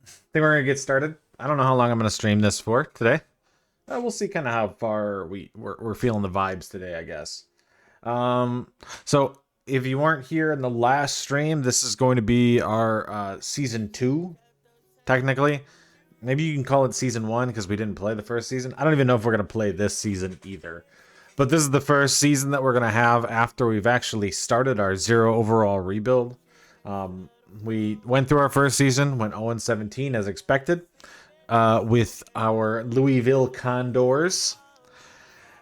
think we're gonna get started. I don't know how long I'm gonna stream this for today. We'll see kind of how far we're feeling the vibes today, I guess. Um, so if you weren't here in the last stream, this is going to be our season two, technically. Maybe you can call it season one because we didn't play the first season. I don't even know if we're gonna play this season either. But this is the first season that we're gonna have after we've actually started our zero overall rebuild. Um, we went through our first season, went 0-17 as expected, with our Louisville Condors.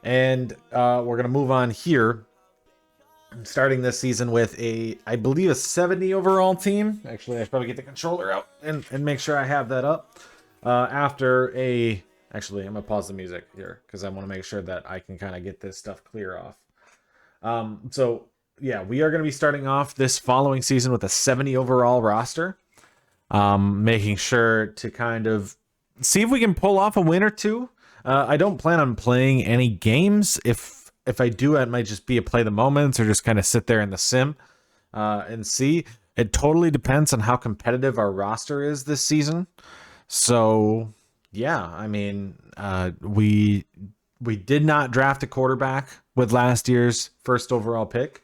And we're going to move on here, starting this season with I believe, a 70 overall team. Actually, I should probably get the controller out and make sure I have that up. Actually, I'm going to pause the music here because I want to make sure that I can kind of get this stuff clear off. So, yeah, we are going to be starting off this following season with a 70 overall roster. Making sure to kind of see if we can pull off a win or two. I don't plan on playing any games. If I do, it might just be a play the moments or just kind of sit there in the sim and see. It totally depends on how competitive our roster is this season. So, yeah, I mean, we did not draft a quarterback with last year's first overall pick.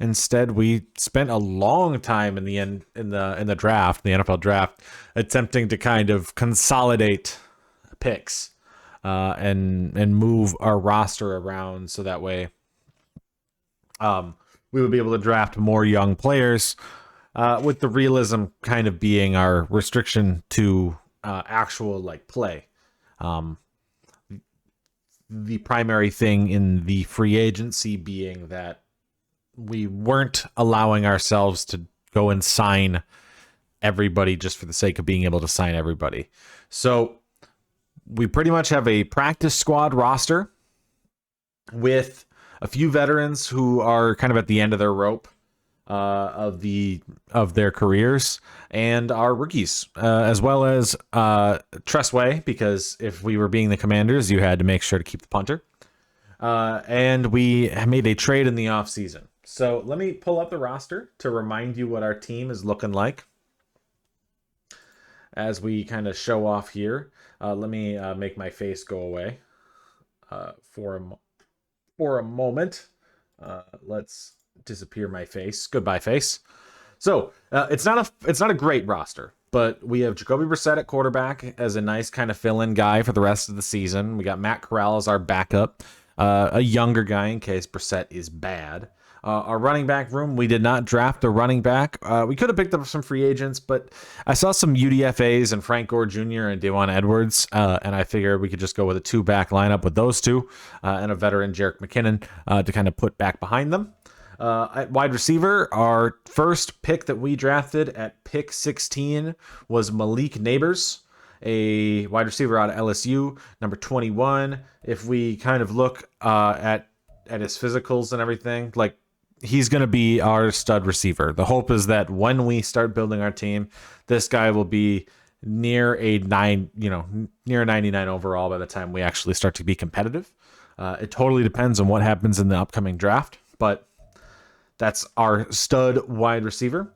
Instead, we spent a long time in the draft, the NFL draft, attempting to kind of consolidate picks and move our roster around so that way we would be able to draft more young players, with the realism kind of being our restriction to actual play. The primary thing in the free agency being that we weren't allowing ourselves to go and sign everybody just for the sake of being able to sign everybody. So we pretty much have a practice squad roster with a few veterans who are kind of at the end of their rope of their careers, and our rookies, as well as Tressway, because if we were being the Commanders, you had to make sure to keep the punter. And we made a trade in the offseason. So let me pull up the roster to remind you what our team is looking like as we kind of show off here. Let me make my face go away for a moment. Let's disappear my face. Goodbye, face. So it's not a great roster, but we have Jacoby Brissett at quarterback as a nice kind of fill-in guy for the rest of the season. We got Matt Corral as our backup, a younger guy in case Brissett is bad. Our running back room, we did not draft a running back. We could have picked up some free agents, but I saw some UDFAs and Frank Gore Jr. and Dewan Edwards, and I figured we could just go with a two-back lineup with those two and a veteran, Jerick McKinnon, to kind of put back behind them. At wide receiver, our first pick that we drafted at pick 16 was Malik Neighbors, a wide receiver out of LSU, number 21. If we kind of look at his physicals and everything, he's going to be our stud receiver. The hope is that when we start building our team, this guy will be near a 99 overall by the time we actually start to be competitive. It totally depends on what happens in the upcoming draft, but that's our stud wide receiver.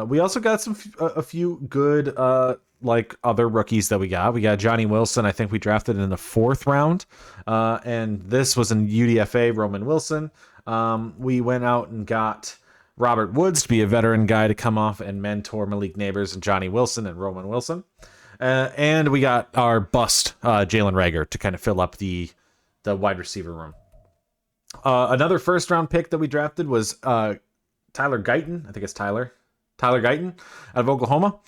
We also got a few good other rookies that we got. We got Johnny Wilson. I think we drafted in the 4th round, and this was in UDFA. Roman Wilson. We went out and got Robert Woods to be a veteran guy to come off and mentor Malik Neighbors and Johnny Wilson and Roman Wilson. And we got our bust, Jalen Reagor, to kind of fill up the wide receiver room. Another first round pick that we drafted was Tyler Guyton. I think it's Tyler Guyton out of Oklahoma.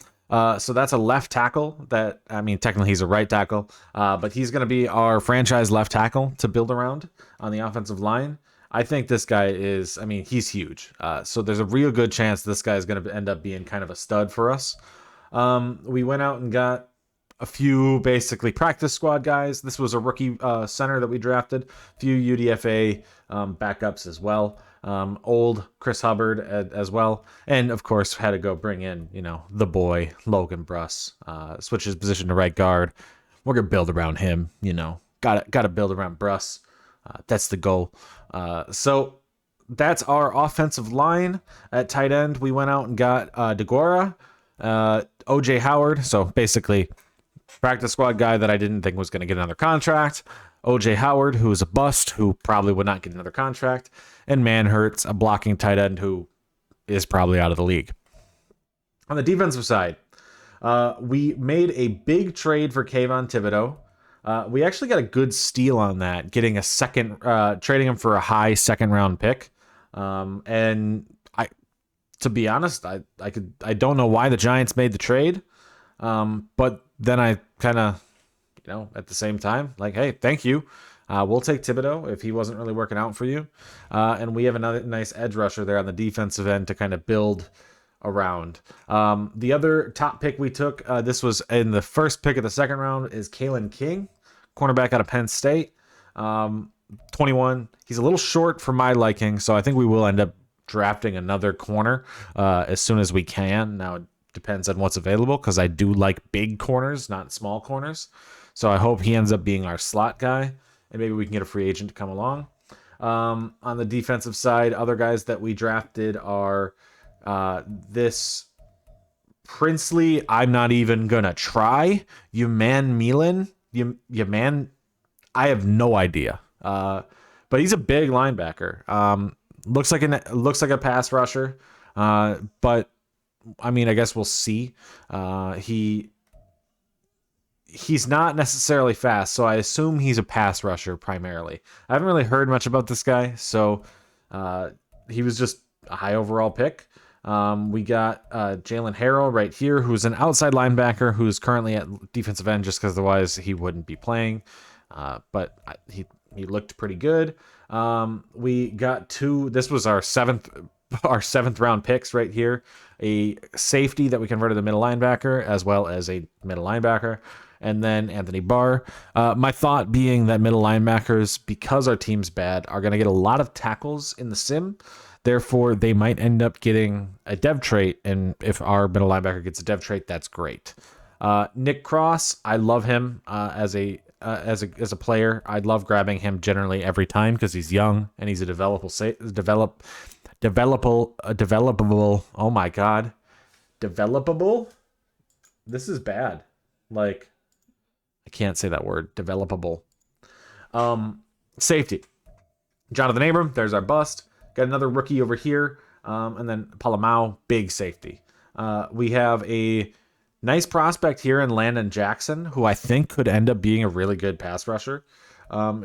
So that's a left tackle technically he's a right tackle, but he's going to be our franchise left tackle to build around on the offensive line. I think this guy he's huge. So there's a real good chance this guy is going to end up being kind of a stud for us. We went out and got a few basically practice squad guys. This was a rookie center that we drafted. A few UDFA backups as well. Old Chris Hubbard as well. And of course had to go bring in, the boy, Logan Bruss, switch his position to right guard. We're going to build around him, got to build around Bruss. That's the goal. So that's our offensive line. At tight end, we went out and got DeGuara, OJ Howard. So basically, practice squad guy that I didn't think was going to get another contract. OJ Howard, who is a bust, who probably would not get another contract. And Manhurts, a blocking tight end who is probably out of the league. On the defensive side, we made a big trade for Kayvon Thibodeau. We actually got a good steal on that, getting a second, trading him for a high second round pick. And to be honest, I don't know why the Giants made the trade. But then I kind of, at the same time, like, hey, thank you. We'll take Thibodeau if he wasn't really working out for you. And we have another nice edge rusher there on the defensive end to kind of build around. The other top pick we took, this was in the first pick of the second round, is Kalen King, cornerback out of Penn State. 21. He's a little short for my liking, so I think we will end up drafting another corner as soon as we can. Now, it depends on what's available because I do like big corners, not small corners. So I hope he ends up being our slot guy, and maybe we can get a free agent to come along. On the defensive side, other guys that we drafted are this Princely. I'm not even gonna try. Man Milan. Man. I have no idea. But he's a big linebacker. Looks like a pass rusher. But I mean, I guess we'll see. He's not necessarily fast, so I assume he's a pass rusher primarily. I haven't really heard much about this guy, so he was just a high overall pick. We got Jalen Harrell right here, who's an outside linebacker who's currently at defensive end just because otherwise he wouldn't be playing. But he looked pretty good. We got this was our seventh round picks right here. A safety that we converted to middle linebacker, as well as a middle linebacker. And then Anthony Barr. My thought being that middle linebackers, because our team's bad, are going to get a lot of tackles in the sim. Therefore, they might end up getting a dev trait. And if our middle linebacker gets a dev trait, that's great. Nick Cross, I love him as a player. I love grabbing him generally every time because he's young and he's a developable. Oh my God, developable. This is bad. Like, I can't say that word. Developable. Safety. Jonathan Abram. There's our bust. Got another rookie over here. And then Palamau, big safety. We have a nice prospect here in Landon Jackson, who I think could end up being a really good pass rusher.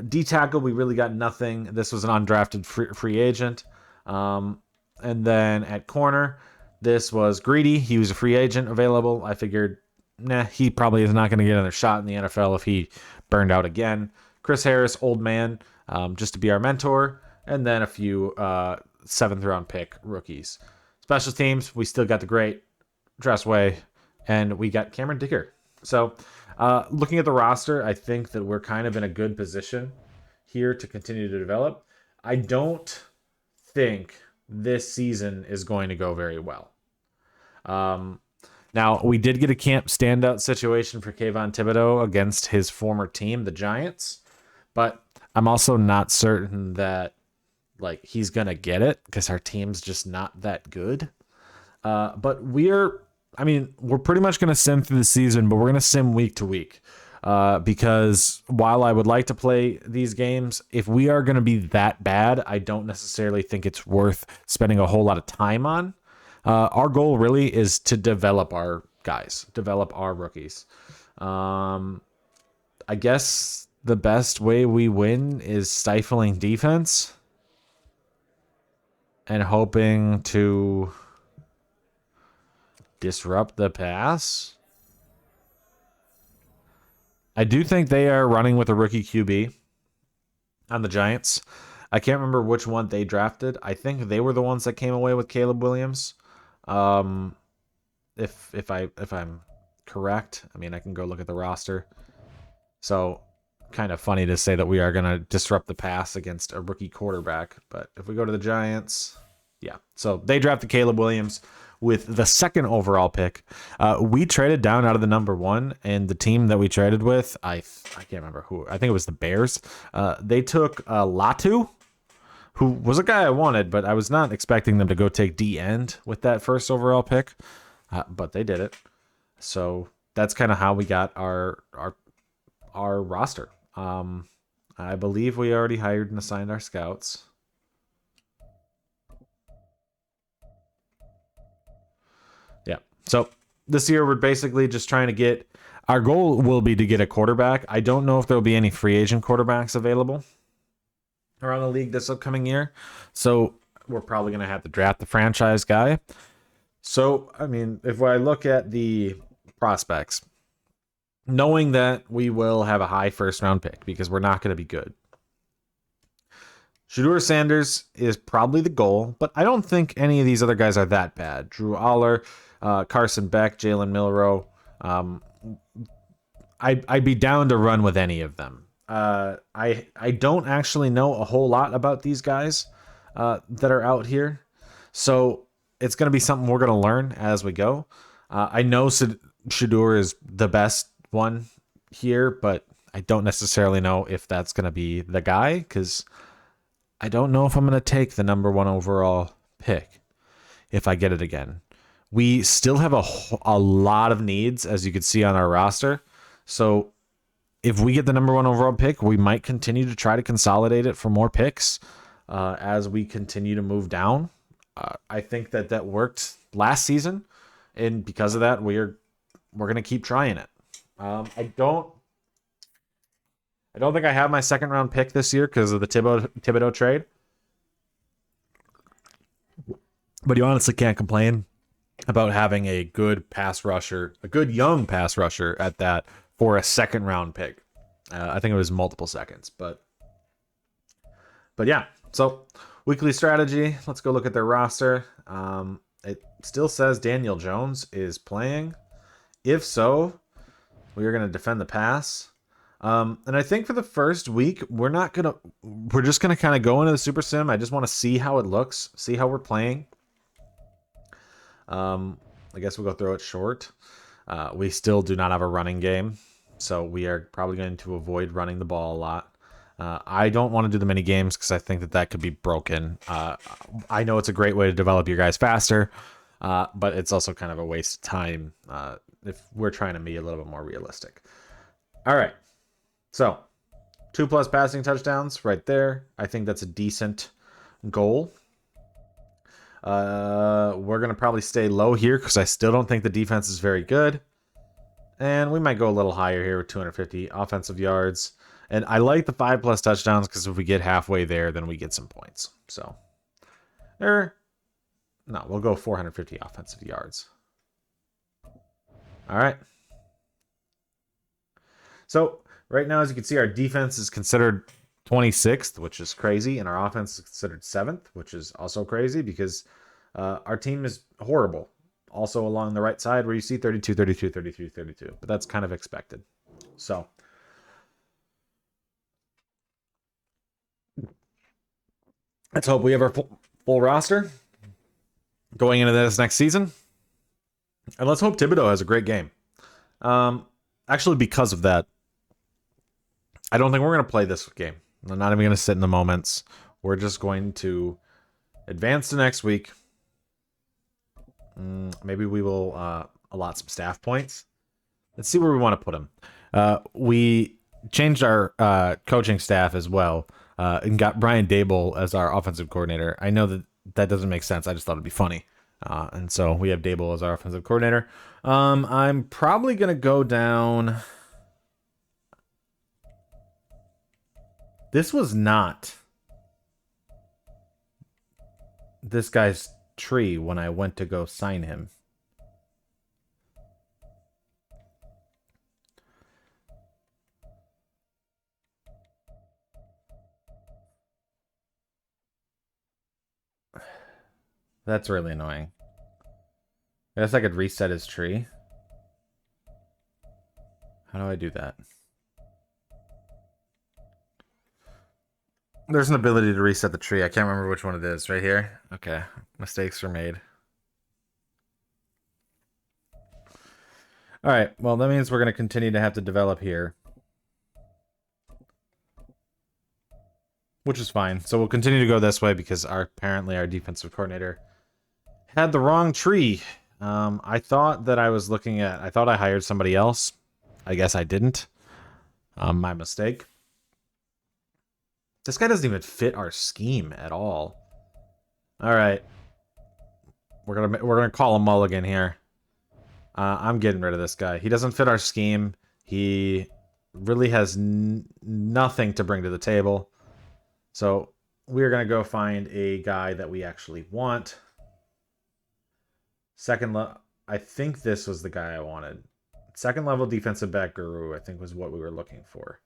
D tackle, we really got nothing. This was an undrafted free agent. And then at corner, this was Greedy. He was a free agent available. I figured, he probably is not going to get another shot in the NFL if he burned out again. Chris Harris, old man, just to be our mentor. And then a few 7th round pick rookies. Special teams, we still got the great Dressway, and we got Cameron Dicker. So looking at the roster, I think that we're kind of in a good position here to continue to develop. I don't think this season is going to go very well. Now, we did get a camp standout situation for Kayvon Thibodeau against his former team, the Giants, but I'm also not certain that he's going to get it because our team's just not that good. But we're pretty much going to sim through the season, but we're going to sim week to week. Because while I would like to play these games, if we are going to be that bad, I don't necessarily think it's worth spending a whole lot of time on. Our goal really is to develop our guys, develop our rookies. I guess the best way we win is stifling defense and hoping to disrupt the pass. I do think they are running with a rookie QB on the Giants. I can't remember which one they drafted. I think they were the ones that came away with Caleb Williams. If I'm correct, I mean, I can go look at the roster. So kind of funny to say that we are going to disrupt the pass against a rookie quarterback. But if we go to the Giants, yeah. So they drafted Caleb Williams with the 2nd overall pick. We traded down out of the number 1, and the team that we traded with, I can't remember who. I think it was the Bears. They took Latu, who was a guy I wanted, but I was not expecting them to go take D end with that 1st overall pick. But they did it. So that's kind of how we got our roster. I believe we already hired and assigned our scouts. Yeah. So this year we're basically just trying to get. Our goal will be to get a quarterback. I don't know if there'll be any free agent quarterbacks available around the league this upcoming year. So we're probably going to have to draft the franchise guy. So, I mean, if I look at the prospects, knowing that we will have a high first round pick because we're not going to be good. Shedeur Sanders is probably the goal, but I don't think any of these other guys are that bad. Drew Aller, Carson Beck, Jalen Milroe. I'd be down to run with any of them. I don't actually know a whole lot about these guys that are out here, so it's going to be something we're going to learn as we go. I know Shedeur is the best one here, but I don't necessarily know if that's going to be the guy because I don't know if I'm going to take the number 1 overall pick if I get it again. We still have a lot of needs, as you can see on our roster. So if we get the number 1 overall pick, we might continue to try to consolidate it for more picks as we continue to move down. I think that worked last season, and because of that, we're going to keep trying it. I don't think I have my second round pick this year because of the Thibodeau trade. But you honestly can't complain about having a good pass rusher, a good young pass rusher at that for a second round pick. I think it was multiple seconds, but yeah. So weekly strategy. Let's go look at their roster. It still says Daniel Jones is playing. If so, we are going to defend the pass. And I think for the first week, we're just going to kind of go into the Super Sim. I just want to see how it looks, see how we're playing. I guess we'll go throw it short. We still do not have a running game, so we are probably going to avoid running the ball a lot. I don't want to do the mini games because I think that could be broken. I know it's a great way to develop your guys faster, but it's also kind of a waste of time if we're trying to be a little bit more realistic. All right. So 2+ passing touchdowns right there. I think that's a decent goal. We're going to probably stay low here because I still don't think the defense is very good. And we might go a little higher here with 250 offensive yards. And I like the 5+ touchdowns because if we get halfway there, then we get some points. So, we'll go 450 offensive yards. All right. So, right now, as you can see, our defense is considered 26th, which is crazy, and our offense is considered 7th, which is also crazy because our team is horrible. Also along the right side where you see 32, 32, 33, 32, but that's kind of expected. So let's hope we have our full roster going into this next season, and let's hope Thibodeau has a great game. Actually, because of that, I don't think we're going to play this game. I'm not even going to sit in the moments. We're just going to advance to next week. Maybe we will allot some staff points. Let's see where we want to put them. We changed our coaching staff as well and got Brian Dable as our offensive coordinator. I know that doesn't make sense. I just thought it'd be funny. And so we have Dable as our offensive coordinator. I'm probably going to go down... This was not this guy's tree when I went to go sign him. That's really annoying. I guess I could reset his tree. How do I do that? There's an ability to reset the tree. I can't remember which one it is. Right here? Okay. Mistakes were made. All right. Well, that means we're going to continue to have to develop here. Which is fine. So we'll continue to go this way because apparently our defensive coordinator had the wrong tree. I thought that I was looking at... I thought I hired somebody else. I guess I didn't. My mistake. This guy doesn't even fit our scheme at all. All right. We're gonna call a mulligan here. I'm getting rid of this guy. He doesn't fit our scheme. He really has nothing to bring to the table. So we're gonna go find a guy that we actually want. Second level. I think this was the guy I wanted. Second level defensive back guru, I think, was what we were looking for.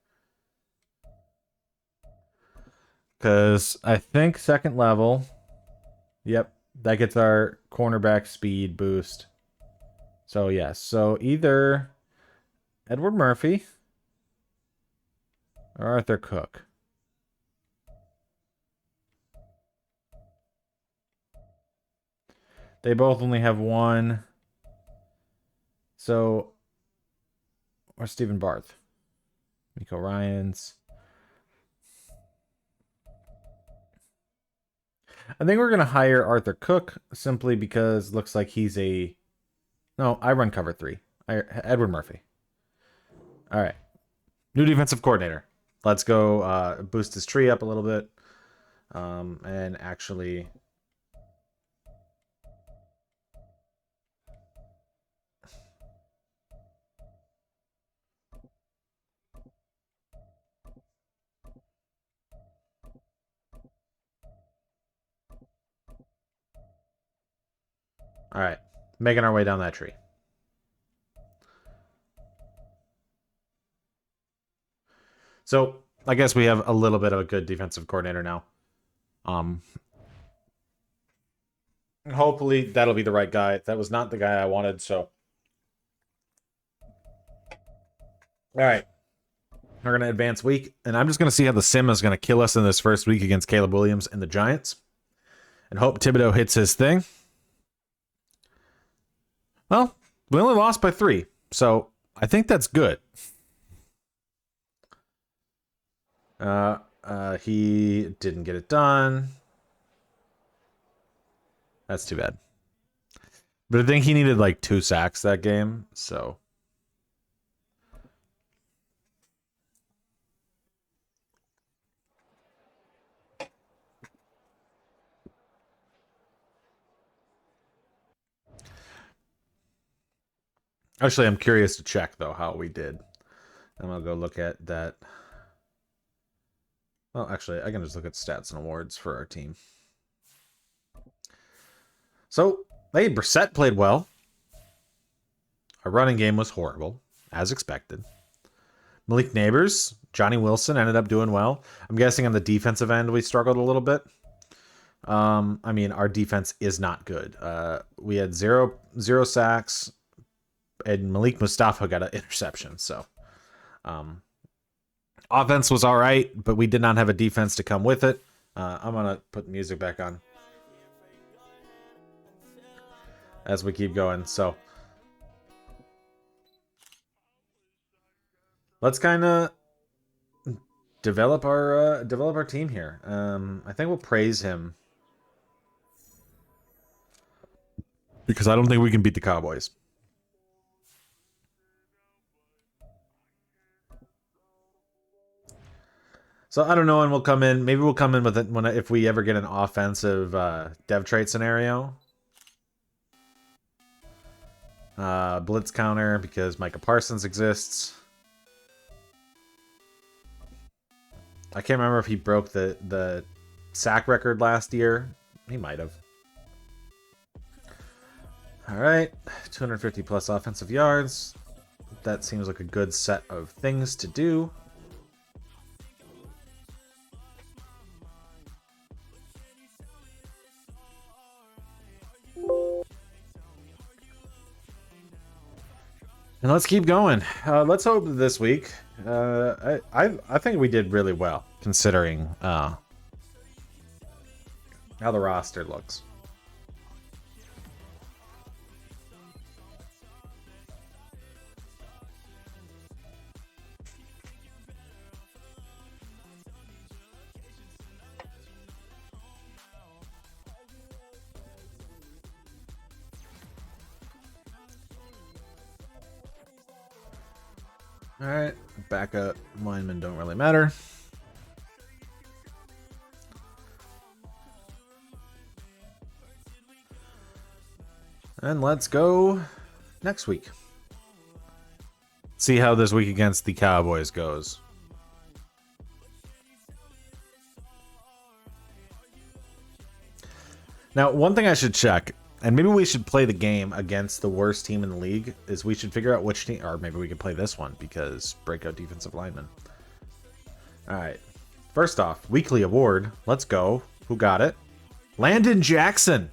Because I think second level, yep, that gets our cornerback speed boost. So, yes. So, either Edward Murphy or Arthur Cook. They both only have one. So, or Stephen Barth. Miko Ryans. I think we're going to hire Arthur Cook simply because it looks like he's a... No, I run cover 3. Edward Murphy. All right. New defensive coordinator. Let's go boost his tree up a little bit. And actually... All right. Making our way down that tree. So, I guess we have a little bit of a good defensive coordinator now. Hopefully that'll be the right guy. That was not the guy I wanted, so. All right. We're going to advance week, and I'm just going to see how the sim is going to kill us in this first week against Caleb Williams and the Giants. And hope Thibodeau hits his thing. Well, we only lost by 3, so I think that's good. He didn't get it done. That's too bad. But I think he needed like 2 sacks that game, so. Actually, I'm curious to check, though, how we did. I'm going to go look at that. Well, actually, I can just look at stats and awards for our team. So, hey, Brissett played well. Our running game was horrible, as expected. Malik Neighbors, Johnny Wilson ended up doing well. I'm guessing on the defensive end we struggled a little bit. I mean, our defense is not good. We had zero sacks, and Malik Mustafa got an interception. So, offense was all right, but we did not have a defense to come with it. I'm gonna put music back on as we keep going. So, let's kind of develop our team here. I think we'll praise him because I don't think we can beat the Cowboys. So I don't know, and we'll come in. Maybe we'll come in with it if we ever get an offensive dev trait scenario. Blitz counter because Micah Parsons exists. I can't remember if he broke the sack record last year. He might have. All right, 250 plus offensive yards. That seems like a good set of things to do. And let's keep going. Let's hope this week. I think we did really well considering how the roster looks. All right, backup linemen don't really matter. And let's go next week. See how this week against the Cowboys goes. Now, one thing I should check, and maybe we should play the game against the worst team in the league, is we should figure out which team, or maybe we could play this one because breakout defensive lineman. All right. First off, weekly award. Let's go. Who got it? Landon Jackson.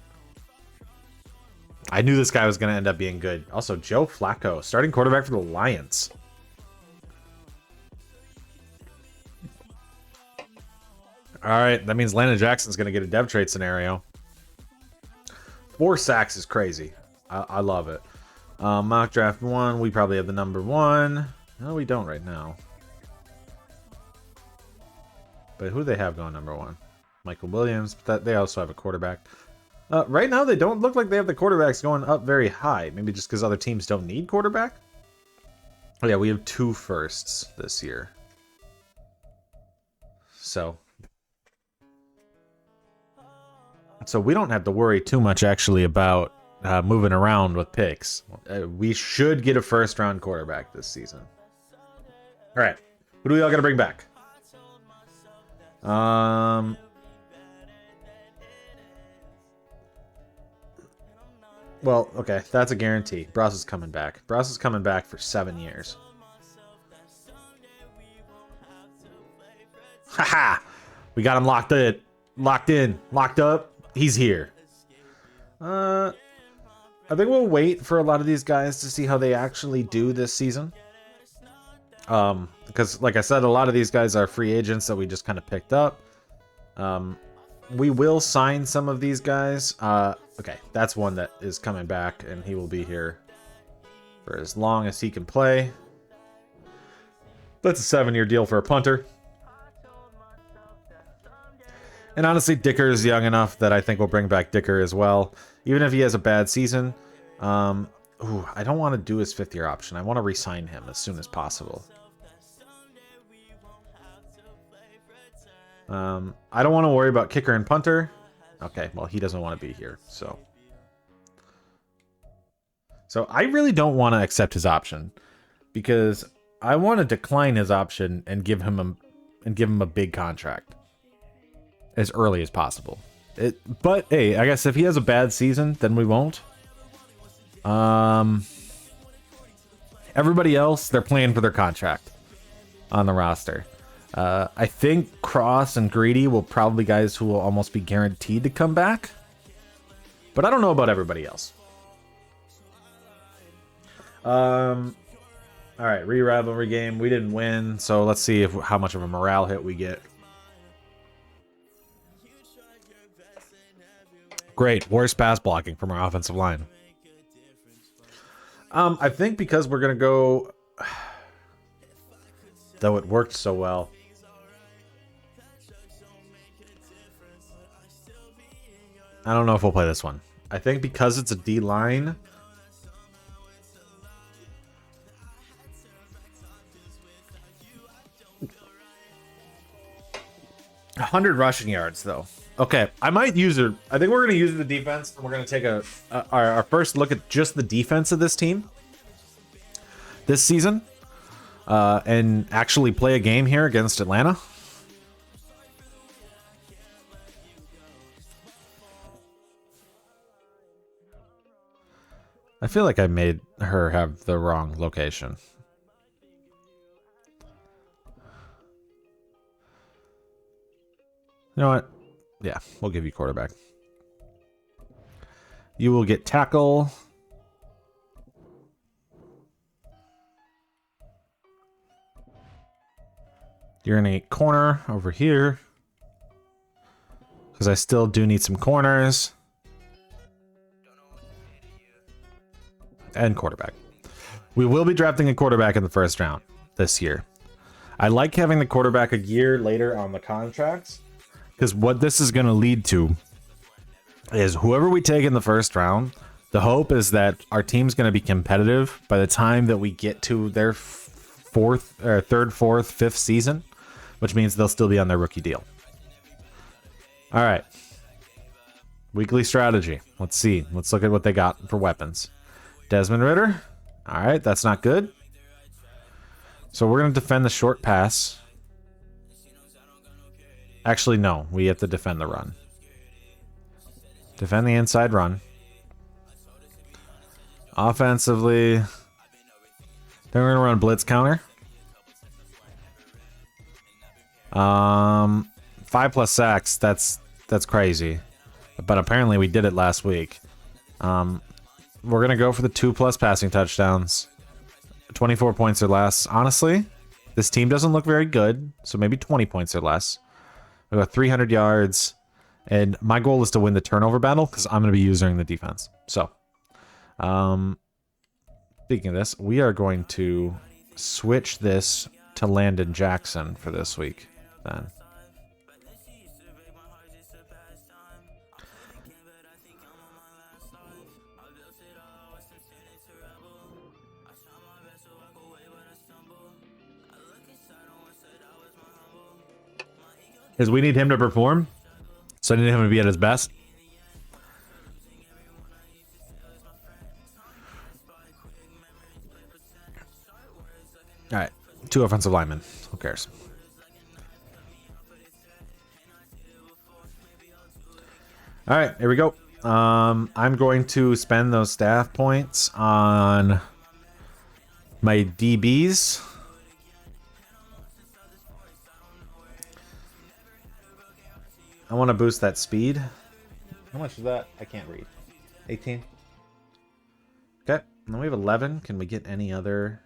I knew this guy was going to end up being good. Also, Joe Flacco, starting quarterback for the Lions. All right, that means Landon Jackson's going to get a dev trade scenario. 4 sacks is crazy. I love it. Mock draft 1, we probably have the number 1. No, we don't right now. But who do they have going number 1? Michael Williams. But they also have a quarterback. Right now, they don't look like they have the quarterbacks going up very high. Maybe just because other teams don't need quarterback. Oh, yeah, we have 2 firsts this year. So we don't have to worry too much, actually, about moving around with picks. We should get a first-round quarterback this season. All right. Who do we all got to bring back? Well, okay, that's a guarantee. Bross is coming back. Bross is coming back for 7 years. Haha! We got him locked in, locked up. He's here. I think we'll wait for a lot of these guys to see how they actually do this season. Because, like I said, a lot of these guys are free agents that we just kind of picked up. We will sign some of these guys. Okay, that's one that is coming back, and he will be here for as long as he can play. That's a 7-year deal for a punter. And honestly, Dicker is young enough that I think we'll bring back Dicker as well. Even if he has a bad season. I don't want to do his 5th-year option. I want to re-sign him as soon as possible. I don't want to worry about kicker and punter. Okay, well, he doesn't want to be here, so I really don't want to accept his option because I want to decline his option and give him a big contract as early as possible. But hey, I guess if he has a bad season, then we won't. Everybody else, they're playing for their contract on the roster. I think Cross and Greedy will probably guys who will almost be guaranteed to come back. But I don't know about everybody else. All right, re-rivalry game. We didn't win, so let's see how much of a morale hit we get. Great. Worst pass blocking from our offensive line. I think because we're going to go... Though it worked so well. I don't know if we'll play this one. I think because it's a D-line... 100 rushing yards, though. Okay, I might use it. I think we're going to use the defense, and we're going to take our first look at just the defense of this team this season, and actually play a game here against Atlanta. I feel like I made her have the wrong location. You know what? Yeah, we'll give you quarterback. You will get tackle. You're going to get corner over here. Because I still do need some corners. And quarterback. We will be drafting a quarterback in the first round this year. I like having the quarterback a year later on the contracts. Because what this is going to lead to is whoever we take in the first round, the hope is that our team's going to be competitive by the time that we get to their fourth or third, fourth, fifth season, which means they'll still be on their rookie deal. All right. Weekly strategy. Let's see. Let's look at what they got for weapons. Desmond Ridder. All right, that's not good. So we're going to defend the short pass. Actually, no. We have to defend the run. Defend the inside run. Offensively, then we're going to run blitz counter. 5+ sacks. That's crazy. But apparently we did it last week. We're going to go for the 2+ passing touchdowns. 24 points or less. Honestly, this team doesn't look very good, so maybe 20 points or less. We got 300 yards, and my goal is to win the turnover battle because I'm going to be using the defense. So, speaking of this, we are going to switch this to Landon Jackson for this week then. Because we need him to perform. So I need him to be at his best. Alright. 2 offensive linemen. Who cares? Alright, here we go. I'm going to spend those staff points on my DBs. I want to boost that speed. How much is that? I can't read. 18. Okay. And then we have 11. Can we get any other?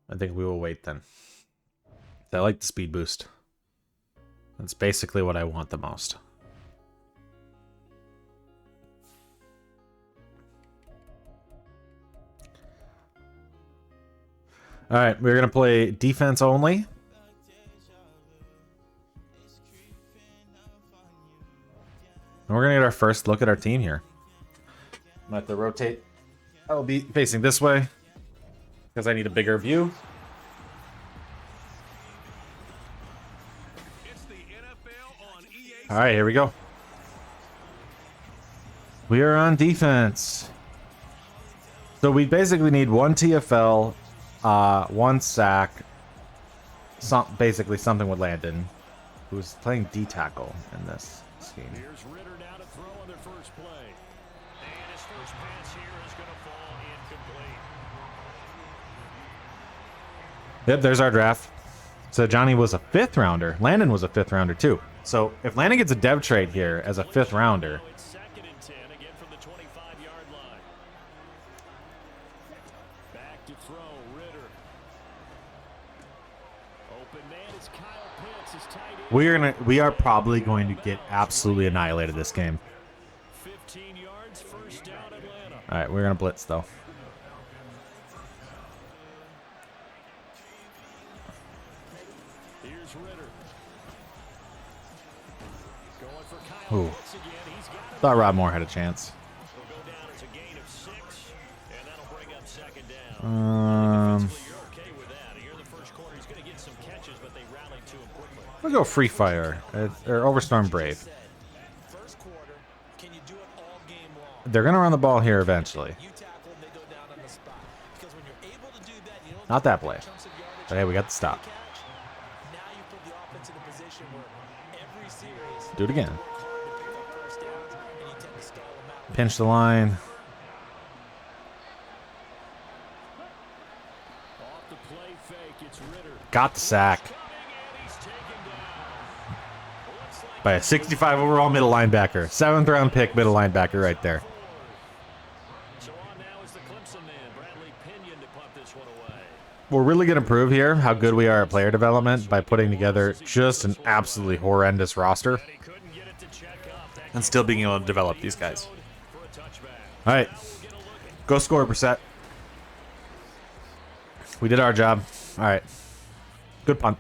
I think we will wait then. I like the speed boost. That's basically what I want the most. All right, we're going to play defense only. And we're going to get our first look at our team here. I'm going to have to rotate. I will be facing this way because I need a bigger view. All right, here we go. We are on defense. So we basically need 1 TFL, 1 sack, basically something with Landon, who's playing D tackle in this scheme. Here's Ritter now to throw on their first play. And his first pass here is going to fall incomplete. Yep, there's our draft. So Johnny was a 5th rounder. Landon was a 5th rounder too. So if Landon gets a dev trade here as a 5th rounder, It's 2nd and 10 again from the 25-yard line. Back to throw, Ritter. Open man is Kyle Pitts, his tight end. we are probably going to get absolutely annihilated this game. 15 yards, first down Atlanta. All right, we're gonna blitz though. Here's Ritter. Going for Kyle Ooh. Pitts again. He's got it. Thought Rob Moore had a chance. He'll go down as a gain of 6, and that'll bring up 2nd down. Defensively, you're okay with that. Here in the first quarter, he's going to get some catches, but they rallied to him quickly. We'll go Free Fire or Overstorm Brave. First quarter, can you do it all game long? They're gonna run the ball here eventually. You tackle them, they go down on the spot. Because when you're able to do that, you don't Not that play. chunks of yardage. But hey, we got the stop. Catch. Now you put the offense in a position where every series Do it again. work hard to pick up first downs, and you tend to scale them out. Pinch the line. Off the play fake, it's Ritter. Got the sack Coming, and he's taken down. Looks like by a 65 overall middle linebacker. 7th round pick middle linebacker right there. so on now is the Clemson man, Bradley Pinion, to punt this one away. We're really going to prove here how good we are at player development by putting together just an absolutely horrendous roster And he couldn't get it to check up. That and still being able to develop these guys. for a touchback. All right, Get a look at go score, Brissett. We did our job. All right. Good punt.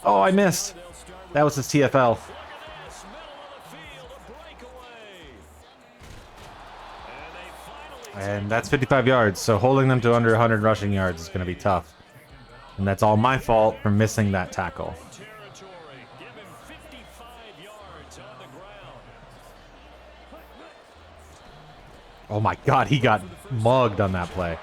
Oh, I missed. That was his TFL. And that's 55 yards, so holding them to under 100 rushing yards is going to be tough. And that's all my fault for missing that tackle. Oh my God, he got mugged on that play.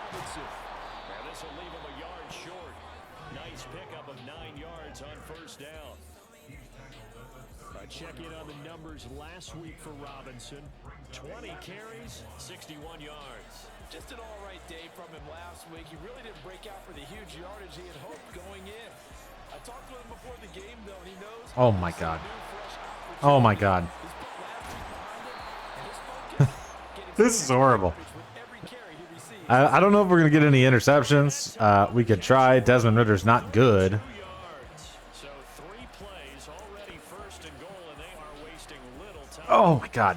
Check in on the numbers last week for Robinson. 20 carries, 61 yards. Just an all-right day from him last week. He really didn't break out for the huge yardage he had hoped going in. I talked to him before the game, though, and he knows. Oh my God. Oh my God. This is horrible. I don't know if we're going to get any interceptions. We could try. Desmond Ritter's not good. Oh my God.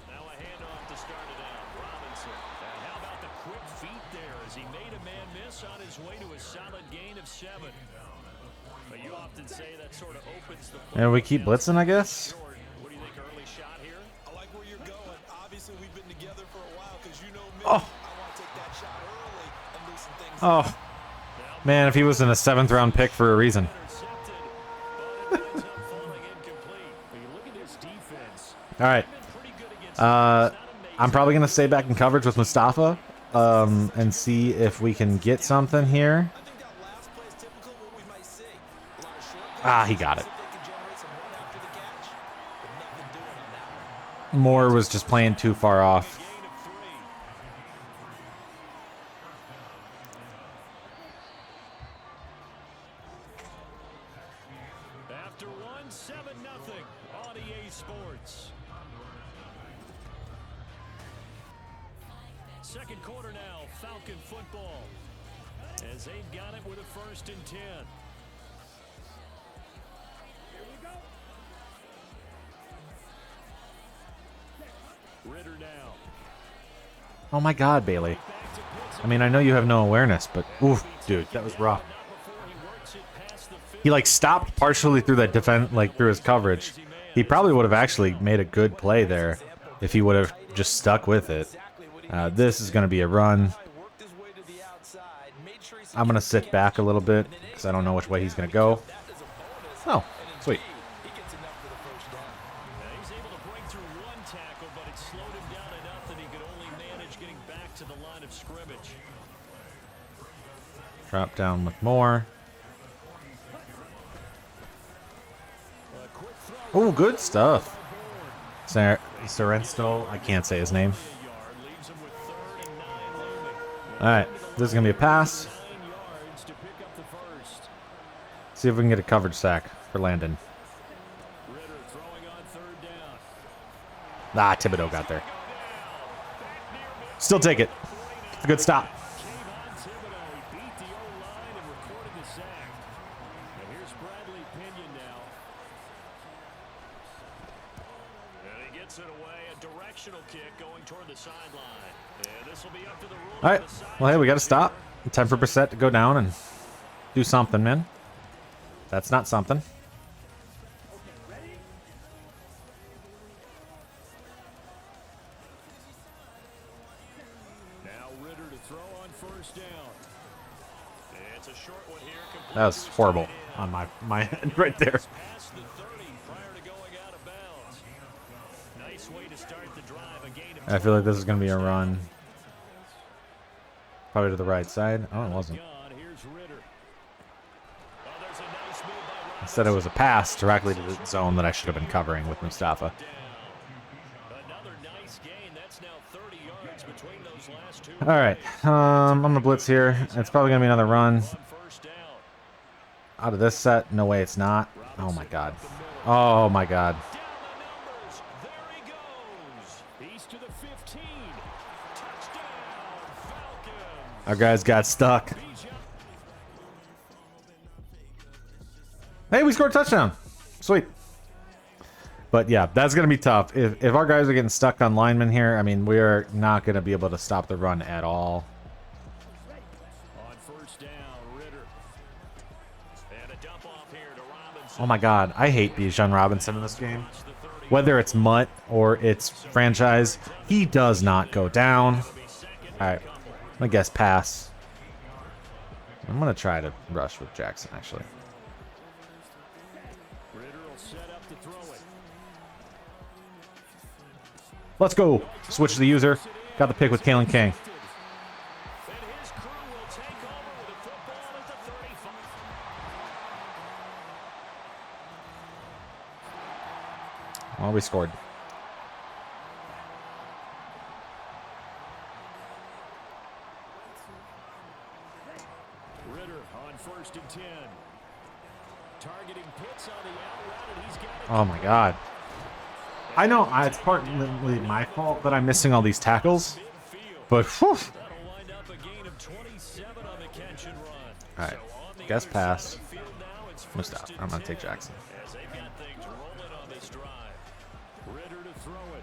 Now a handoff to start it out. Robinson. And how about the quick feet there as he made a man miss on his way to a solid gain of 7. But you often say that sort of opens the play. And we keep blitzing, I guess. What do you think, early shot here? I like where you're going. Obviously, we've been together for a while because you know me. Oh. I want to take that shot early and loosen things Oh. Man, if he was in a 7th round pick for a reason. All right. I'm probably going to stay back in coverage with Mustafa and see if we can get something here. Ah, he got it. Moore was just playing too far off. After 1, 7-0 on EA Sports. Second quarter now, Falcon football. As they've got it with a 1st and 10. Ritter now. Oh my God, Bailey. I mean, I know you have no awareness, but oof, dude, that was rough. He like stopped partially through that defense, like through his coverage. He probably would have actually made a good play there if he would have just stuck with it. This is going to be a run. I'm going to sit back a little bit because I don't know which way he's going to go. Oh, sweet. He's able to break through 1 tackle, but it slowed him down enough that he could only manage getting back to the line of scrimmage. Drop down with more. Oh, good stuff. Sorrento, I can't say his name. All right, this is going to be a pass. See if we can get a coverage sack for Landon. Ah, Thibodeau got there. Still take it. It's a good stop. All right. Well, hey, we got to stop. Time for Brissett to go down and do something, man. That's not something. Now Ritter to throw on 1st down. It's a short one here. That was horrible on my head right there. Past the 30 prior to going out of bounds. Nice way to start the drive. A gain of I feel like this is going to be a run. Probably to the right side. Oh, it wasn't. Instead, it was a pass directly to the zone that I should have been covering with Mustafa. All right. I'm going to blitz here. It's probably going to be another run. Out of this set. No way it's not. Oh, my God. Oh, my God. Our guys got stuck. Hey, we scored a touchdown. Sweet. But yeah, that's going to be tough. If our guys are getting stuck on linemen here, I mean, we are not going to be able to stop the run at all. On first down, Ritter. And a dump off here to Robinson. Oh my god, I hate Bijan Robinson in this game. Whether it's Mutt or it's franchise, he does not go down. Alright, I guess pass. I'm going to try to rush with Jackson, actually. Ritter will set up to throw it. Let's go. Switch to the user. Got the pick with Kalen King. And his crew will take over with a football at the 35. Well, we scored. Ritter on first and 10. Targeting Pitts on the out route, and he's got it. Oh my god. I know it's partly my fault that I'm missing all these tackles, but whew. That'll wind up a gain of 27 on the catch and run. Alright, So on the guess other pass. side of the field now, it's I'm gonna first stop. and I'm gonna 10 take Jackson. As they've got things rolling on this drive. Ritter to throw it.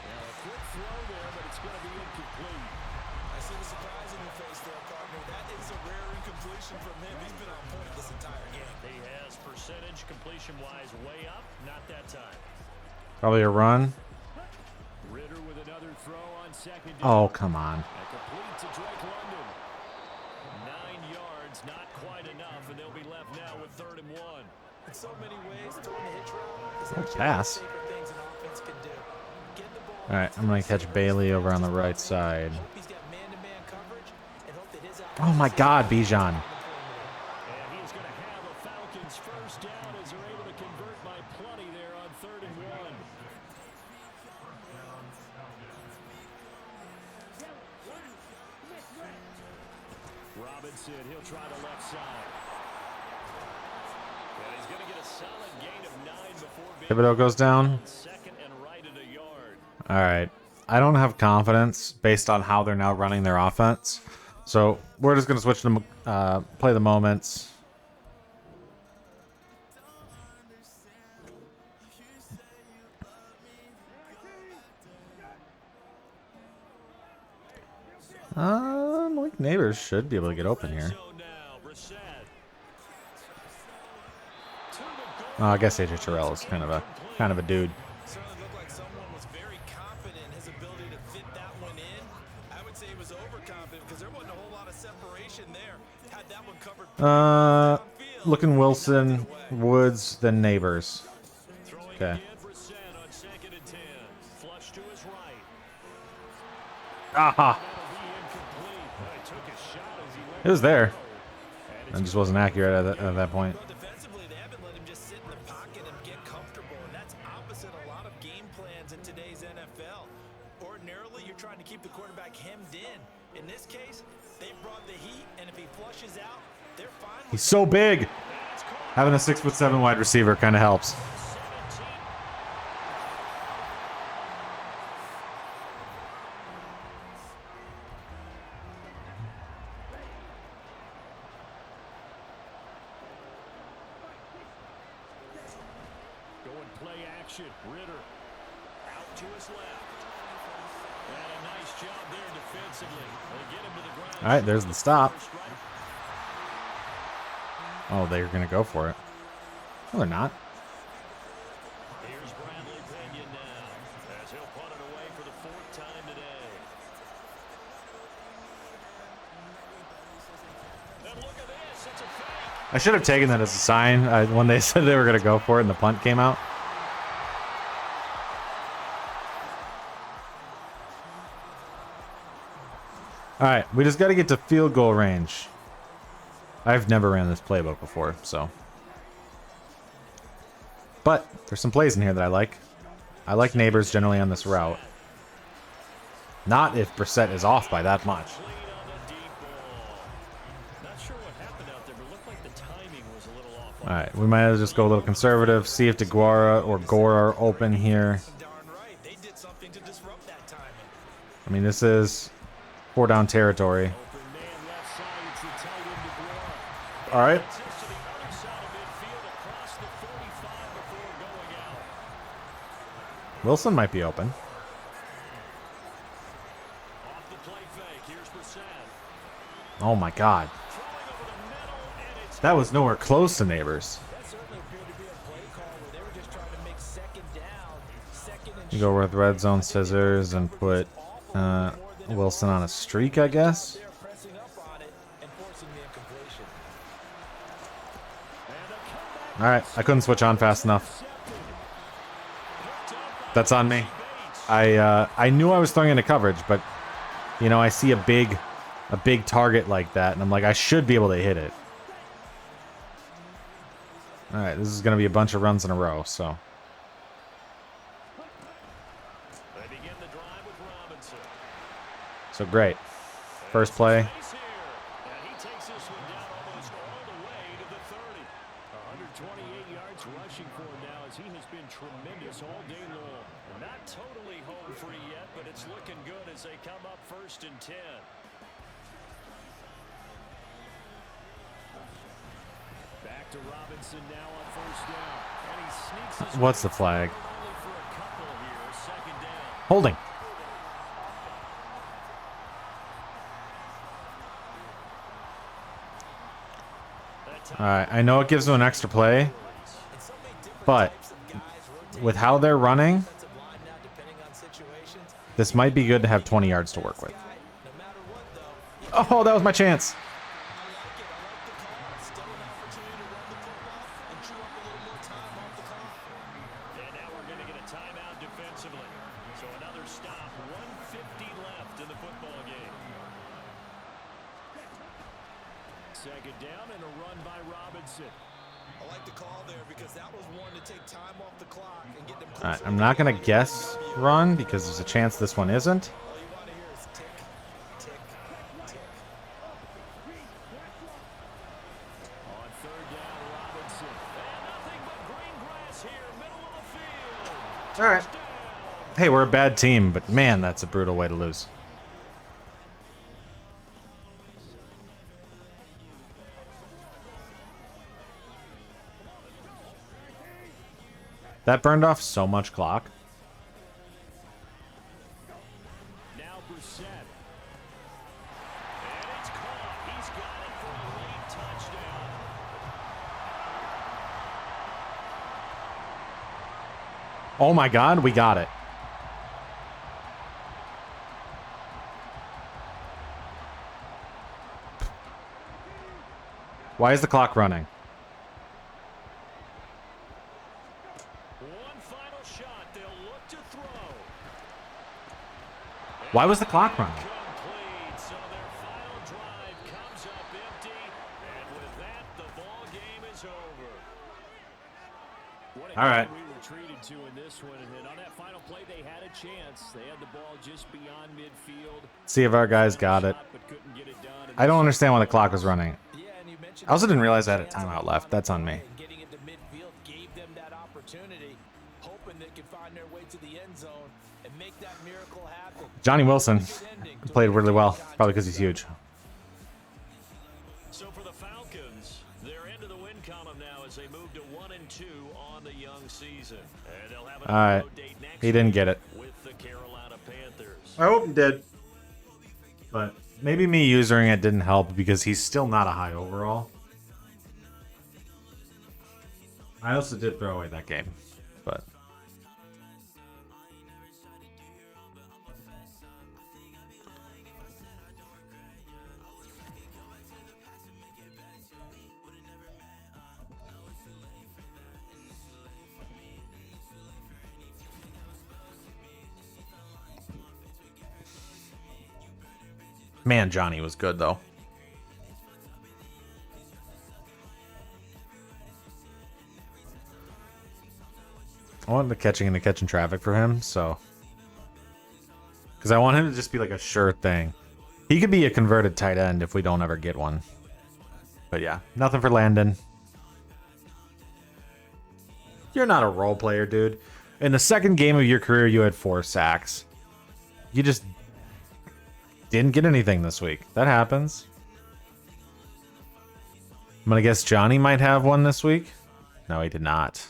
Now a quick throw there, but it's going to be incomplete. I see the surprise in your face there, partner. That is a rare incompletion from him. He's been on point this entire game. He has percentage completion-wise way up. Not that time. Probably a run. Ritter with another throw on second Oh, down. come on. And complete to Drake London. 9 yards, not quite enough, and they'll be left now with 3rd and 1. In so many ways, throwing a hitch route is Good actually pass. one of the safer things an offense can do. Get the ball. Alright, I'm gonna catch Bailey over on the right side. Hope he's got man-to-man coverage and hope that his Oh my god, Bijan. And he's going to have a Falcons first down as they're able to convert by plenty there on 3rd and 1. Robinson, he'll try the left side. And he's going to get a solid gain of 9 before being Thibodeau goes down. second and right at a yard. Alright. I don't have confidence based on how they're now running their offense. So we're just gonna switch to play the moments. Malik Neighbors should be able to get open here. So now, Brissett. To the goal. I guess AJ Terrell is kind of a dude. certainly looked like someone was very confident in his ability to fit that one in. I would say he was overconfident because there wasn't a whole lot of separation there. Had that one covered. Looking Wilson, Woods, then Neighbors. Throwing Okay. again, Brissett on 2nd and 10. Flush to his right. Aha! That'll be incomplete. But he took a shot as he went It was there. and It it's just wasn't accurate at that point. Well, defensively, they haven't let him just sit in the pocket and get comfortable, and that's opposite a lot of game plans in today's NFL. Ordinarily, you're trying to keep the quarterback hemmed in. In this case, they brought the heat, and if he flushes out, they're fine with He's so big. Having a 6'7" wide receiver kind of helps. 17. Going play action. Ritter out to his left. And a nice job there defensively. They get him to the ground. All right, there's the stop. First strike. Oh, they're gonna go for it. No, they're not. Here's Bradley Pinion now, as he'll punt it away for the 4th time today. And look at this, it's a fake. I should have taken that as a sign when they said they were gonna go for it and the punt came out. All right, we just got to get to field goal range. I've never ran this playbook before, so. But there's some plays in here that I like. I like Neighbors generally on this route. Not if Brissett is off by that much. Lead on the deep ball. Not sure what happened out there, but it looked like the timing was a little off. All right, we might as well just go a little conservative. See if DeGuara or Gore are open here. darn right. They did something to disrupt that timing. I mean, this is 4 down territory. Open man left side. It's the tight end DeGuara. All right. Takes it to the other side of midfield across the 35 before going out. Wilson might be open. Off the play fake. Here's Brissett. Oh my God. Throwing over the middle, and it's That was nowhere close to Neighbors. That certainly appeared to be a play call where they were just trying to make second down, second and You go with red zone scissors and put Wilson on a streak, I guess. they're pressing up on it and forcing the incompletion. All right, I couldn't switch on fast enough. That's on me. I knew I was throwing into coverage, but you know, I see a big target like that, and I'm like, I should be able to hit it. All right, this is going to be a bunch of runs in a row, so. They begin the drive with Robinson. So great. First play. Space here. And he takes this one down almost all the way to the 30. 128 yards rushing for him now as he has been tremendous all day long. Not totally home free yet, but it's looking good as they come up 1st and 10. Back to Robinson now on 1st down. And he sneaks his What's the way flag? only for a couple here. 2nd down. Holding. All right, I know it gives them an extra play, but with how they're running, this might be good to have 20 yards to work with. Oh, that was my chance. And now we're going to get a timeout defensively. So another stop, 150 left in the football game. 2nd down and a run by Robinson. I like the call there because that was one to take time off the clock and get them All right, closer. I'm not going to guess run because there's a chance this one isn't. All you want to hear is tick, tick, tick. On 3rd down, Robinson. And nothing but green grass here, middle of the field. All right. Hey, we're a bad team, but man, that's a brutal way to lose. That burned off so much clock. Now Brissett. And it's caught. He's got it for a late touchdown. Oh my God, we got it. Why is the clock running? One final shot. They'll look to throw. Why was the clock running? Complete. So their final drive comes up empty. And with that, the ball game is over. What a All right. game we were treated to in this one. And on that final play, they had a chance. They had the ball just beyond midfield. See if our guys got it. Shot, but couldn't get it done. And I don't understand why the clock was running. Yeah, and you mentioned I also didn't realize I had a timeout left. That's on me. getting into midfield gave them that opportunity, hoping they could find their way to the end zone and make that miracle happen. Johnny Wilson Good ending to played a really well, contest. probably because he's huge. So for the Falcons, they're into the win column now as they move to 1-2 on the young season. And they'll have All right. road date next He didn't week get it. with the Carolina Panthers. I hope he did. But maybe me using it didn't help because he's still not a high overall. I also did throw away that game, but man, Johnny was good though. I want the catching and the catching traffic for him, so because I want him to just be like a sure thing. He could be a converted tight end if we don't ever get one. But yeah, nothing for Landon. You're not a role player, dude. In the second game of your career, you had 4 sacks. You just didn't get anything this week. That happens. I'm gonna guess Johnny might have one this week. No, he did not.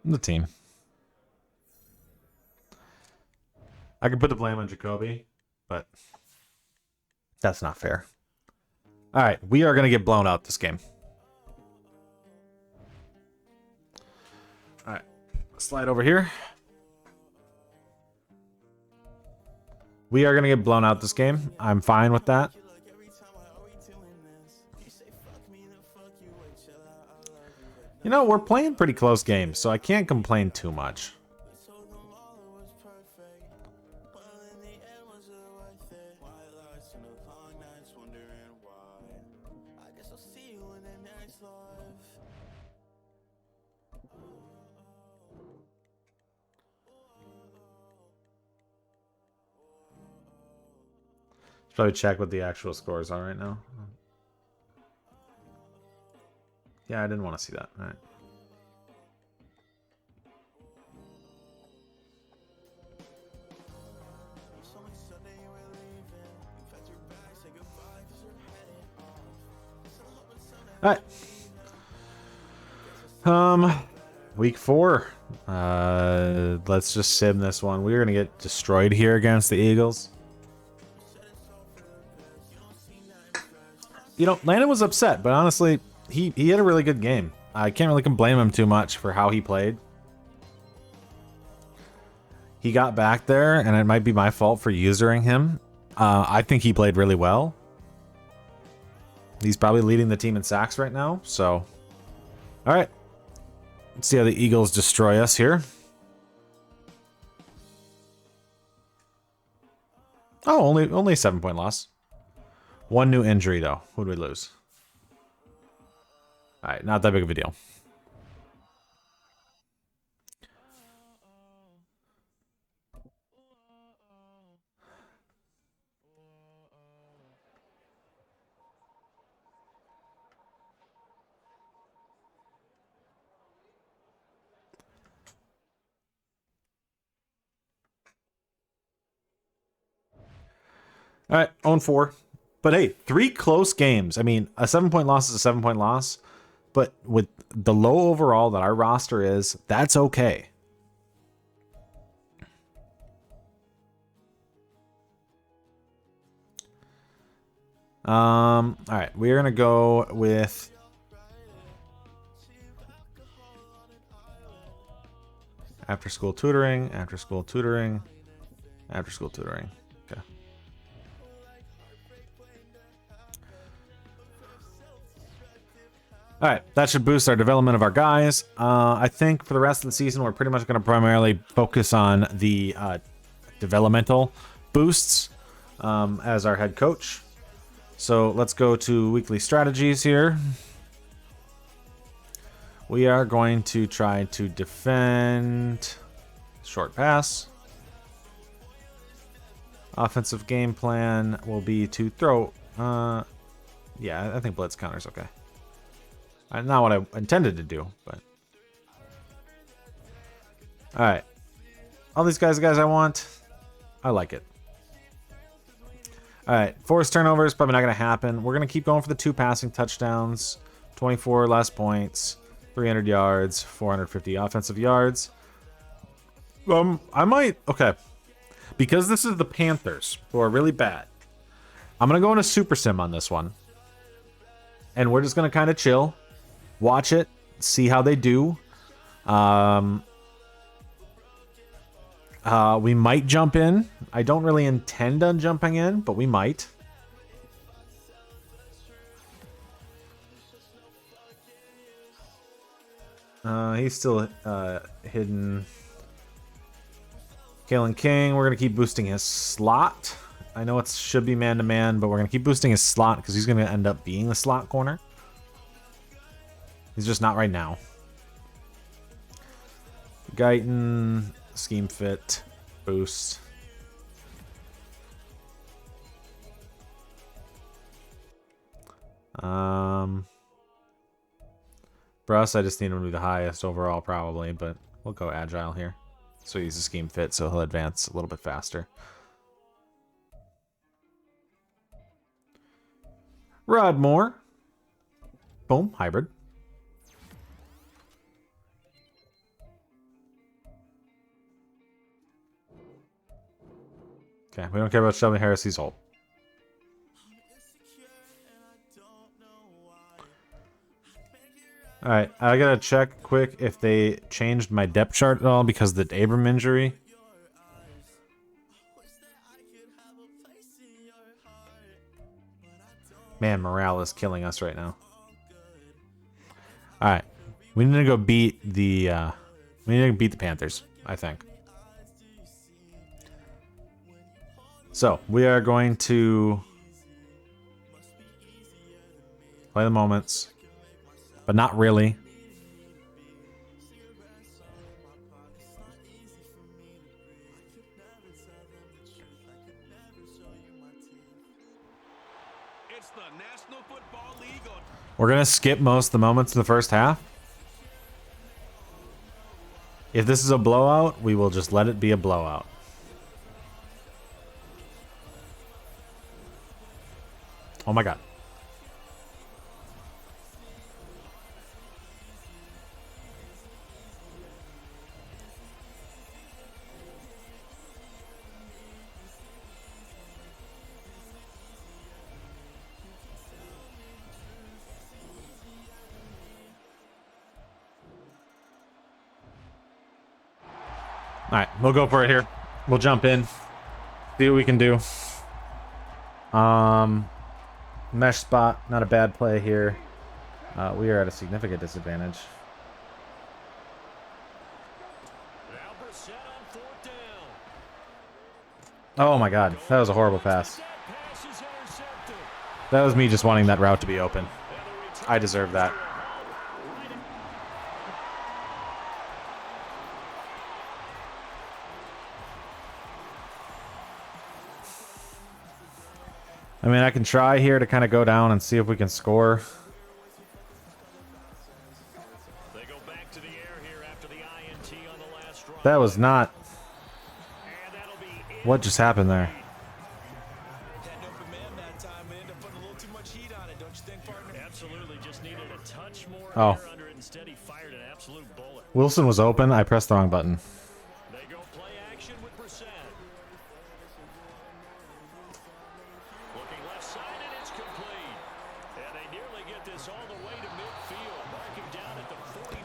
The team. I could put the blame on Jacoby, but that's not fair. All right, we are going to get blown out this game. All right, slide over here. We are going to get blown out this game. I'm fine with that. You know, we're playing pretty close games, so I can't complain too much. Probably check what the actual scores are right now. Yeah, I didn't want to see that. All right. All right. Week 4. Let's just sim this one. We're gonna get destroyed here against the Eagles. You know, Landon was upset, but honestly, he had a really good game. I can't really blame him too much for how he played. He got back there, and it might be my fault for usering him. I think he played really well. He's probably leading the team in sacks right now, so... Alright. Let's see how the Eagles destroy us here. Oh, only a 7-point loss. One new injury, though. Who did we lose? All right, not that big of a deal. All right, 0-4. But hey, 3 close games. I mean, a 7-point loss is a 7-point loss. But with the low overall that our roster is, that's okay. All right, we're gonna go with after school tutoring, after school tutoring, after school tutoring. Okay. All right, that should boost our development of our guys. I think for the rest of the season, we're pretty much going to primarily focus on the developmental boosts as our head coach. So let's go to weekly strategies here. We are going to try to defend short pass. Offensive game plan will be to throw. Yeah, I think blitz counter's okay. Not what I intended to do, but... Alright. All these guys are guys I want. I like it. Alright, forced turnovers, probably not going to happen. We're going to keep going for the 2 passing touchdowns. 24 less points. 300 yards. 450 offensive yards. I might... Okay. Because this is the Panthers, who are really bad, I'm going to go into Super Sim on this one. And we're just going to kind of chill. Watch it, see how they do. We might jump in. I don't really intend on jumping in, but we might. He's still hidden. Kalen King, we're going to keep boosting his slot. I know it should be man-to-man, but we're going to keep boosting his slot because he's going to end up being the slot corner. He's just not right now. Guyton, scheme fit, boost. For us, I just need him to be the highest overall, probably, but we'll go agile here. So he's a scheme fit, so he'll advance a little bit faster. Rod Moore. Boom, hybrid. Okay, we don't care about Shelby Harris, he's old. Alright, I gotta check quick if they changed my depth chart at all because of the Abram injury. Man, morale is killing us right now. Alright. We need to go beat the Panthers, I think. So, we are going to play the moments, but not really. It's the National Football League. We're going to skip most of the moments in the first half. If this is a blowout, we will just let it be a blowout. Oh my god. Alright, we'll go for it here. We'll jump in. See what we can do. Mesh spot, not a bad play here. We are at a significant disadvantage. Oh my god, that was a horrible pass. That was me just wanting that route to be open. I deserve that. I mean, I can try here to kind of go down and see if we can score. They go back to the air here after the INT on the last drive. That was not... And that'll be it. What just happened there? Had an open man that time. We ended up putting a little too much heat on it, don't you think, partner? Absolutely, just needed a touch more Oh. air under it. Instead, he fired an absolute bullet. Wilson was open. I pressed the wrong button. They go play action with Brissett. Looking left side, and it's complete. And they nearly get this all the way to midfield, marking down at the 49.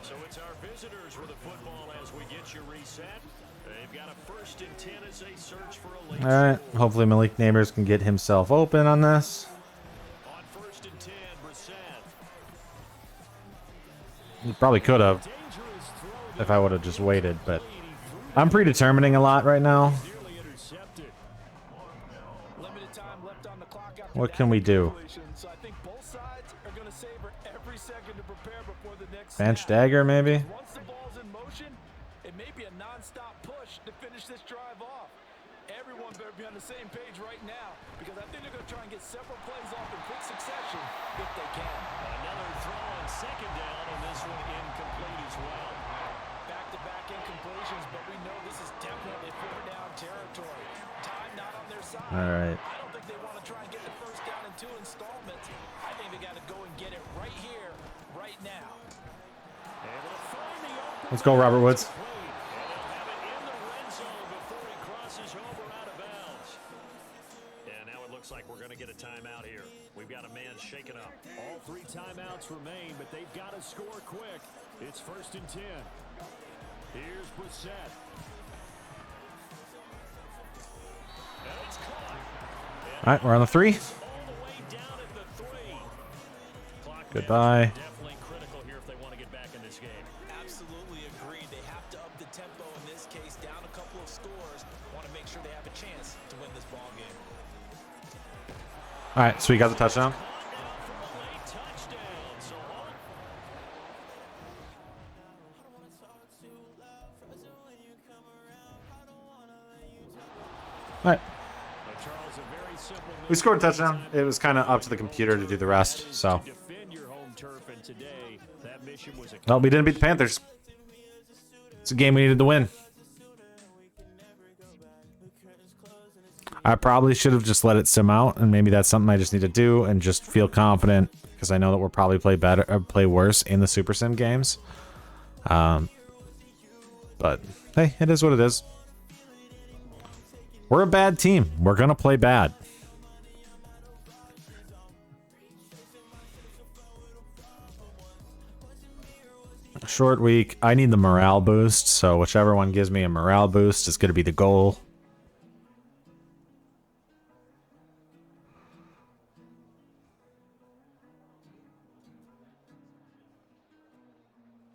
So it's our visitors with the football as we get you reset. They've got a 1st and 10 as they search for a late Alright, score. hopefully Malik Neighbors can get himself open on this. On 1st and 10, Brissett. He probably could have if I would have just waited, but I'm predetermining a lot right now. Nearly intercepted. Limited time left on the clock after What that can we do? completion, so I think both sides are going to savor every second to prepare before the next Bench snap. dagger, maybe? Once the ball's in motion, it may be a non-stop push to finish this drive off. Everyone better be on the same page right now because I think they're going to try and get several plays off in quick succession if they can. Another throw on 2nd down, and this one incomplete as well. Back-to-back incompletions, but we know this is definitely 4-down territory. Time not on their side. Alright. I don't think they want to try and get the first down in 2 installments. I think they got to go and get it right here, right now. Able to find the open Let's go, Robert Woods. play, and they'll have it in the red zone before he crosses over out of bounds. And now it looks like we're going to get a timeout here. We've got a man shaken up. All 3 timeouts remain, but they've got to score quick. It's 1st and 10. Here's Brissett. And it's caught. Alright, we're on the 3. All the way down at the 3. Clock Goodbye. management definitely critical here if they want to get back in this game. Absolutely agreed. They have to up the tempo in this case, down a couple of scores. Want to make sure they have a chance to win this ball game. Alright, so we got the touchdown. Late touchdown. So Alright. Charles, a very We scored a touchdown. It was kind of up to the computer to do the rest. So, no, we didn't beat the Panthers. It's a game we needed to win. I probably should have just let it sim out, and maybe that's something I just need to do and just feel confident because I know that we'll probably play better, play worse in the Super Sim games. But hey, it is what it is. We're a bad team. We're gonna play bad. Short week. I need the morale boost, so whichever one gives me a morale boost is gonna be the goal.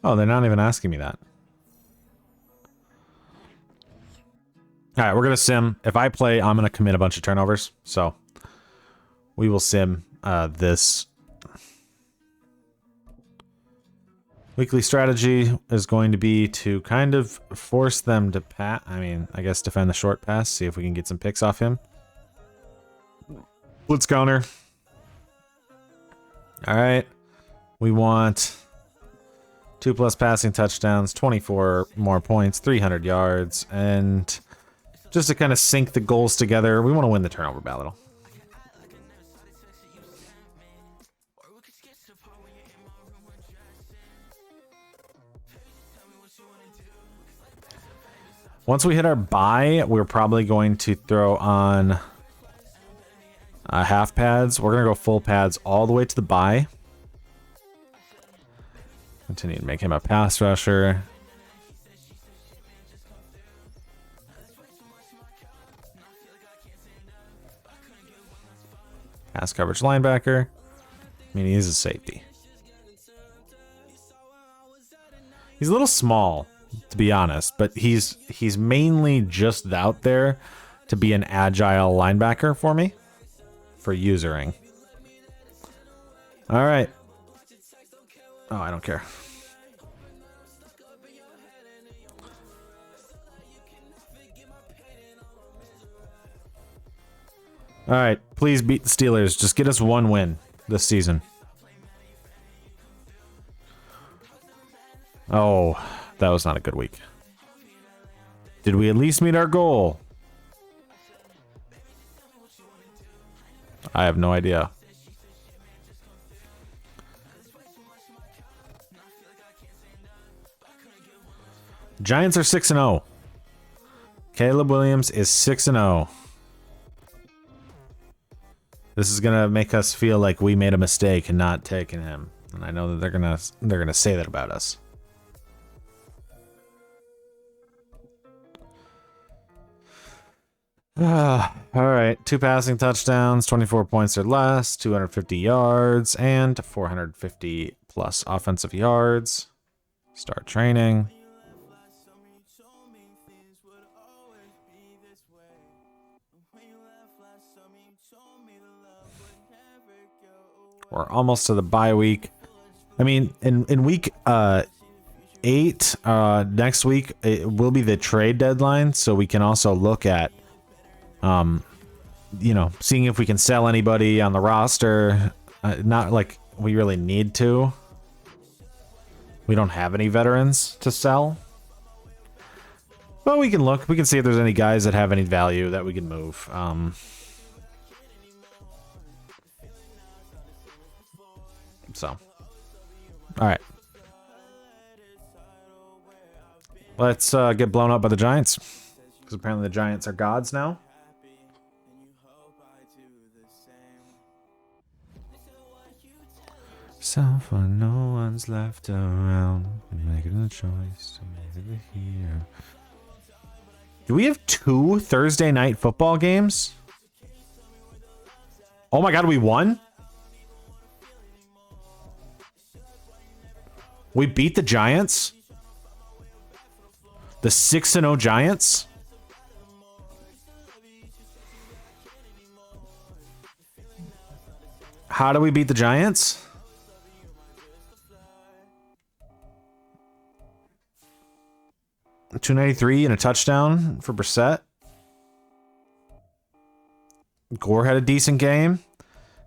Oh, they're not even asking me that. All right, we're going to sim. If I play, I'm going to commit a bunch of turnovers. So we will sim this. Weekly strategy is going to be to kind of force them to pass. I mean, I guess defend the short pass. See if we can get some picks off him. Blitz counter. All right. We want 2+ passing touchdowns, 24 more points, 300 yards, and just to kind of sync the goals together, we want to win the turnover battle. Once we hit our bye, we're probably going to throw on half pads. We're going to go full pads all the way to the bye. Continue to make him a pass rusher. Pass coverage linebacker. I mean, he is a safety. He's a little small, to be honest, but he's mainly just out there to be an agile linebacker for me, for usering. All right. Oh, I don't care. All right, please beat the Steelers. Just get us one win this season. Oh, that was not a good week. Did we at least meet our goal? I have no idea. Giants are 6-0. Caleb Williams is 6-0. This is gonna make us feel like we made a mistake in not taking him, and I know that they're gonna say that about us. All right, 2 passing touchdowns, 24 points or less, 250 yards, and 450 plus offensive yards. Start training. We're almost to the bye week. I mean, in week 8, next week, it will be the trade deadline, so we can also look at, you know, seeing if we can sell anybody on the roster. Not like we really need to. We don't have any veterans to sell. But we can look. We can see if there's any guys that have any value that we can move. So, all right. Let's get blown up by the Giants. Because apparently the Giants are gods now. So far, no one's left around. Making a choice to make it here. Do we have 2 Thursday night football games? Oh my god, we won? We beat the Giants? The 6-0 Giants? How do we beat the Giants? $293 and a touchdown for Brissett. Gore had a decent game.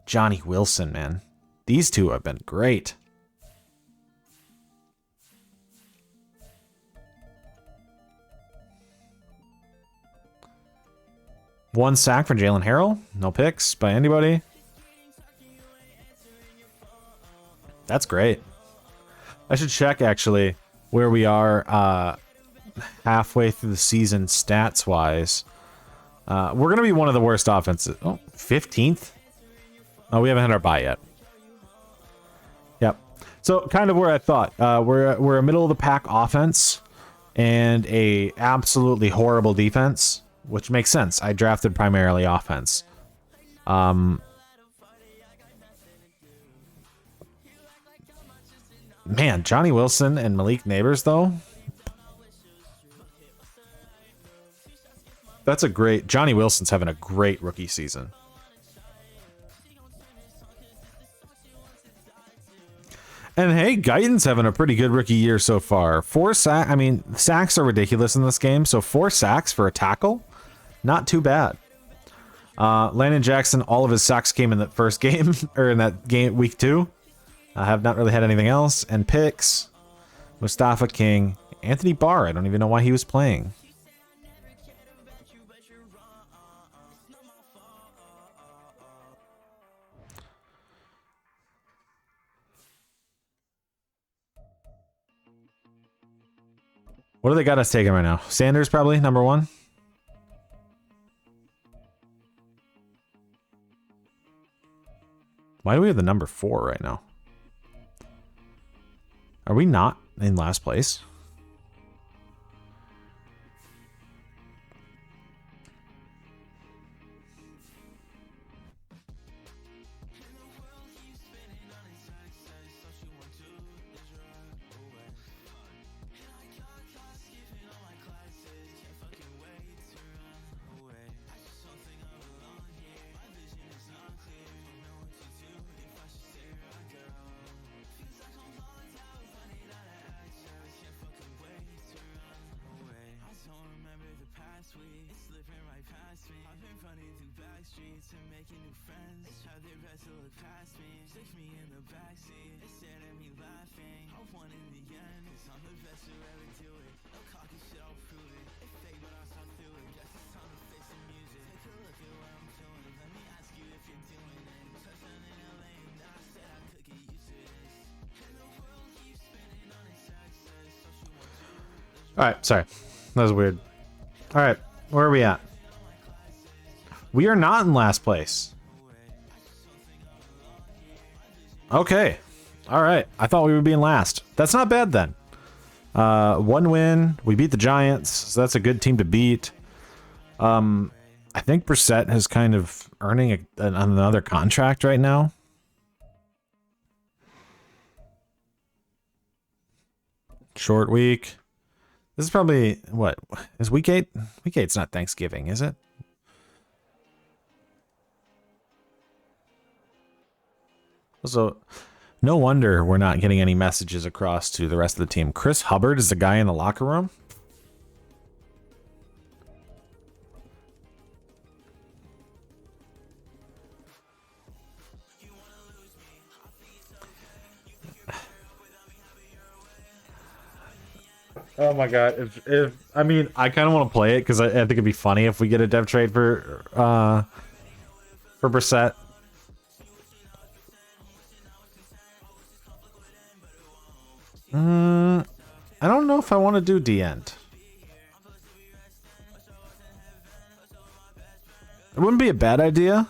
Johnny Wilson, man. These two have been great. One sack for Jalen Harrell. No picks by anybody. That's great. I should check, actually, where we are halfway through the season stats-wise. We're going to be one of the worst offenses. Oh, 15th? Oh, we haven't had our bye yet. Yep. So, kind of where I thought. We're a middle-of-the-pack offense and a absolutely horrible defense, which makes sense. I drafted primarily offense. Man, Johnny Wilson and Malik Neighbors, though. That's a great... Johnny Wilson's having a great rookie season. And hey, Guyton's having a pretty good rookie year so far. 4 sacks... I mean, sacks are ridiculous in this game, so 4 sacks for a tackle? Not too bad. Landon Jackson, all of his sacks came in that first game, or in that game, week 2. I have not really had anything else. And picks, Mustafa King, Anthony Barr. I don't even know why he was playing. What do they got us taking right now? Sanders probably, number 1. Why do we have the number 4 right now? Are we not in last place? Alright, sorry. That was weird. Alright, where are we at? We are not in last place. Okay. Alright, I thought we would be in last. That's not bad then. 1 win. We beat the Giants, so that's a good team to beat. I think Brissett is kind of earning another contract right now. Short week. This is probably, what, is week 8? Week 8's not Thanksgiving, is it? So, no wonder we're not getting any messages across to the rest of the team. Chris Hubbard is the guy in the locker room? Oh my god! If I mean, I kind of want to play it because I think it'd be funny if we get a dev trade for Brissett. I don't know if I want to do D-end. It wouldn't be a bad idea.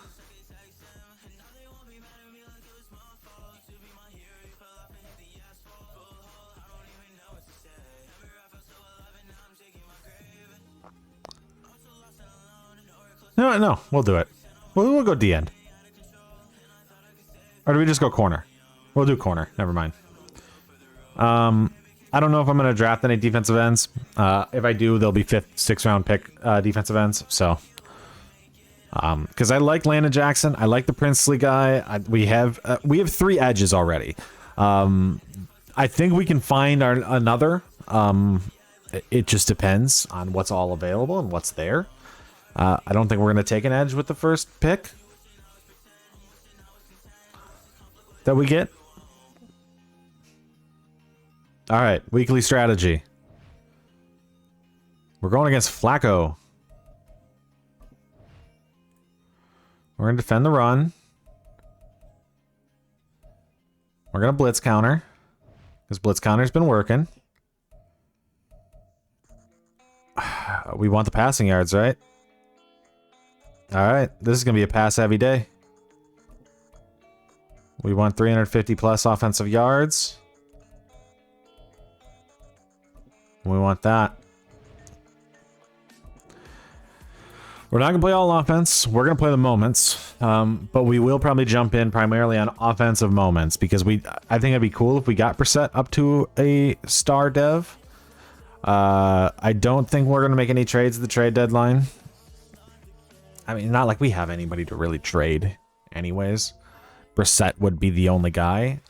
No, we'll do it. We'll go D-end. Or do we just go corner? We'll do corner. Never mind. I don't know if I'm going to draft any defensive ends. If I do, they'll be 5th, 6th round pick defensive ends. So, because I like Landon Jackson, I like the Princely guy. We have 3 edges already. I think we can find another. It just depends on what's all available and what's there. I don't think we're going to take an edge with the first pick that we get. All right, weekly strategy. We're going against Flacco. We're going to defend the run. We're going to blitz counter, because blitz counter's been working. We want the passing yards, right? All right, this is going to be a pass-heavy day. We want 350 plus offensive yards. We want that. We're not going to play all offense. We're going to play the moments. But we will probably jump in primarily on offensive moments because I think it'd be cool if we got Brissett up to a star dev. I don't think we're going to make any trades at the trade deadline. I mean, not like we have anybody to really trade anyways. Brissett would be the only guy.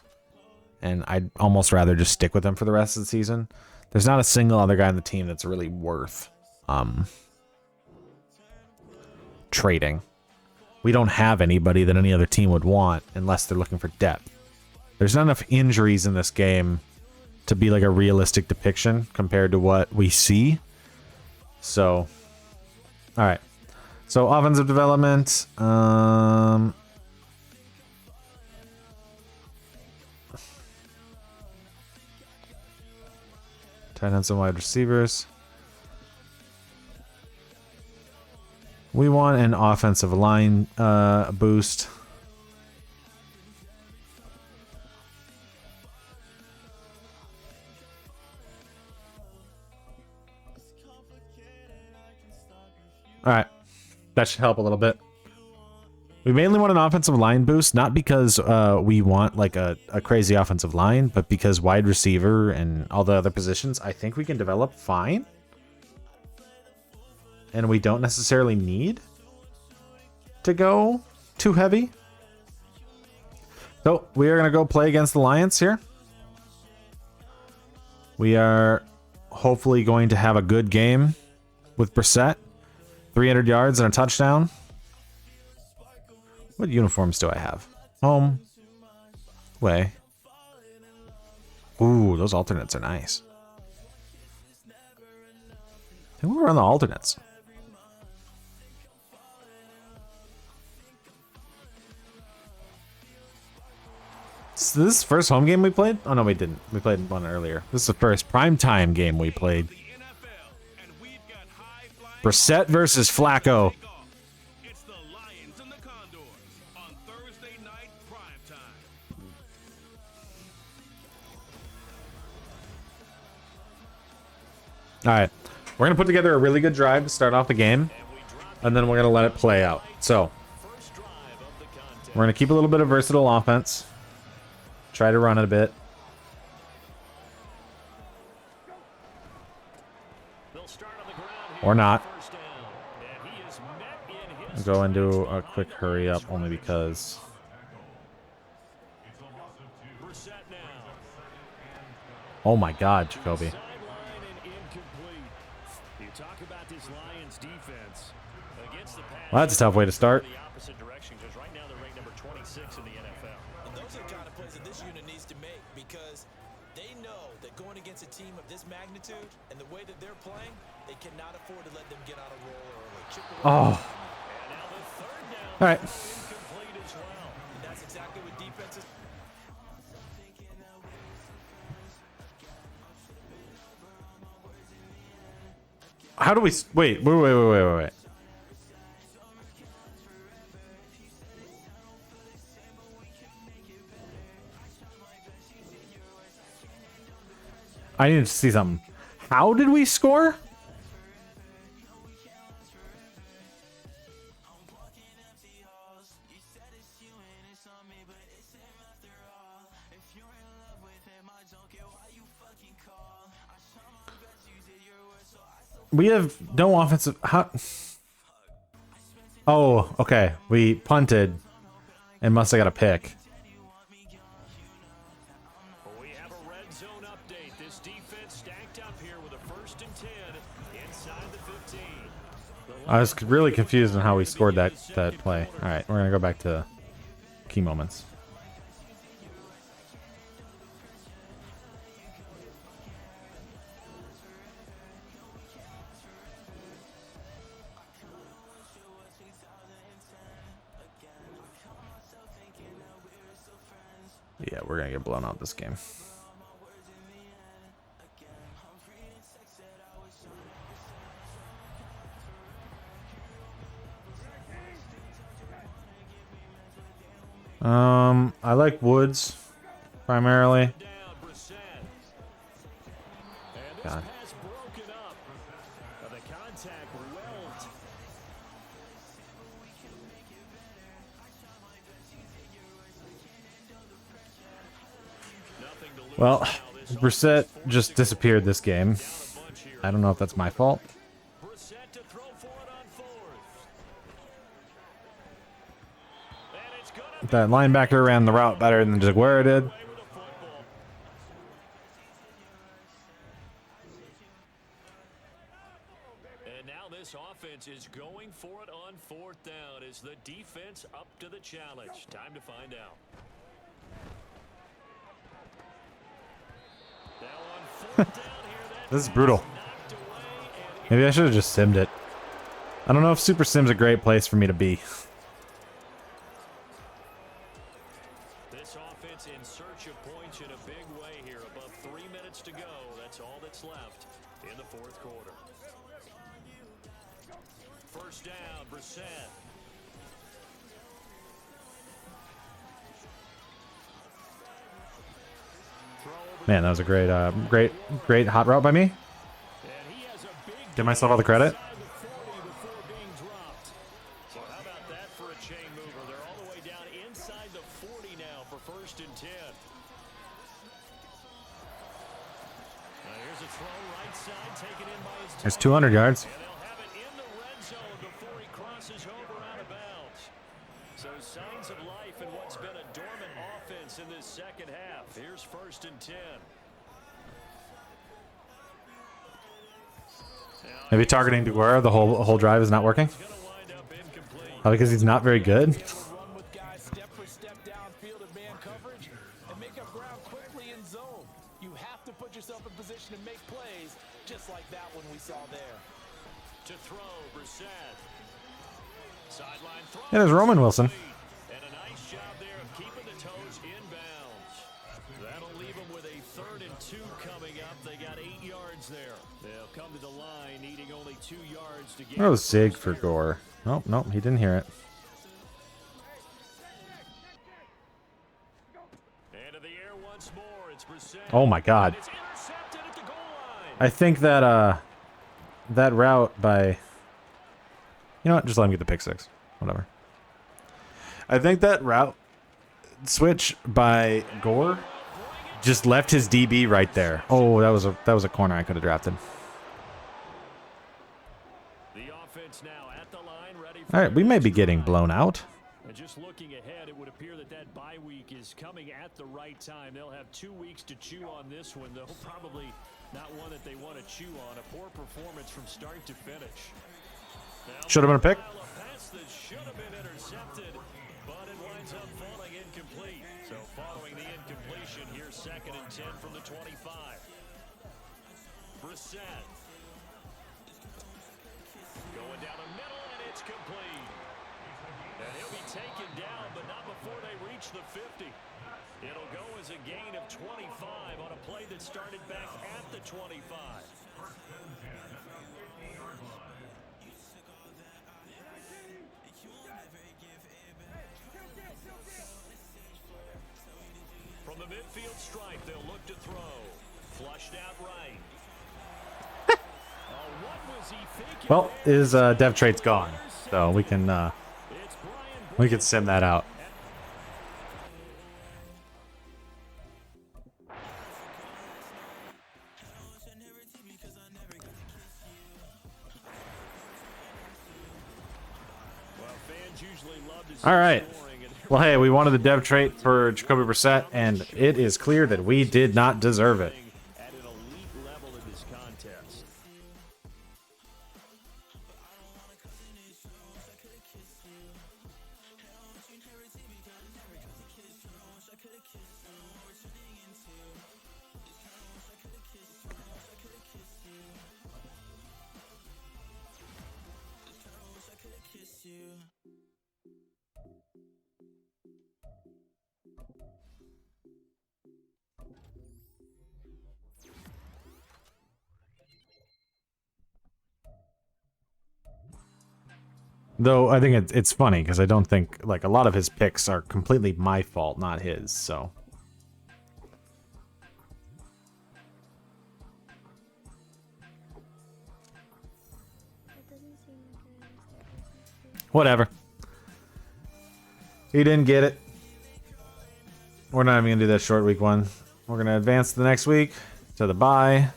And I'd almost rather just stick with him for the rest of the season. There's not a single other guy on the team that's really worth trading. We don't have anybody that any other team would want unless they're looking for depth. There's not enough injuries in this game to be like a realistic depiction compared to what we see. So, all right. So offensive development. Tight ends and wide receivers. We want an offensive line boost. All right. That should help a little bit. We mainly want an offensive line boost, not because we want like a crazy offensive line, but because wide receiver and all the other positions, I think we can develop fine. And we don't necessarily need to go too heavy. So we are going to go play against the Lions here. We are hopefully going to have a good game with Brissett. 300 yards and a touchdown. What uniforms do I have? Home. Away. Ooh, those alternates are nice. I think we'll run the alternates. So this is the first home game we played? Oh no, we didn't. We played one earlier. This is the first primetime game we played. Brissett versus Flacco. It's the Lions and the Condors on Thursday night primetime. All right. We're going to put together a really good drive to start off the game, and then we're going to let it play out. So, we're going to keep a little bit of versatile offense. Try to run it a bit. Or not. I'll go into a quick hurry up only because... Oh my God, Jacoby. Well, that's a tough way to start. Those are the kind of plays that this unit needs to make because they know that going against a team of this magnitude and the way that they're playing, they cannot afford to let them get out of roll early. Chip away. Oh. All right. And that's exactly what defenses. How do we... Wait. I need to see something. How did we score? We have no offensive... How? Oh, okay. We punted and must have got a pick. We have a red zone update. This defense stacked up here with a 1st and 10 inside the 15. I was really confused on how we scored that play. All right, we're gonna go back to key moments. Yeah, we're gonna get blown out this game. I like Woods primarily. God. Well, Brissett just disappeared this game. I don't know if that's my fault. That linebacker ran the route better than Jaguar did. And now this offense is going for it on fourth down. Is the defense up to the challenge? Time to find out. Now on fourth down here, This is brutal. Maybe I should have just simmed it. I don't know if Super Sim's a great place for me to be. This offense in search of points in a big way here. Above 3 minutes to go. That's all that's left in the fourth quarter. First down, Brissett. Man, that was a great hot route by me. Give myself all the credit. So how about that for a chain mover? They're all the way down inside the 40 now for first and 10. Here's a throw right side taken in by his There's 200 yards. and they'll have it in the red zone before he crosses over out of bounds. So signs of life in what's been a dormant offense in this second half. Here's first and 10. Maybe targeting Jaguar the whole drive is not working. Gonna wind up incomplete. Probably because he's not very good. Run with guys step for step downfield in man coverage and make up ground quickly in zone. You have to put yourself in position to make plays, just like that one we saw there. To throw, Brissett. Sideline throw. Yeah, there's Roman Wilson. And a nice job there of keeping the toes inbounds. That'll leave them with a 3rd and 2 coming up. They got 8 yards there. They'll come to the line needing only 2 yards to get. Oh, Zig for Gore. Nope, nope, he didn't hear it. And to the air once more. It's Brissett. Oh my God. It's intercepted at the goal line. I think that that route by, you know what? Just let him get the pick six. Whatever. I think that route switch by Gore just left his DB right there. Oh, that was a corner I could have drafted. The offense now at the line, ready for All right, we may be the getting next blown drive. out. And just looking ahead, it would appear that that bye week is coming at the right time. They'll have 2 weeks to chew on this one, though probably not one that they want to chew on. A poor performance from start to finish. Should have been a pick. A pass that should have been intercepted, but it winds up falling incomplete. So following the incompletion, here's 2nd and 10 from the 25. Brissett. Going down the middle, and it's complete. And he'll be taken down, but not before they reach the 50. It'll go as a gain of 25 on a play that started back at the 25. From the midfield stripe, they'll look to throw. Flushed out right. What was he thinking? Well, his dev trait's gone, so we can sim that out. All right. Well, hey, we wanted the dev trait for Jacoby Brissett, and it is clear that we did not deserve it. At an elite level in this contest. Though I think it's funny because I don't think like a lot of his picks are completely my fault, not his. So whatever. He didn't get it. We're not even gonna do that short week one. We're gonna advance to the next week to the bye.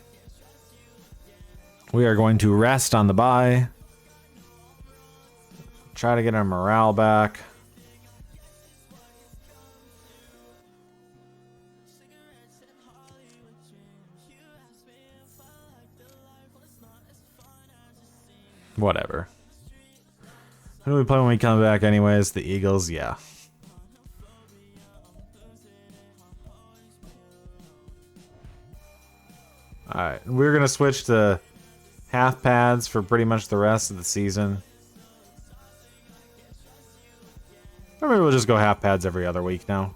We are going to rest on the bye. Try to get our morale back. Whatever. Who do we play when we come back anyways? The Eagles, yeah. Alright, we're going to switch to half pads for pretty much the rest of the season. Or maybe we'll just go half pads every other week now.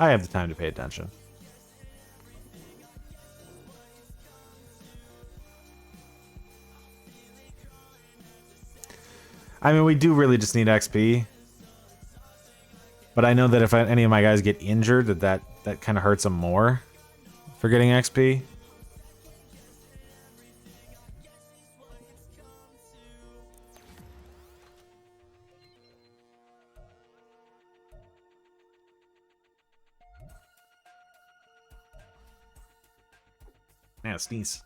I have the time to pay attention. I mean, we do really just need XP. But I know that if any of my guys get injured, that kind of hurts them more for getting XP. Man, sneeze.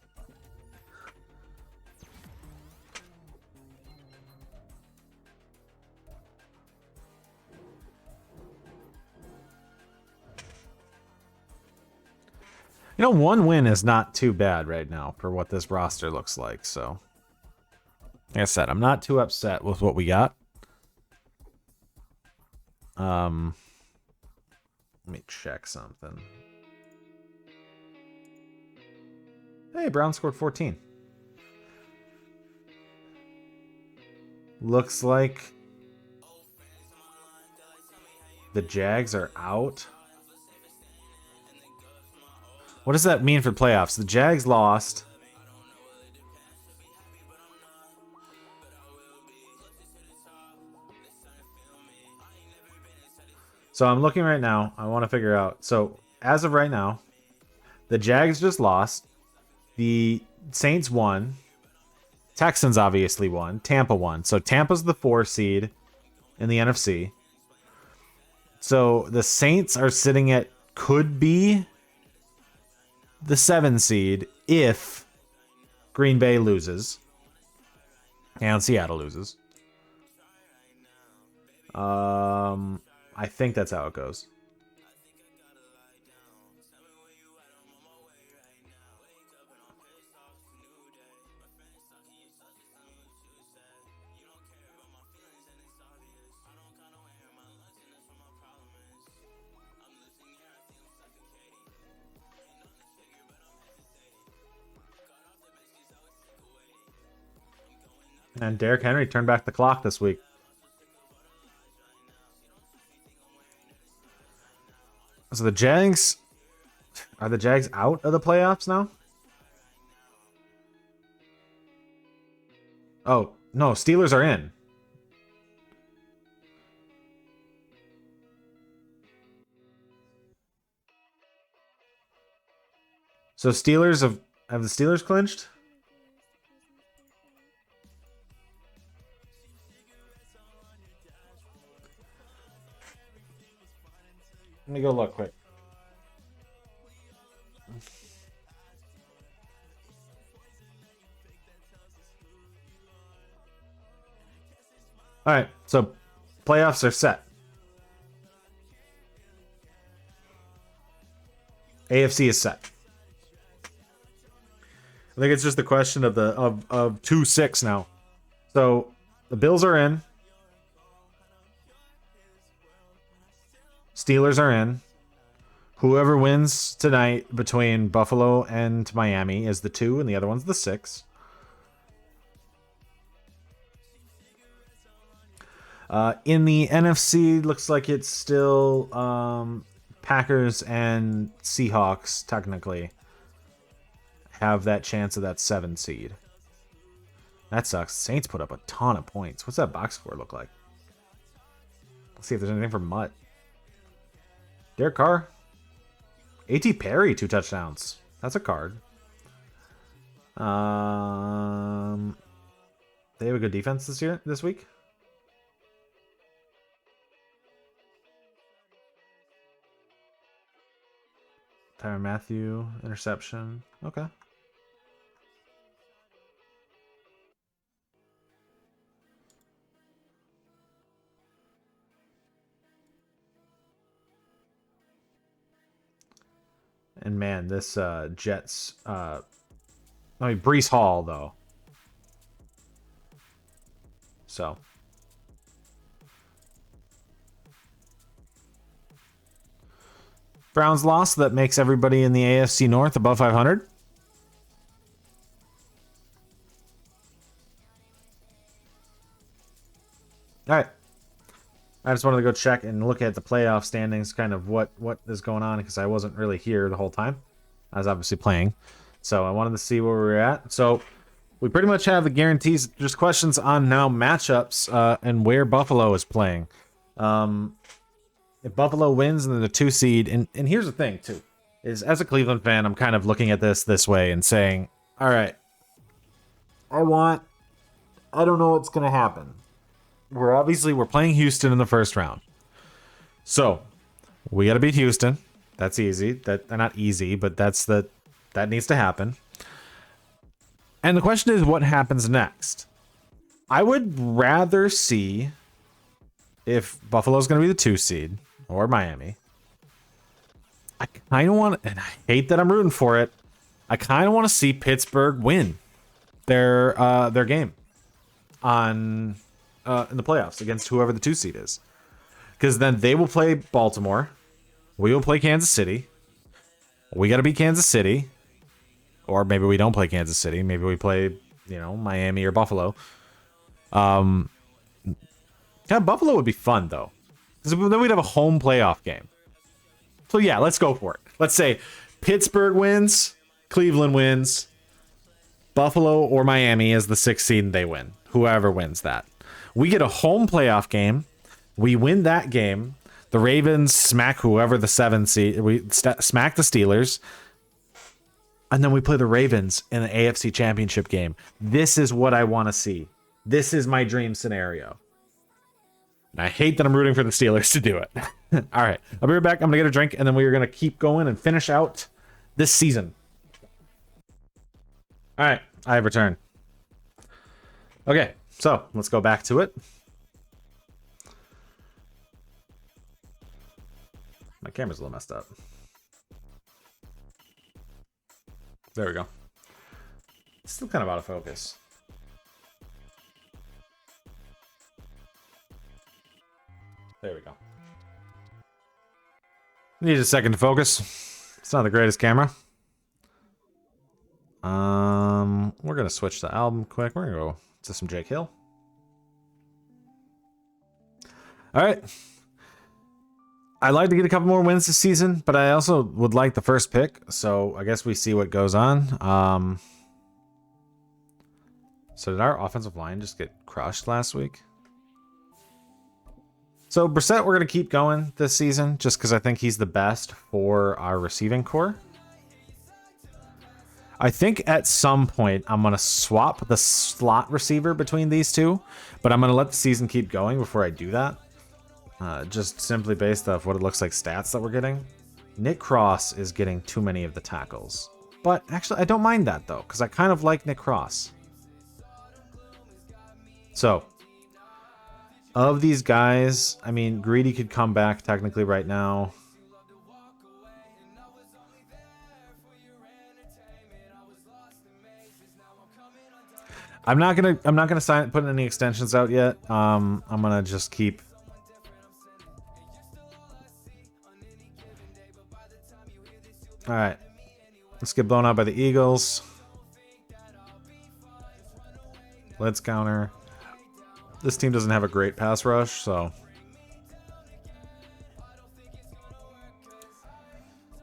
You know, one win is not too bad right now for what this roster looks like, so. Like I said, I'm not too upset with what we got. Let me check something. Hey, Brown scored 14. Looks like the Jags are out. What does that mean for playoffs? The Jags lost. So I'm looking right now. I want to figure out. So as of right now, the Jags just lost. The Saints won. Texans obviously won. Tampa won. So Tampa's the 4 seed in the NFC. So the Saints are sitting at could be the 7 seed if Green Bay loses and Seattle loses. I think that's how it goes. And Derrick Henry turned back the clock this week. So the Jags... Are the Jags out of the playoffs now? Oh, no. Steelers are in. So Steelers have the Steelers clinched? Let me go look quick. All right, so playoffs are set. AFC is set. I think it's just the question of the of 2-6 now. So the Bills are in. Steelers are in. Whoever wins tonight between Buffalo and Miami is the 2, and the other one's the 6. In the NFC, looks like it's still Packers and Seahawks technically have that chance of that 7 seed. That sucks. Saints put up a ton of points. What's that box score look like? Let's see if there's anything for Mutt. Derek Carr. A.T. Perry, 2 touchdowns. That's a card. They have a good defense this week. Tyrann Mathieu, interception. Okay. And man, this Jets Breece Hall though. So Browns loss, that makes everybody in the AFC North above 500. All right. I just wanted to go check and look at the playoff standings, kind of what is going on, because I wasn't really here the whole time. I was obviously playing. So I wanted to see where we were at. So we pretty much have the guarantees. Just questions on now matchups and where Buffalo is playing. If Buffalo wins and they're the 2 seed, and here's the thing too, is as a Cleveland fan, I'm kind of looking at this way and saying, all right, I don't know what's going to happen. We're playing Houston in the first round. So we got to beat Houston. That's easy. Not easy, but that needs to happen. And the question is, what happens next? I would rather see if Buffalo's going to be the 2 seed or Miami. I kind of want, and I hate that I'm rooting for it, I kind of want to see Pittsburgh win their game in the playoffs against whoever the 2 seed is. Because then they will play Baltimore. We will play Kansas City. We got to beat Kansas City. Or maybe we don't play Kansas City. Maybe we play, Miami or Buffalo. Buffalo would be fun, though. Because then we'd have a home playoff game. So, yeah, let's go for it. Let's say Pittsburgh wins, Cleveland wins, Buffalo or Miami is the 6th seed and they win. Whoever wins that. We get a home playoff game. We win that game. The Ravens smack whoever the 7 seed. We smack the Steelers. And then we play the Ravens in the AFC Championship game. This is what I want to see. This is my dream scenario. And I hate that I'm rooting for the Steelers to do it. All right. I'll be right back. I'm going to get a drink, and then we are going to keep going and finish out this season. All right. I have returned. Okay. So let's go back to it. My camera's a little messed up. There we go. Still kind of out of focus. There we go. Need a second to focus. It's not the greatest camera. We're gonna switch the album quick. We're gonna go to some Jake Hill. All right. I'd like to get a couple more wins this season, but I also would like the first pick. So I guess we see what goes on. So did our offensive line just get crushed last week? So Brissett, we're going to keep going this season just because I think he's the best for our receiving core. I think at some point I'm going to swap the slot receiver between these two, but I'm going to let the season keep going before I do that. Just simply based off what it looks like stats that we're getting. Nick Cross is getting too many of the tackles. But actually, I don't mind that, though, because I kind of like Nick Cross. So, of these guys, I mean, Greedy could come back technically right now. I'm not gonna put any extensions out yet. I'm gonna just keep. All right, let's get blown out by the Eagles. Let's counter. This team doesn't have a great pass rush, so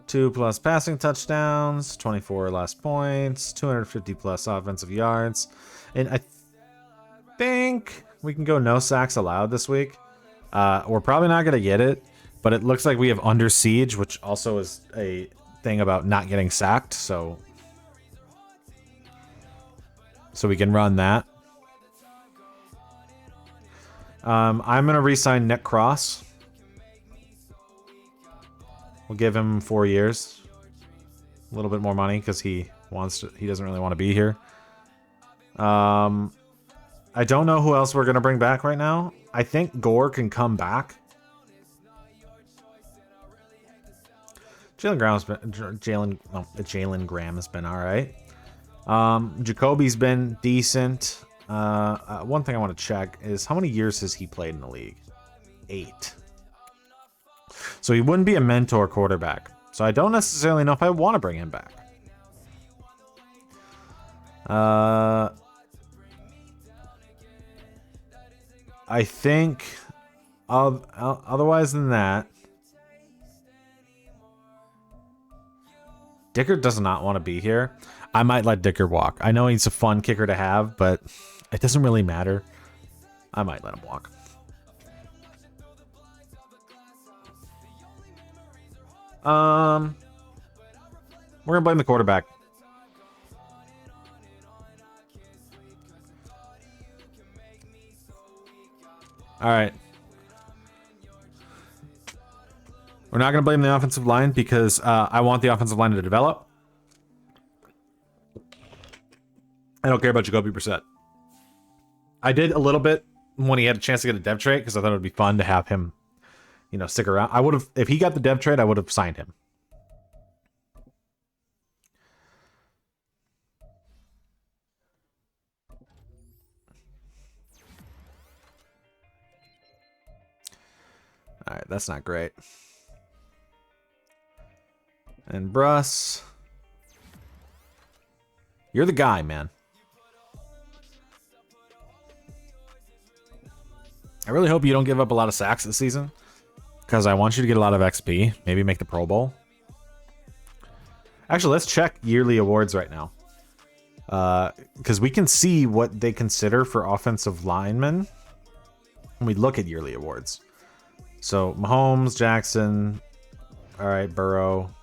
2+ passing touchdowns, 24 last points, 250+ offensive yards, and I think we can go no sacks allowed this week. We're probably not gonna get it, but it looks like we have under siege, which also is a thing about not getting sacked, so we can run that. I'm gonna re-sign Nick Cross. We'll give him 4 years, a little bit more money because he doesn't really want to be here. I don't know who else we're gonna bring back right now. I think Gore can come back. Jalen Graham has been all right. Jacoby's been decent. One thing I want to check is how many years has he played in the league? 8. So he wouldn't be a mentor quarterback. So I don't necessarily know if I want to bring him back. I think otherwise than that, Dicker does not want to be here. I might let Dicker walk. I know he's a fun kicker to have, but it doesn't really matter. I might let him walk. We're gonna blame the quarterback. All right. We're not going to blame the offensive line because I want the offensive line to develop. I don't care about Jacoby Brissett. I did a little bit when he had a chance to get a dev trade because I thought it would be fun to have him, stick around. I would have, if he got the dev trade, I would have signed him. All right, that's not great. And Bruss, you're the guy, man. I really hope you don't give up a lot of sacks this season because I want you to get a lot of XP. Maybe make the Pro Bowl. Actually, let's check yearly awards right now because we can see what they consider for offensive linemen when we look at yearly awards. So Mahomes, Jackson, all right, Burrow.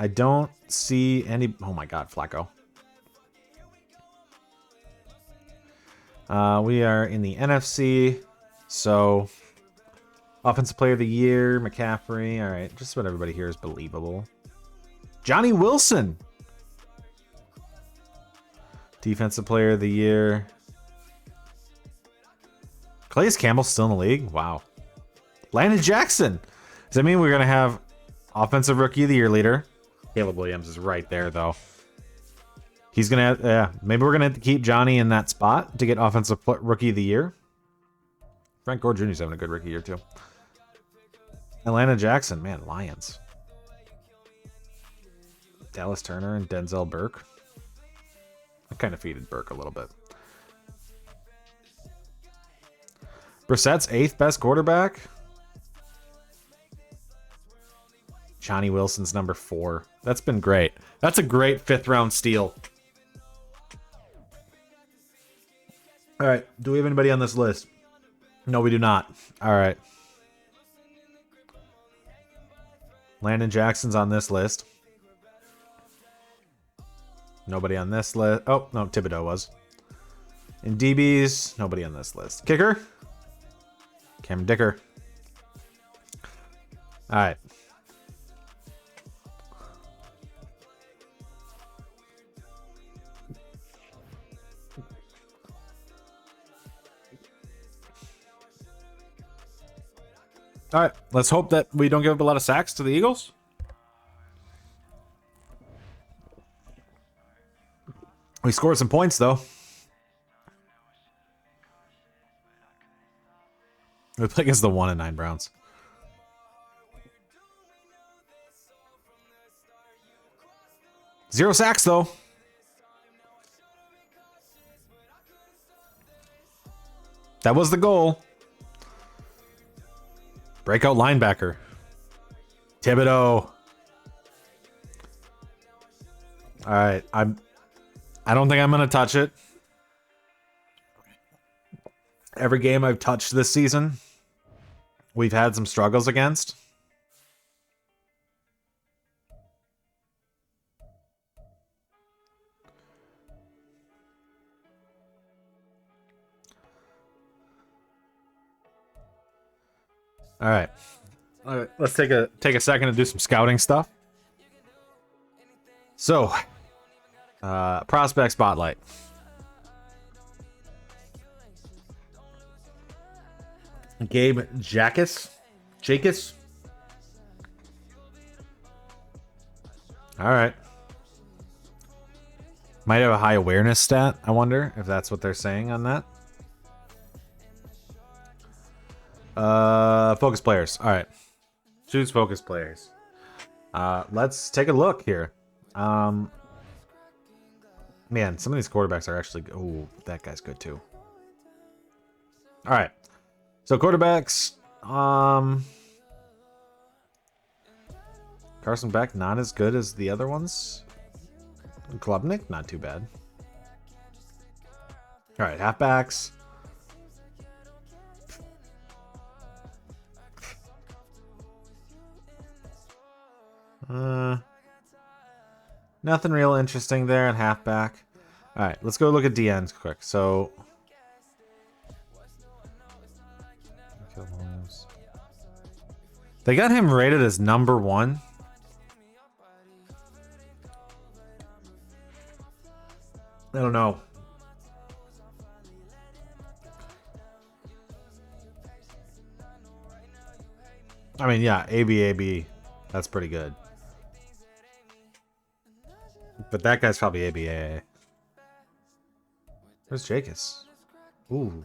I don't see any. Oh my God, Flacco. We are in the NFC. So offensive player of the year, McCaffrey. All right, just what everybody here is believable. Johnny Wilson. Defensive player of the year. Calais Campbell still in the league? Wow. Landon Jackson. Does that mean we're going to have offensive rookie of the year leader? Caleb Williams is right there, though. He's going to, yeah, maybe we're going to have to keep Johnny in that spot to get offensive rookie of the year. Frank Gore Jr. is having a good rookie year, too. Atlanta Jackson, man, Lions. Dallas Turner and Denzel Burke. I kind of feeded Burke a little bit. Brissett's 8th best quarterback. Johnny Wilson's number 4. That's been great. That's a great 5th round steal. All right. Do we have anybody on this list? No, we do not. All right. Landon Jackson's on this list. Nobody on this list. Oh, no, Thibodeau was. In DBs, nobody on this list. Kicker? Cam Dicker. All right. All right, let's hope that we don't give up a lot of sacks to the Eagles. We scored some points, though. We play against the 1-9 Browns. Zero sacks, though. That was the goal. Breakout linebacker. Thibodeau. All right, I don't think I'm gonna touch it. Every game I've touched this season, we've had some struggles against. All right, let's take a second to do some scouting stuff. So, prospect spotlight. Gabe Jackus. All right. Might have a high awareness stat. I wonder if that's what they're saying on that. Focus players. All right. Choose focus players. Let's take a look here. Man, some of these quarterbacks are actually... Oh, that guy's good too. All right. So quarterbacks, Carson Beck, not as good as the other ones. Klubnik, not too bad. All right, halfbacks. Nothing real interesting there in halfback. All right, let's go look at DNs quick. So, they got him rated as #1. I don't know. I mean, yeah, ABAB. That's pretty good. But that guy's probably ABA. Where's Jacobs? Ooh.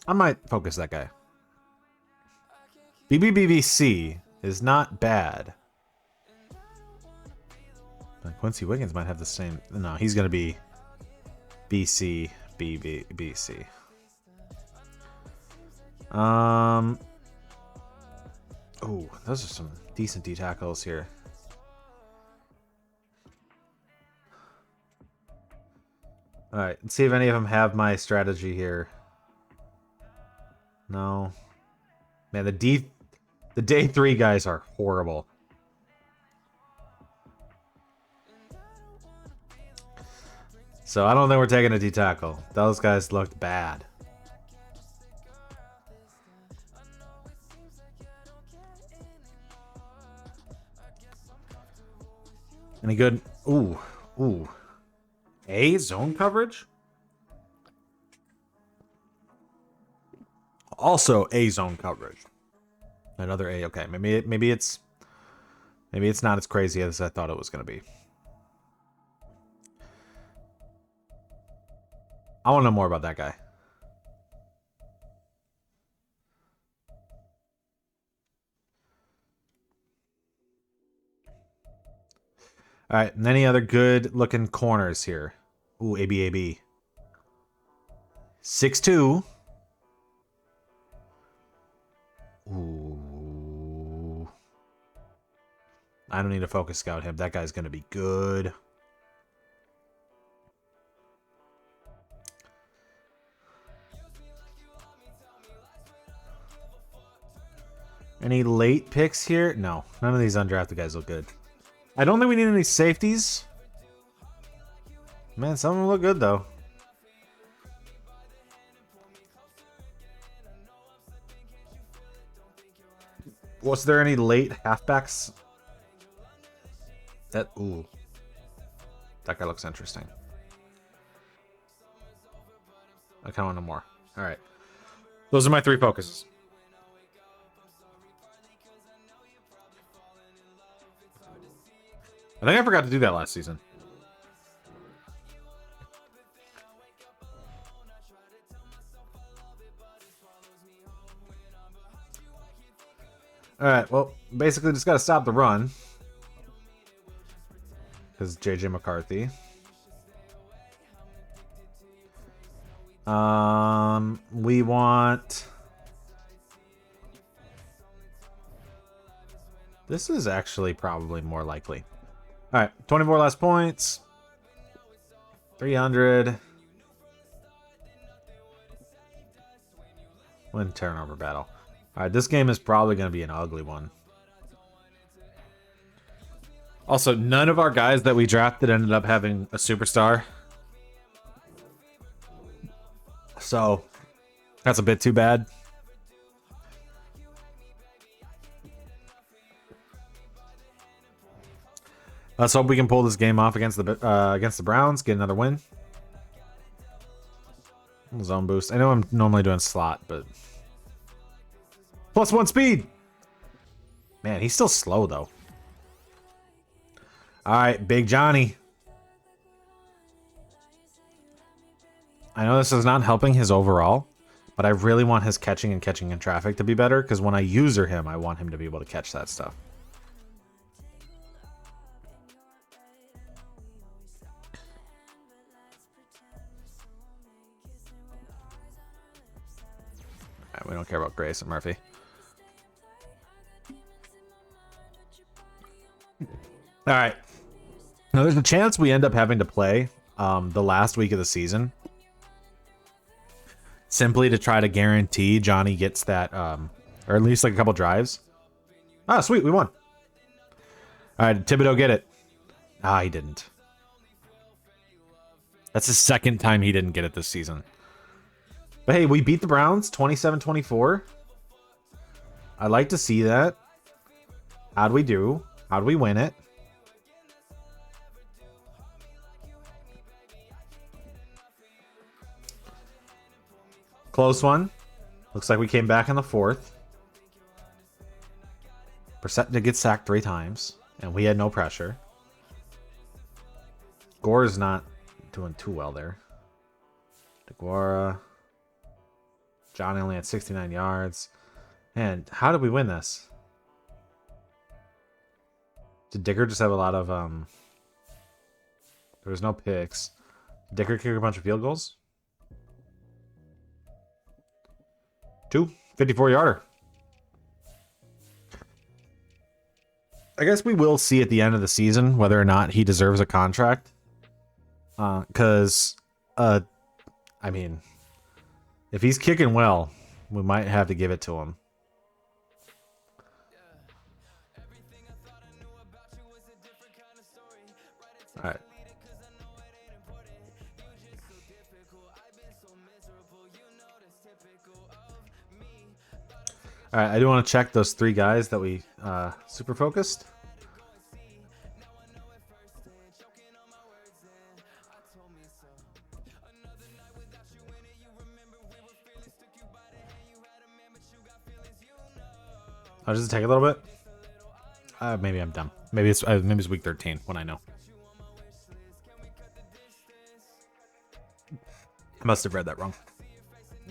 I might focus that guy. BBBBC is not bad. Quincy Wiggins might have the same... No, he's going to be BC, BC. Oh, those are some decent D tackles here. All right, let's see if any of them have my strategy here. No. Man, the day 3 guys are horrible. So I don't think we're taking a D tackle. Those guys looked bad. Any good? Ooh. A zone coverage? Also A zone coverage. Another A. Okay, maybe it's not as crazy as I thought it was going to be. I want to know more about that guy. All right, and any other good looking corners here? Ooh, ABAB. 6'2". Ooh. I don't need to focus scout him. That guy's going to be good. Any late picks here? No, none of these undrafted guys look good. I don't think we need any safeties. Man, some of them look good, though. Was there any late halfbacks? Ooh. That guy looks interesting. I kind of want to know more. All right. Those are my 3 focuses. I think I forgot to do that last season. Alright, well, basically just got to stop the run. Because JJ McCarthy. We want... This is actually probably more likely. All right, 24 last points. 300. Win turnover battle. All right, this game is probably going to be an ugly one. Also, none of our guys that we drafted ended up having a superstar. So, that's a bit too bad. Let's hope we can pull this game off against the Browns, get another win. Zone boost. I know I'm normally doing slot, but +1 speed. Man, he's still slow though. All right, Big Johnny. I know this is not helping his overall, but I really want his catching in traffic to be better because when I user him, I want him to be able to catch that stuff. We don't care about Grace and Murphy. All right. Now, there's a chance we end up having to play the last week of the season simply to try to guarantee Johnny gets that, or at least like a couple drives. Ah, sweet. We won. All right. Did Thibodeau get it? Ah, he didn't. That's the second time he didn't get it this season. But hey, we beat the Browns 27-24. I'd like to see that. How'd we do? How'd we win it? Close one. Looks like we came back in the fourth. Brissett did get sacked 3 times, and we had no pressure. Gore is not doing too well there. DeGuara. Johnny only had 69 yards. And how did we win this? Did Dicker just have a lot of... There was no picks. Did Dicker kick a bunch of field goals? 2. 54-yarder. I guess we will see at the end of the season whether or not he deserves a contract. Because, I mean... If he's kicking well, we might have to give it to him. All right. All right, I do want to check those 3 guys that we super focused. Oh, does it take a little bit? Maybe I'm dumb. Maybe it's week 13 when I know. I must have read that wrong.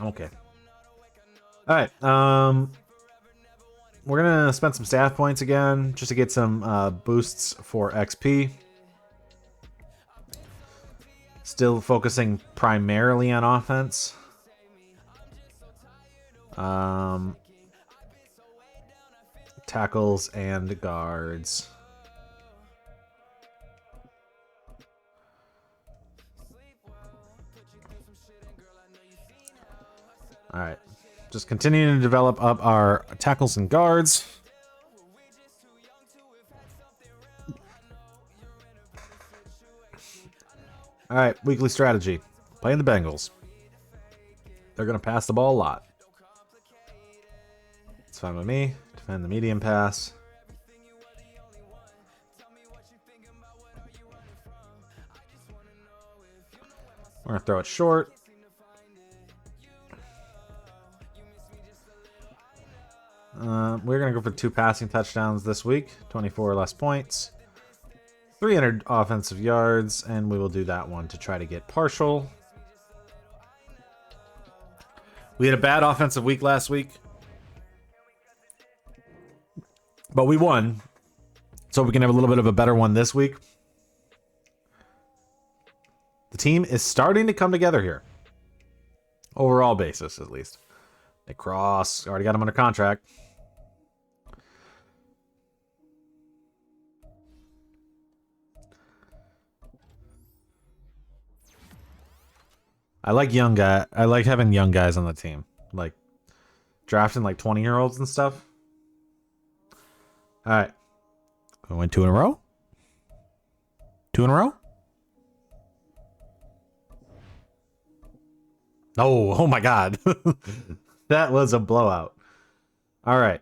Okay. All right. We're gonna spend some staff points again just to get some boosts for XP. Still focusing primarily on offense. Tackles and guards. All right. Just continuing to develop up our tackles and guards. All right, weekly strategy. Playing the Bengals. They're going to pass the ball a lot. It's fine with me. Defend the medium pass. We're going to throw it short. We're going to go for 2 passing touchdowns this week. 24 or less points. 300 offensive yards. And we will do that one to try to get partial. We had a bad offensive week last week. But we won. So we can have a little bit of a better one this week. The team is starting to come together here. Overall basis, at least. Nick Cross, already got him under contract. I like I like having young guys on the team. Like drafting like 20-year-olds and stuff. All right. We went 2 in a row. 2 in a row. Oh my God. That was a blowout. All right.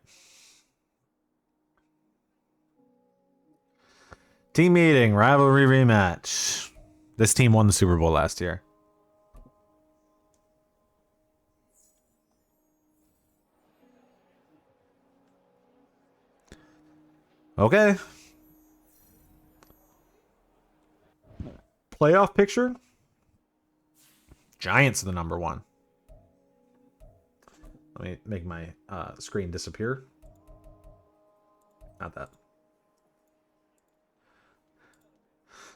Team meeting, rivalry rematch. This team won the Super Bowl last year. Okay. Playoff picture. Giants are the number 1. Let me make my screen disappear. Not that.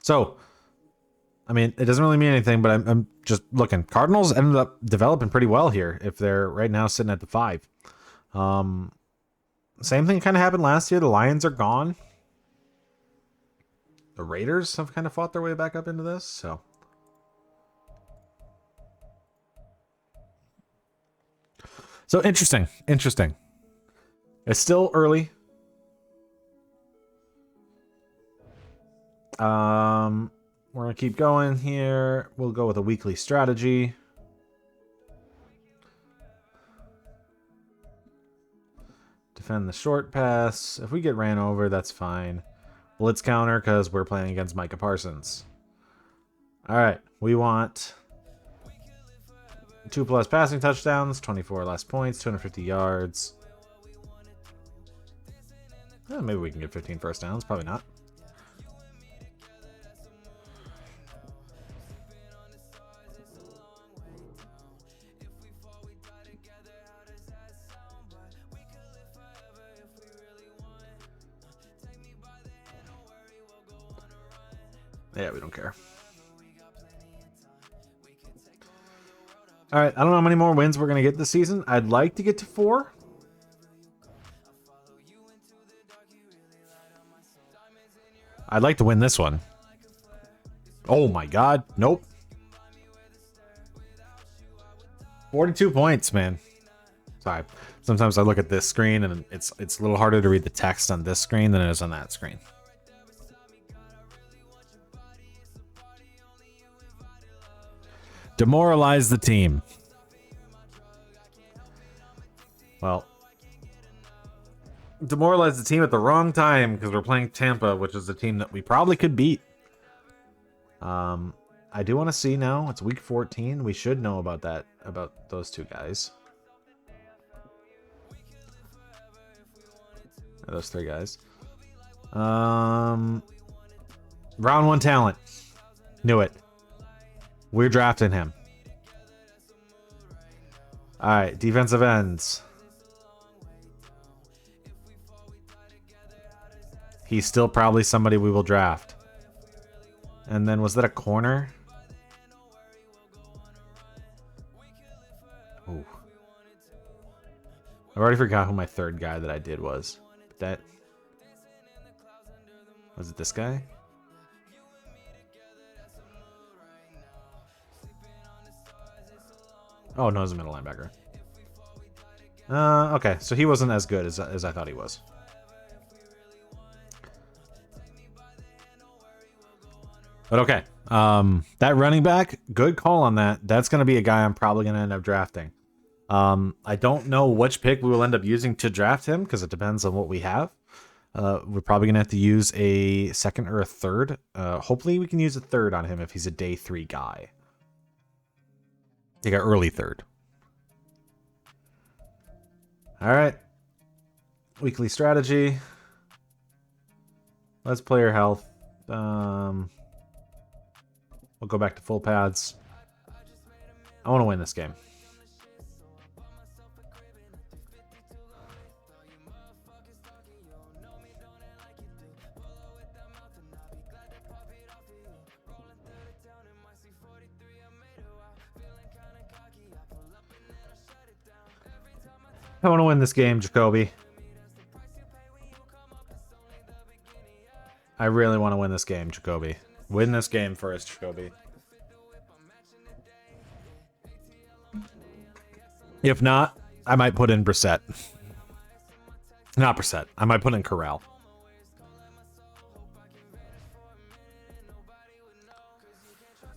So, I mean, it doesn't really mean anything, but I'm just looking. Cardinals ended up developing pretty well here if they're right now sitting at the 5. Same thing kind of happened last year. The Lions are gone. The Raiders have kind of fought their way back up into this, so. So interesting. It's still early. We're gonna keep going here. We'll go with a weekly strategy. Defend the short pass. If we get ran over, that's fine. Blitz counter because we're playing against Micah Parsons. All right, we want 2+ passing touchdowns, 24 less points, 250 yards. Maybe we can get 15 first downs. Probably not. Yeah, we don't care. All right, I don't know how many more wins we're going to get this season. I'd like to get to 4. I'd like to win this one. Oh my God, nope. 42 points, man. Sorry. Sometimes I look at this screen and it's a little harder to read the text on this screen than it is on that screen. Demoralize the team. Well, demoralize the team at the wrong time because we're playing Tampa, which is a team that we probably could beat. I do want to see now. It's week 14. We should know about that, about those 2 guys. Or those 3 guys. Round 1 talent. Knew it. We're drafting him. All right, defensive ends. He's still probably somebody we will draft. And then was that a corner? Ooh. I already forgot who my 3rd guy that I did was. That was it. This guy? Oh, no, he's a middle linebacker. Okay, so he wasn't as good as I thought he was. But okay, that running back, good call on that. That's going to be a guy I'm probably going to end up drafting. I don't know which pick we will end up using to draft him because it depends on what we have. We're probably going to have to use a 2nd or a 3rd. Hopefully we can use a 3rd on him if he's a day 3 guy. You got early 3rd. All right. Weekly strategy. Let's player health. We'll go back to full pads. I want to win this game. I want to win this game, Jacoby. I really want to win this game, Jacoby. Win this game first, Jacoby. If not, I might put in Brissett. Not Brissett. I might put in Corral.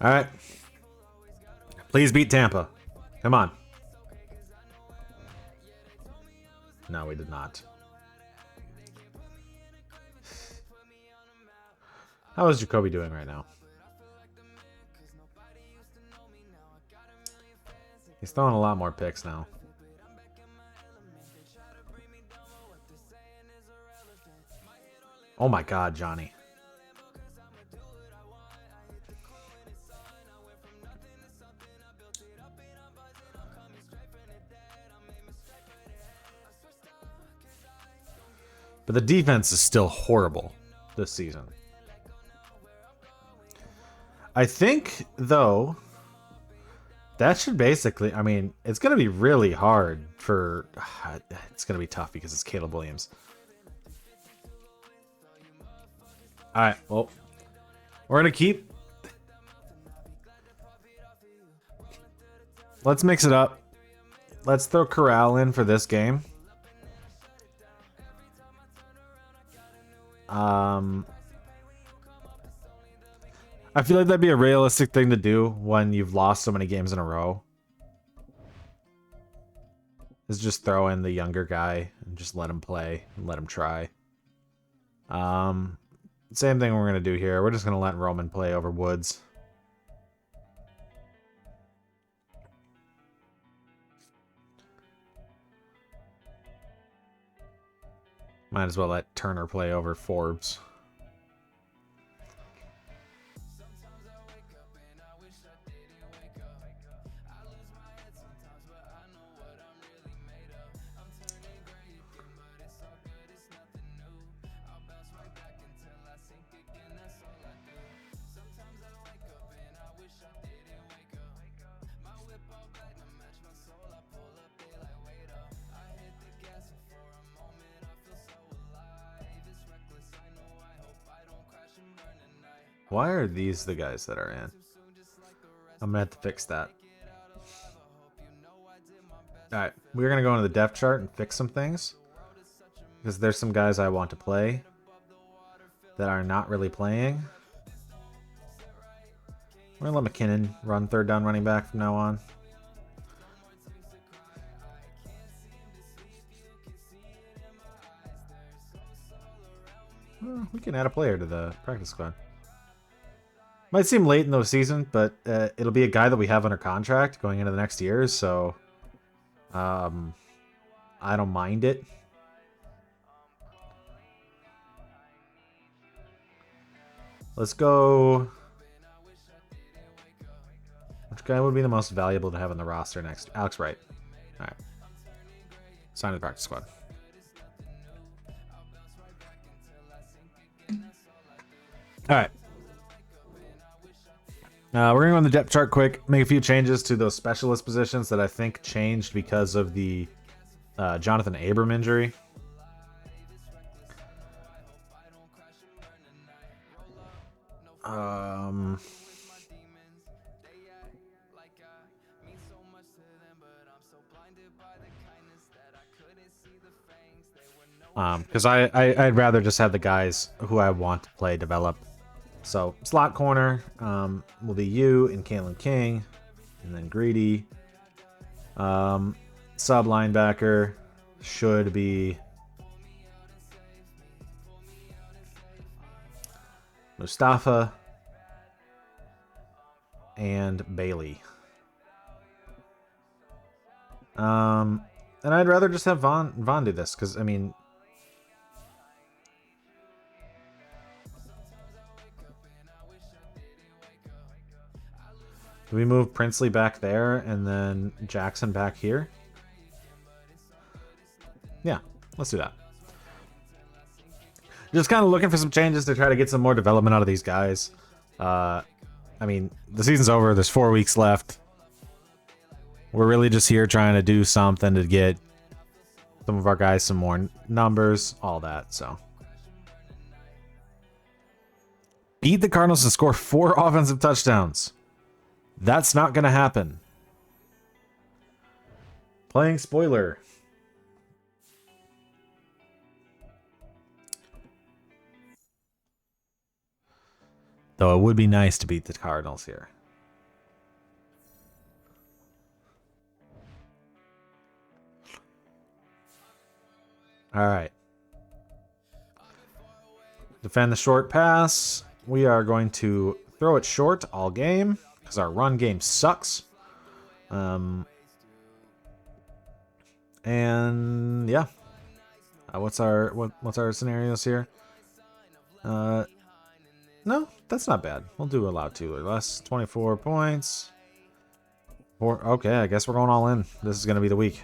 All right. Please beat Tampa. Come on. No, we did not. How is Jacoby doing right now? He's throwing a lot more picks now. Oh my God, Johnny. But the defense is still horrible this season. I think, though, that should basically... I mean, it's going to be really hard for... It's going to be tough because it's Caleb Williams. Alright, well, we're going to keep... Let's mix it up. Let's throw Corral in for this game. I feel like that'd be a realistic thing to do when you've lost so many games in a row. Is just throw in the younger guy and just let him play and let him try. Same thing we're going to do here. We're just going to let Roman play over Woods. Might as well let Turner play over Forbes. Why are these the guys that are in? I'm gonna have to fix that. Alright, we're gonna go into the depth chart and fix some things. Because there's some guys I want to play that are not really playing. We're gonna let McKinnon run third down running back from now on. Well, we can add a player to the practice squad. Might seem late in the season, but it'll be a guy that we have under contract going into the next year, so I don't mind it. Let's go. Which guy would be the most valuable to have on the roster next? Alex Wright. All right. Sign to the practice squad. All right. We're going to go on the depth chart quick, make a few changes to those specialist positions that I think changed because of the Jonathan Abram injury. Because I'd rather just have the guys who I want to play develop. So, slot corner will be you and Kalen King, and then Greedy. Sub linebacker should be Mustafa and Bailey. And I'd rather just have Vaughn do this, because, I mean... Do we move Princely back there and then Jackson back here? Yeah, let's do that. Just kind of looking for some changes to try to get some more development out of these guys. I mean, the season's over. There's 4 weeks left. We're really just here trying to do something to get some of our guys some more numbers, all that. So beat the Cardinals and score 4 offensive touchdowns. That's not going to happen. Playing spoiler. Though it would be nice to beat the Cardinals here. All right. Defend the short pass. We are going to throw it short all game because our run game sucks. And yeah. What's our scenarios here? No, that's not bad. We'll do allowed 2 or less. 24 points. Okay, I guess we're going all in. This is going to be the week.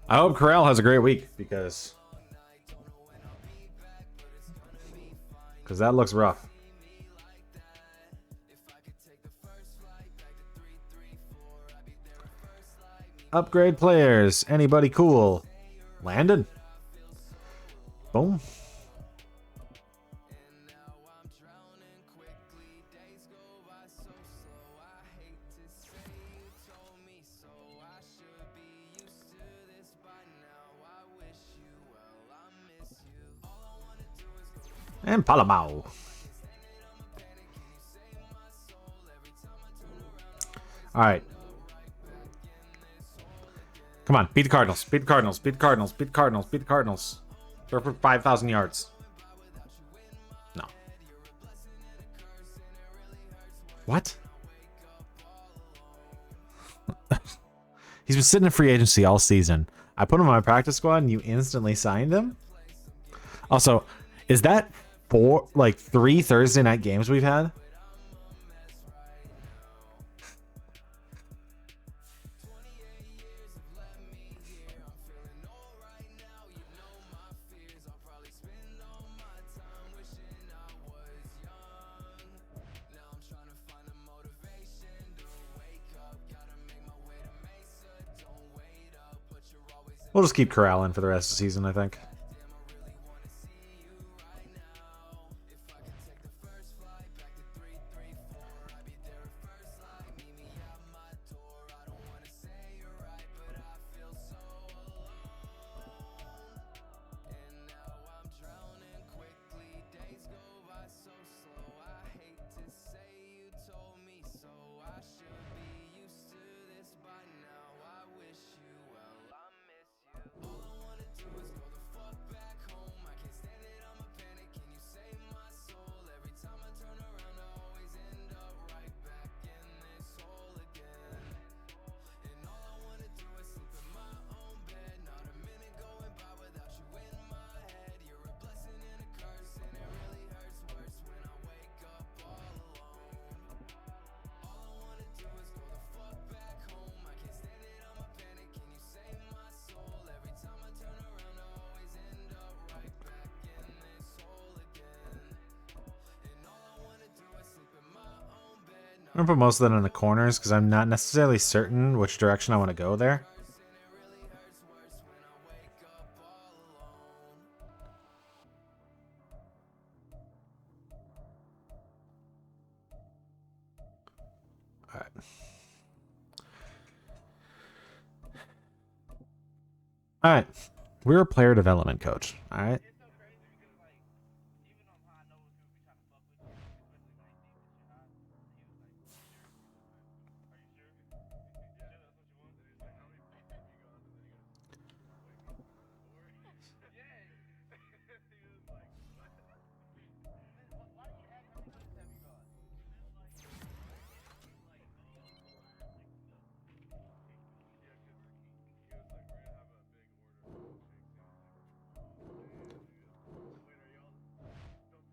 I hope Corral has a great week because that looks rough. Upgrade players. Anybody cool? Landon. Boom. And Palamau. All right. Come on, beat the Cardinals. Beat the Cardinals. Beat the Cardinals. Beat the Cardinals. Beat the Cardinals. Throw for 5,000 yards. No. What? He's been sitting in free agency all season. I put him on my practice squad and you instantly signed him? Also, is that 3 Thursday night games we've had? We'll just keep Corral in for the rest of the season, I think. I'm gonna put most of that in the corners because I'm not necessarily certain which direction I want to go there. All right. All right. We're a player development coach. All right.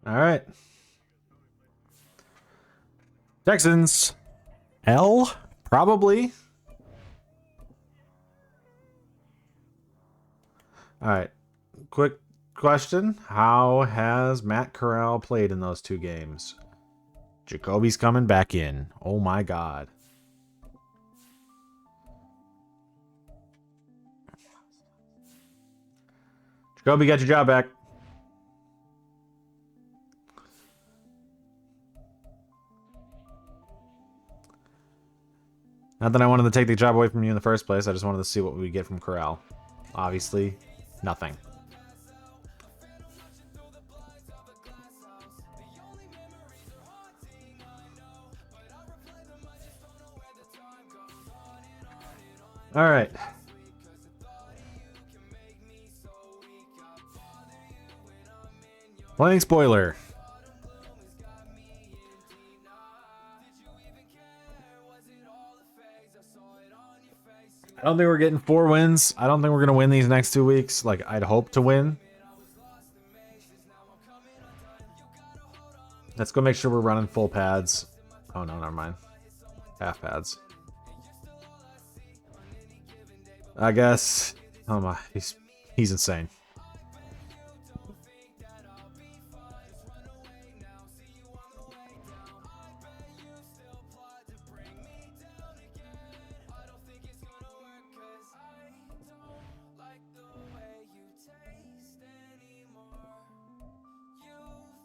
All right. Texans. L? Probably. All right. Quick question. How has Matt Corral played in those 2 games? Jacoby's coming back in. Oh my God. Jacoby, got your job back. Not that I wanted to take the job away from you in the first place. I just wanted to see what we get from Corral. Obviously, nothing. All right. Playing spoiler. I don't think we're getting 4 wins. I don't think we're going to win these next 2 weeks. Like, I'd hope to win. Let's go make sure we're running full pads. Oh, no, never mind. Half pads. I guess. Oh my, he's insane.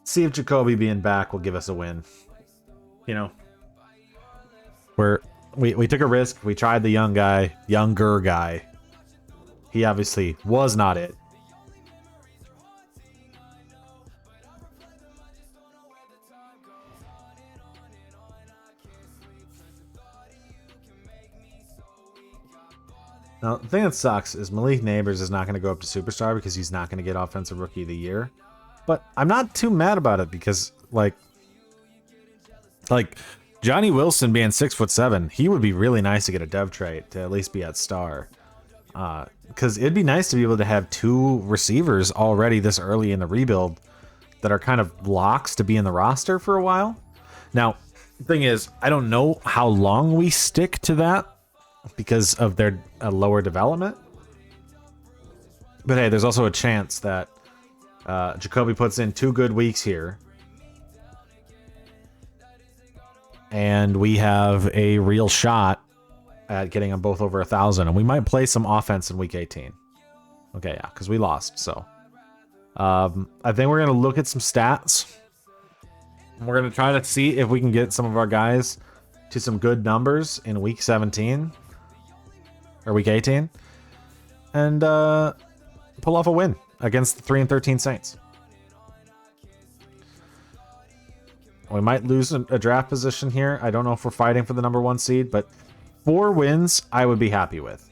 See if Jacoby being back will give us a win. You know, we took a risk. We tried the younger guy. He obviously was not it. Now, the thing that sucks is Malik Neighbors is not going to go up to Superstar because he's not going to get Offensive Rookie of the Year. But I'm not too mad about it because, like Johnny Wilson being 6'7", he would be really nice to get a dev trait to at least be at star. Because it'd be nice to be able to have 2 receivers already this early in the rebuild that are kind of locks to be in the roster for a while. Now, the thing is, I don't know how long we stick to that because of their lower development. But hey, there's also a chance that Jacoby puts in 2 good weeks here. And we have a real shot at getting them both over 1,000. And we might play some offense in week 18. Okay, yeah, because we lost. So I think we're going to look at some stats. We're going to try to see if we can get some of our guys to some good numbers in week 17. Or week 18. And pull off a win against the 3-13 Saints. We might lose a draft position here. I don't know if we're fighting for the number 1 seed, but 4 wins I would be happy with.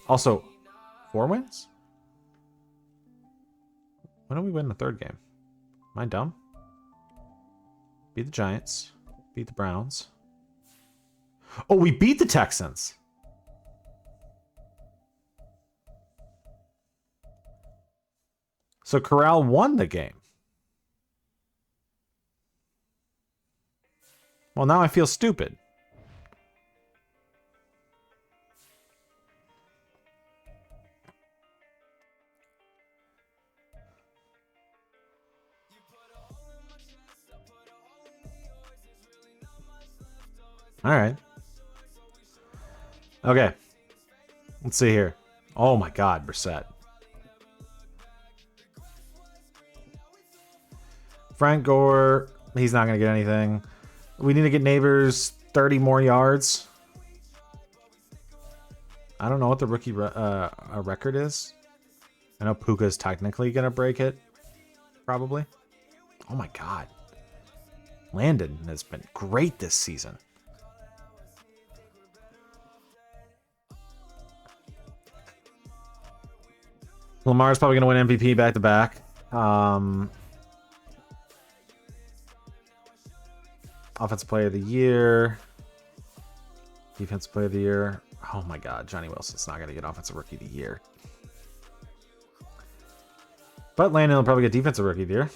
Also, 4 wins? When do we win the 3rd game? Am I dumb? Beat the Giants. Beat the Browns. Oh, we beat the Texans. So Corral won the game. Well, now I feel stupid. All right. Okay. Let's see here. Oh my God, Brissett. Frank Gore, he's not going to get anything. We need to get Neighbors 30 more yards. I don't know what the rookie record is. I know Puka's technically going to break it. Probably. Oh my God. Landon has been great this season. Lamar's probably going to win MVP back-to-back. Offensive Player of the Year. Defensive Player of the Year. Oh my God, Johnny Wilson's not going to get Offensive Rookie of the Year. But Landon will probably get Defensive Rookie of the Year.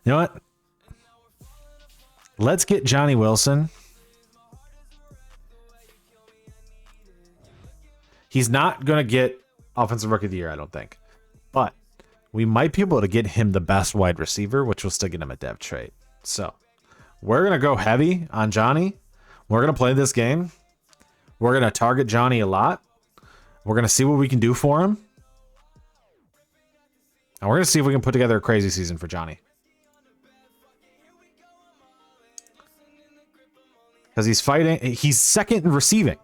You know what? Let's get Johnny Wilson. He's not going to get Offensive Rookie of the Year, I don't think. But we might be able to get him the best wide receiver, which will still get him a dev trait. So we're going to go heavy on Johnny. We're going to play this game. We're going to target Johnny a lot. We're going to see what we can do for him. And we're going to see if we can put together a crazy season for Johnny. Because he's fighting. He's second in receiving.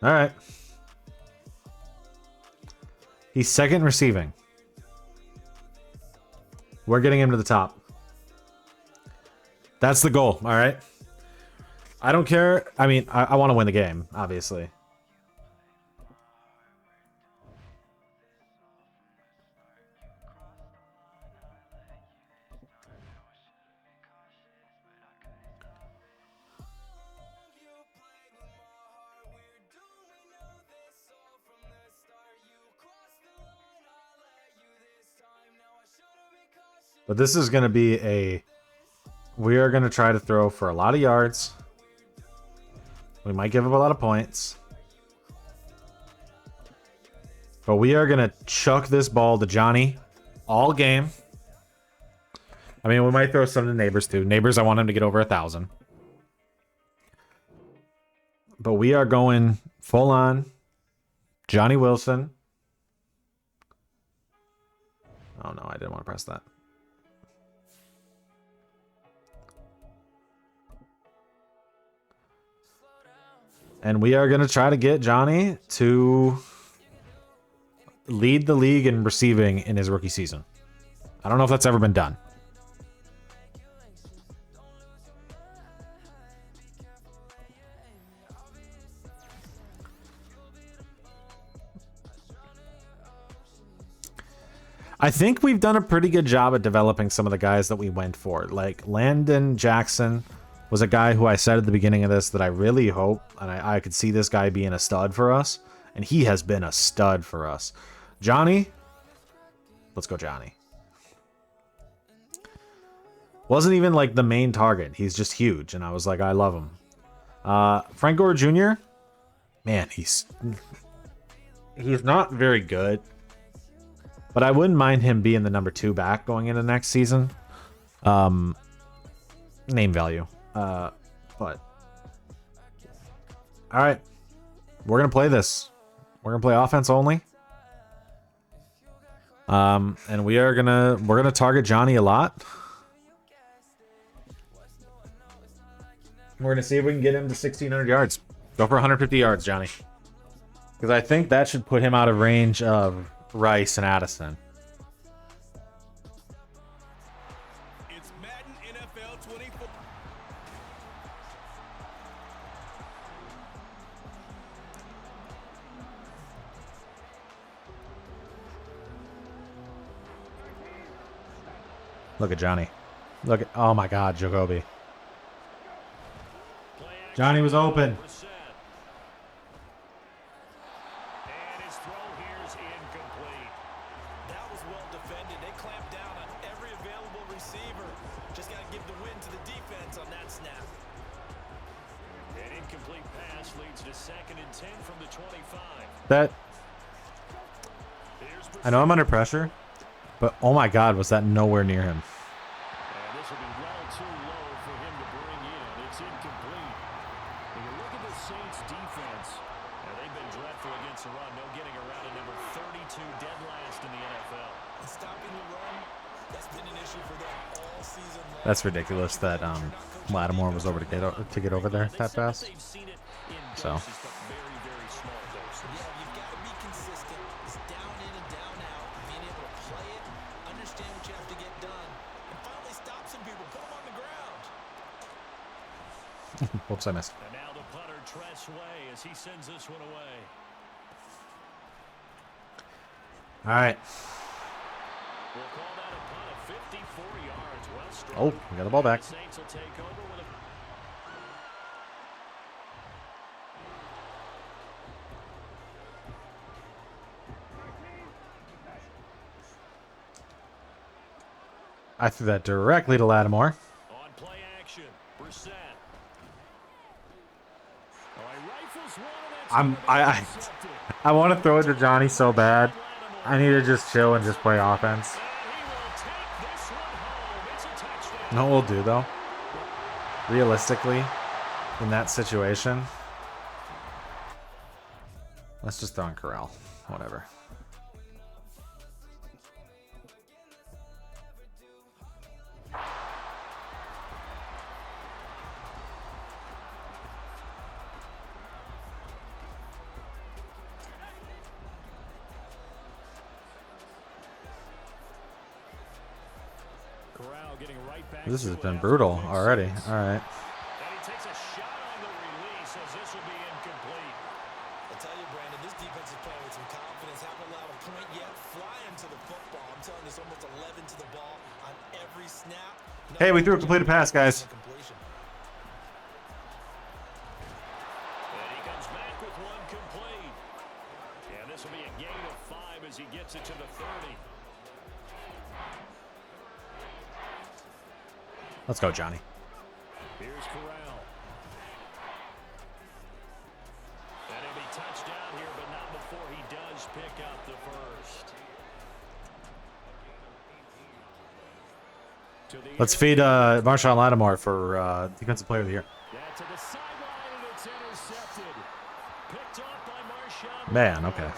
All right. He's second receiving. We're getting him to the top. That's the goal, all right? I don't care. I mean, I want to win the game, obviously. But this is going to be a... We are going to try to throw for a lot of yards. We might give up a lot of points. But we are going to chuck this ball to Johnny all game. I mean, we might throw some to Neighbors too. Neighbors, I want him to get over 1,000. But we are going full on Johnny Wilson. Oh no, I didn't want to press that. And we are going to try to get Johnny to lead the league in receiving in his rookie season. I don't know if that's ever been done. I think we've done a pretty good job at developing some of the guys that we went for. Like Landon Jackson was a guy who I said at the beginning of this that I really hope, and I could see this guy being a stud for us. And he has been a stud for us. Johnny. Let's go Johnny. Wasn't even like the main target. He's just huge. And I was like, I love him. Frank Gore Jr. Man, he's not very good. But I wouldn't mind him being the number 2 back going into next season. Name value. But all right, we're gonna play this. We're gonna play offense only. And we're gonna target Johnny a lot. We're gonna see if we can get him to 1,600 yards. Go for 150 yards, Johnny. Because I think that should put him out of range of Rice and Addison. It's Madden NFL 24. Look at Johnny. Look at, oh my God, Jacoby. Johnny was open. And his throw here is incomplete. That was well defended. They clamped down on every available receiver. Just got to give the win to the defense on that snap. An incomplete pass leads to 2nd and 10 from the 25. That, Here's I know I'm under pressure, but oh my God, was that nowhere near him? And this will be well too low for him to bring in. It's incomplete. When you look at the Saints defense, they've been dreadful against the run. No getting around a number 32, dead last in the NFL. Stopping the run, that's been an issue for them all season long. That's ridiculous that Lattimore was over to get over there that fast. They've seen it in So. doses, but very, very small doses. Yeah, you've got to be consistent. It's down in and down out. Being able to play it, understand what you have to get done, and finally stop some people, put them on the ground. Whoops, I missed. And now the punter, Tress Way, as he sends this one away. All right. We'll call that a punt of 54 yards. Well struck. Oh, we got the ball back. The Saints will take over with a... I threw that directly to Lattimore. On play action, Brissett. Oh, he rifles one, and that's I want to throw it to Johnny so bad, I need to just chill and just play offense. No, we'll do though. Realistically, in that situation, let's just throw in Corral. Whatever. This has been brutal already. All right. And he takes a shot on the release as this will be incomplete. I'll tell you, Brandon, this defense is playing with some confidence. Haven't allowed a point yet. Flying to the football. I'm telling you, there's almost 11 to the ball on every snap. Hey, we threw a completed pass, guys. And he comes back with one complete. And this will be a gain of 5 as he gets it to the 30. Let's go, Johnny. Here's Corral. And he'll be touched down here, but not before he does pick up the first. Let's feed Marshawn Lattimore for Defensive Player of the Year. Yeah, to the sideline, and it's intercepted. Picked off by Marshawn. Man, okay.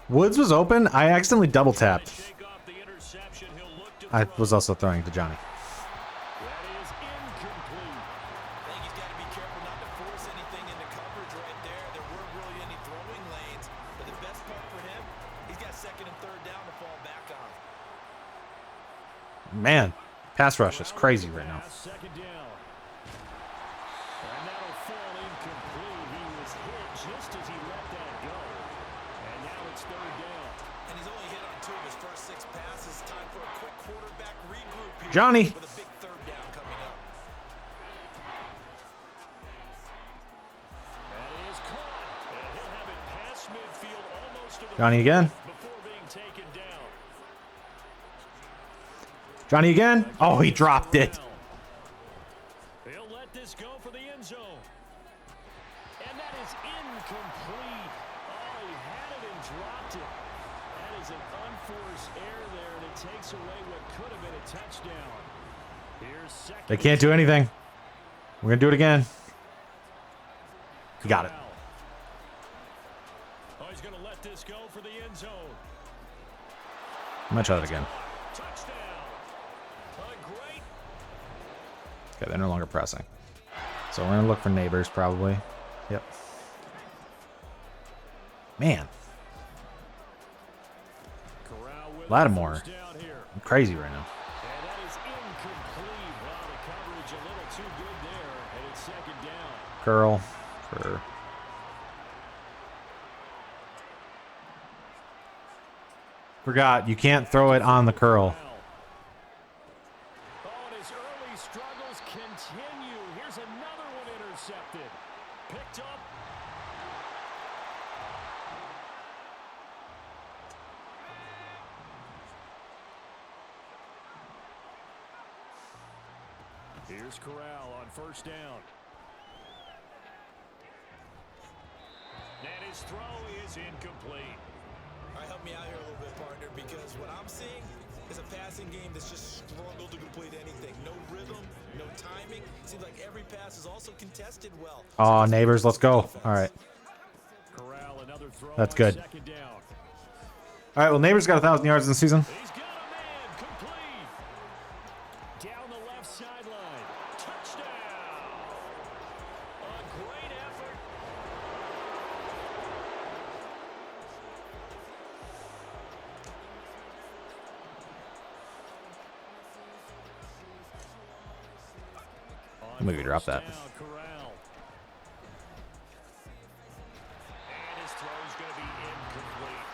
Woods was open. I accidentally double tapped. I was also throwing to Johnny. That is incomplete. I think he's got to be careful not to force anything into coverage right there. There weren't really any throwing lanes. But the best part for him, he's got second and third down to fall back on. Man, pass rush is crazy right now. Second down. And that'll fall incomplete. He was hit just as he let that go. And now it's third down. And he's only hit on 2 of his first 6 passes. Time for a quick quarterback regroup here. Johnny. With a big third down coming up. And it is caught. And he'll have it past midfield almost to the Johnny again. before being taken down. Johnny again. Oh, he dropped it. He'll let this go for the end zone. And that is incomplete. Oh, he had it and dropped it. That is an unforced error there, and it takes away what could have been a touchdown. Here's second. They can't do anything. We're going to do it again. He got it. Oh, he's going to let this go for the end zone. I'm going to try that again. Touchdown. A great. Okay, they're no longer pressing. So we're going to look for neighbors probably. Yep. Man, Corral with Lattimore. first down here. I'm crazy right now. And that is incomplete. Wow, the coverage a little too good there. And it's second down. Curl for... Forgot, you can't throw it on the curl. Oh, and his early struggles continue. Here's another one intercepted. Picked up. Here's Corral on first down. And his throw is incomplete. All right, help me out here a little bit, partner, because what I'm seeing is a passing game that's just struggled to complete anything. No rhythm, no timing. Seems like every pass is also contested well. Oh, neighbors, let's go. All right. Corral, another throw. That's on good. second down. All right, well, neighbors got 1,000 yards in the season. He's got a man, complete. Down the left sideline. Touchdown. A great effort. Maybe drop that. Down, Corral. And his throw's going to be incomplete.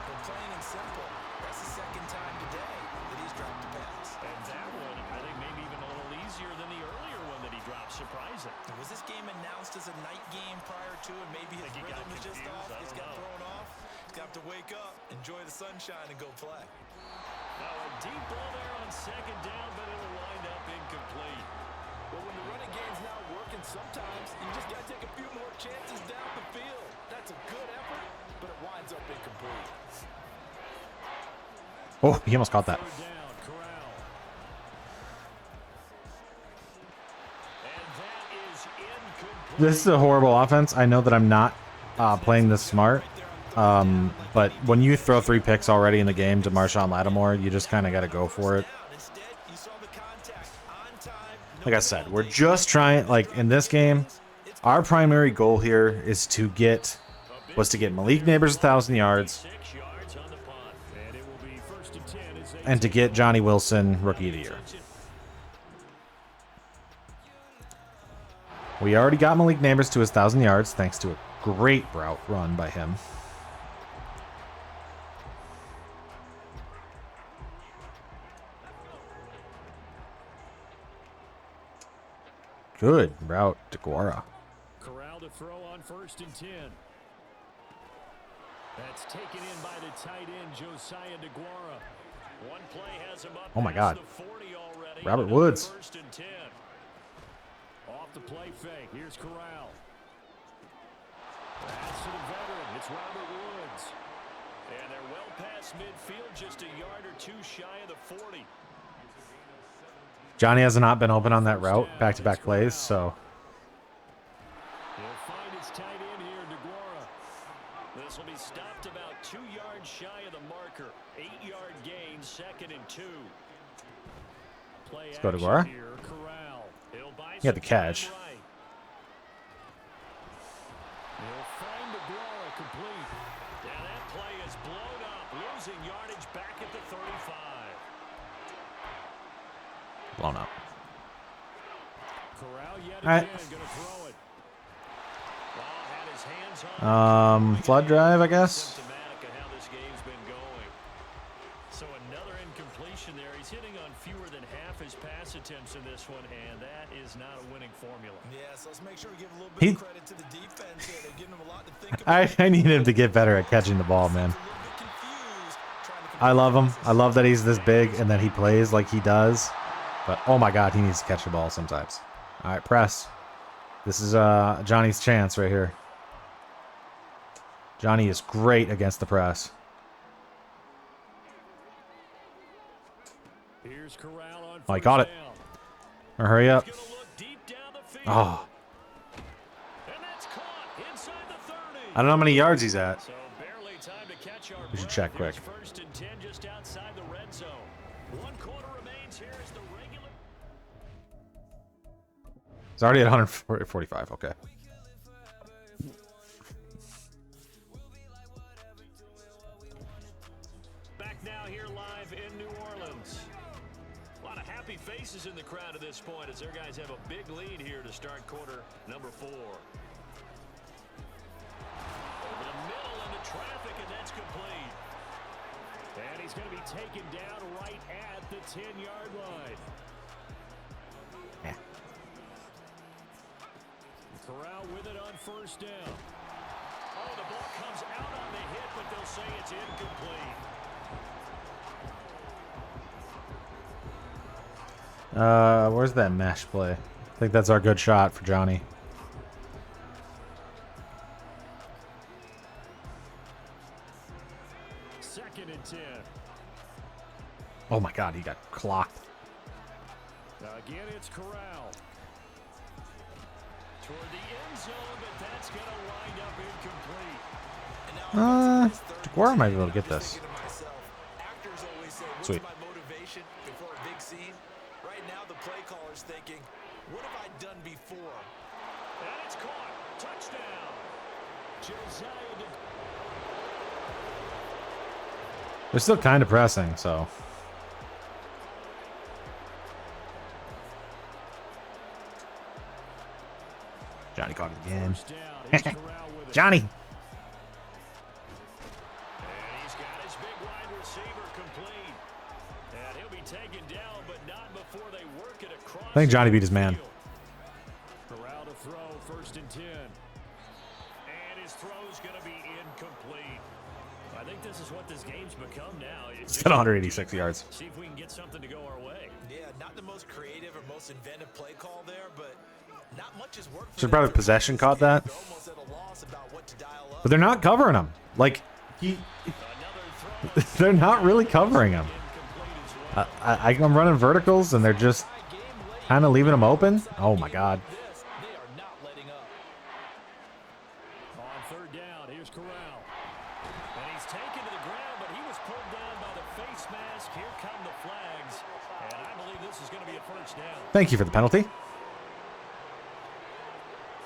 But plain and simple, that's the second time today that he's dropped a pass. And that one, I think maybe even a little easier than the earlier one that he dropped. Surprising. Was this game announced as a night game prior to, and maybe his Think he got rhythm is just confused? off? I He's don't got know. thrown off. He's got to wake up, enjoy the sunshine, and go play. A deep ball there on second down, but it'll wind up incomplete. Well, when the running game's not working, sometimes you just got to take a few more chances down the field. That's a good effort, but it winds up incomplete. Oh, he almost caught that. Third down, Corral. And that is incomplete. This is a horrible offense. I know that I'm not playing this smart. But when you throw 3 picks already in the game to Marshawn Lattimore, you just kind of got to go for it. Like I said, we're just trying, like in this game, our primary goal here is to get Malik Neighbors 1,000 yards 6 yards on the punt. And it will be 1st and 10 as they and to get Johnny Wilson Rookie of the Year. We already got Malik Neighbors to his 1,000 yards thanks to a great route run by him. Good route to Guara. Corral to throw on 1st and 10. That's taken in by the tight end, Josiah DeGuara. One play has him up Oh my past God. the 40 already. Robert Another Woods. 1st and 10. Off the play fake. Here's Corral. Pass to the veteran. It's Robert Woods. And they're well past midfield, just a yard or 2 shy of the 40. Johnny has not been open on that route, back-to-back plays, so He'll find his tight end here, DeGuara. This will be stopped about 2 yards shy of the marker. 8-yard gain, 2nd and 2. Play Let's go to action Guara. here, Corral. He'll buy He had the some time catch. right. He'll find DeGuara complete. And that play is blown up, losing yardage back at the 35. blown up. Corral yet All right. again going to throw it. Well, had his hands on Flood drive, I guess. symptomatic of how this game's been going. So another incompletion there. He's hitting on fewer than half his pass attempts in this one, and that is not a winning formula. Yes, let's make sure we give a little bit of credit to the defense here. They're giving him a lot to think about. I need him to get better at catching the ball, man. I love him. I love that he's this big and that he plays like he does. But, oh my God, he needs to catch the ball sometimes. All right, press. This is Johnny's chance right here. Johnny is great against the press. Here's Corral on Oh, he caught it. down. Or hurry up. He's gonna look deep down the field. Oh, And that's caught inside the 30. I don't know how many yards he's at. So barely time to catch our We should breath. check quick. Here's 1st and 10 just outside the red zone. 1 quarter remains. Here is the regular. He's already at 145. Okay. Back now here live in New Orleans. A lot of happy faces in the crowd at this point as their guys have a big lead here to start quarter number 4. Over the middle into traffic, and that's complete. And he's going to be taken down right at the 10-yard line. Yeah. Corral with it on 1st down. Oh, the ball comes out on the hit, but they'll say it's incomplete. Where's that mesh play? I think that's our good shot for Johnny. Second and 10. Oh my God, he got clocked. Again, it's Corral. Toward the end zone, but that's going to wind up incomplete. DeGuara might be able to get this. Actors always say, what's Sweet. my motivation before a big scene? Right now, the play caller's thinking, what have I done before? And it's caught. Touchdown. Josiah They're still kind of pressing, so. Johnny caught it again. first down. Here's Corral with it. Johnny. And he's got his big wide receiver complete. And he'll be taken down, but not before they work it across. I think Johnny beat his man. Corral to throw, 1st and 10. And his throw's going to be incomplete. I think this is what this game's become now. He's got 186 yards. See if we can get something to go our way. Yeah, not the most creative or most inventive play call there, but not much is worked. Should probably possession caught that. They're almost at a loss about what to dial up. But they're not covering him. Like, they're not really covering him. I'm running verticals, and they're just kind of leaving him open. Oh, my God. They are not letting up. On third down, here's Corral. And he's taken to the ground, but he was pulled down by the face mask. Here come the flags. And I believe this is going to be a first down. Thank you for the penalty.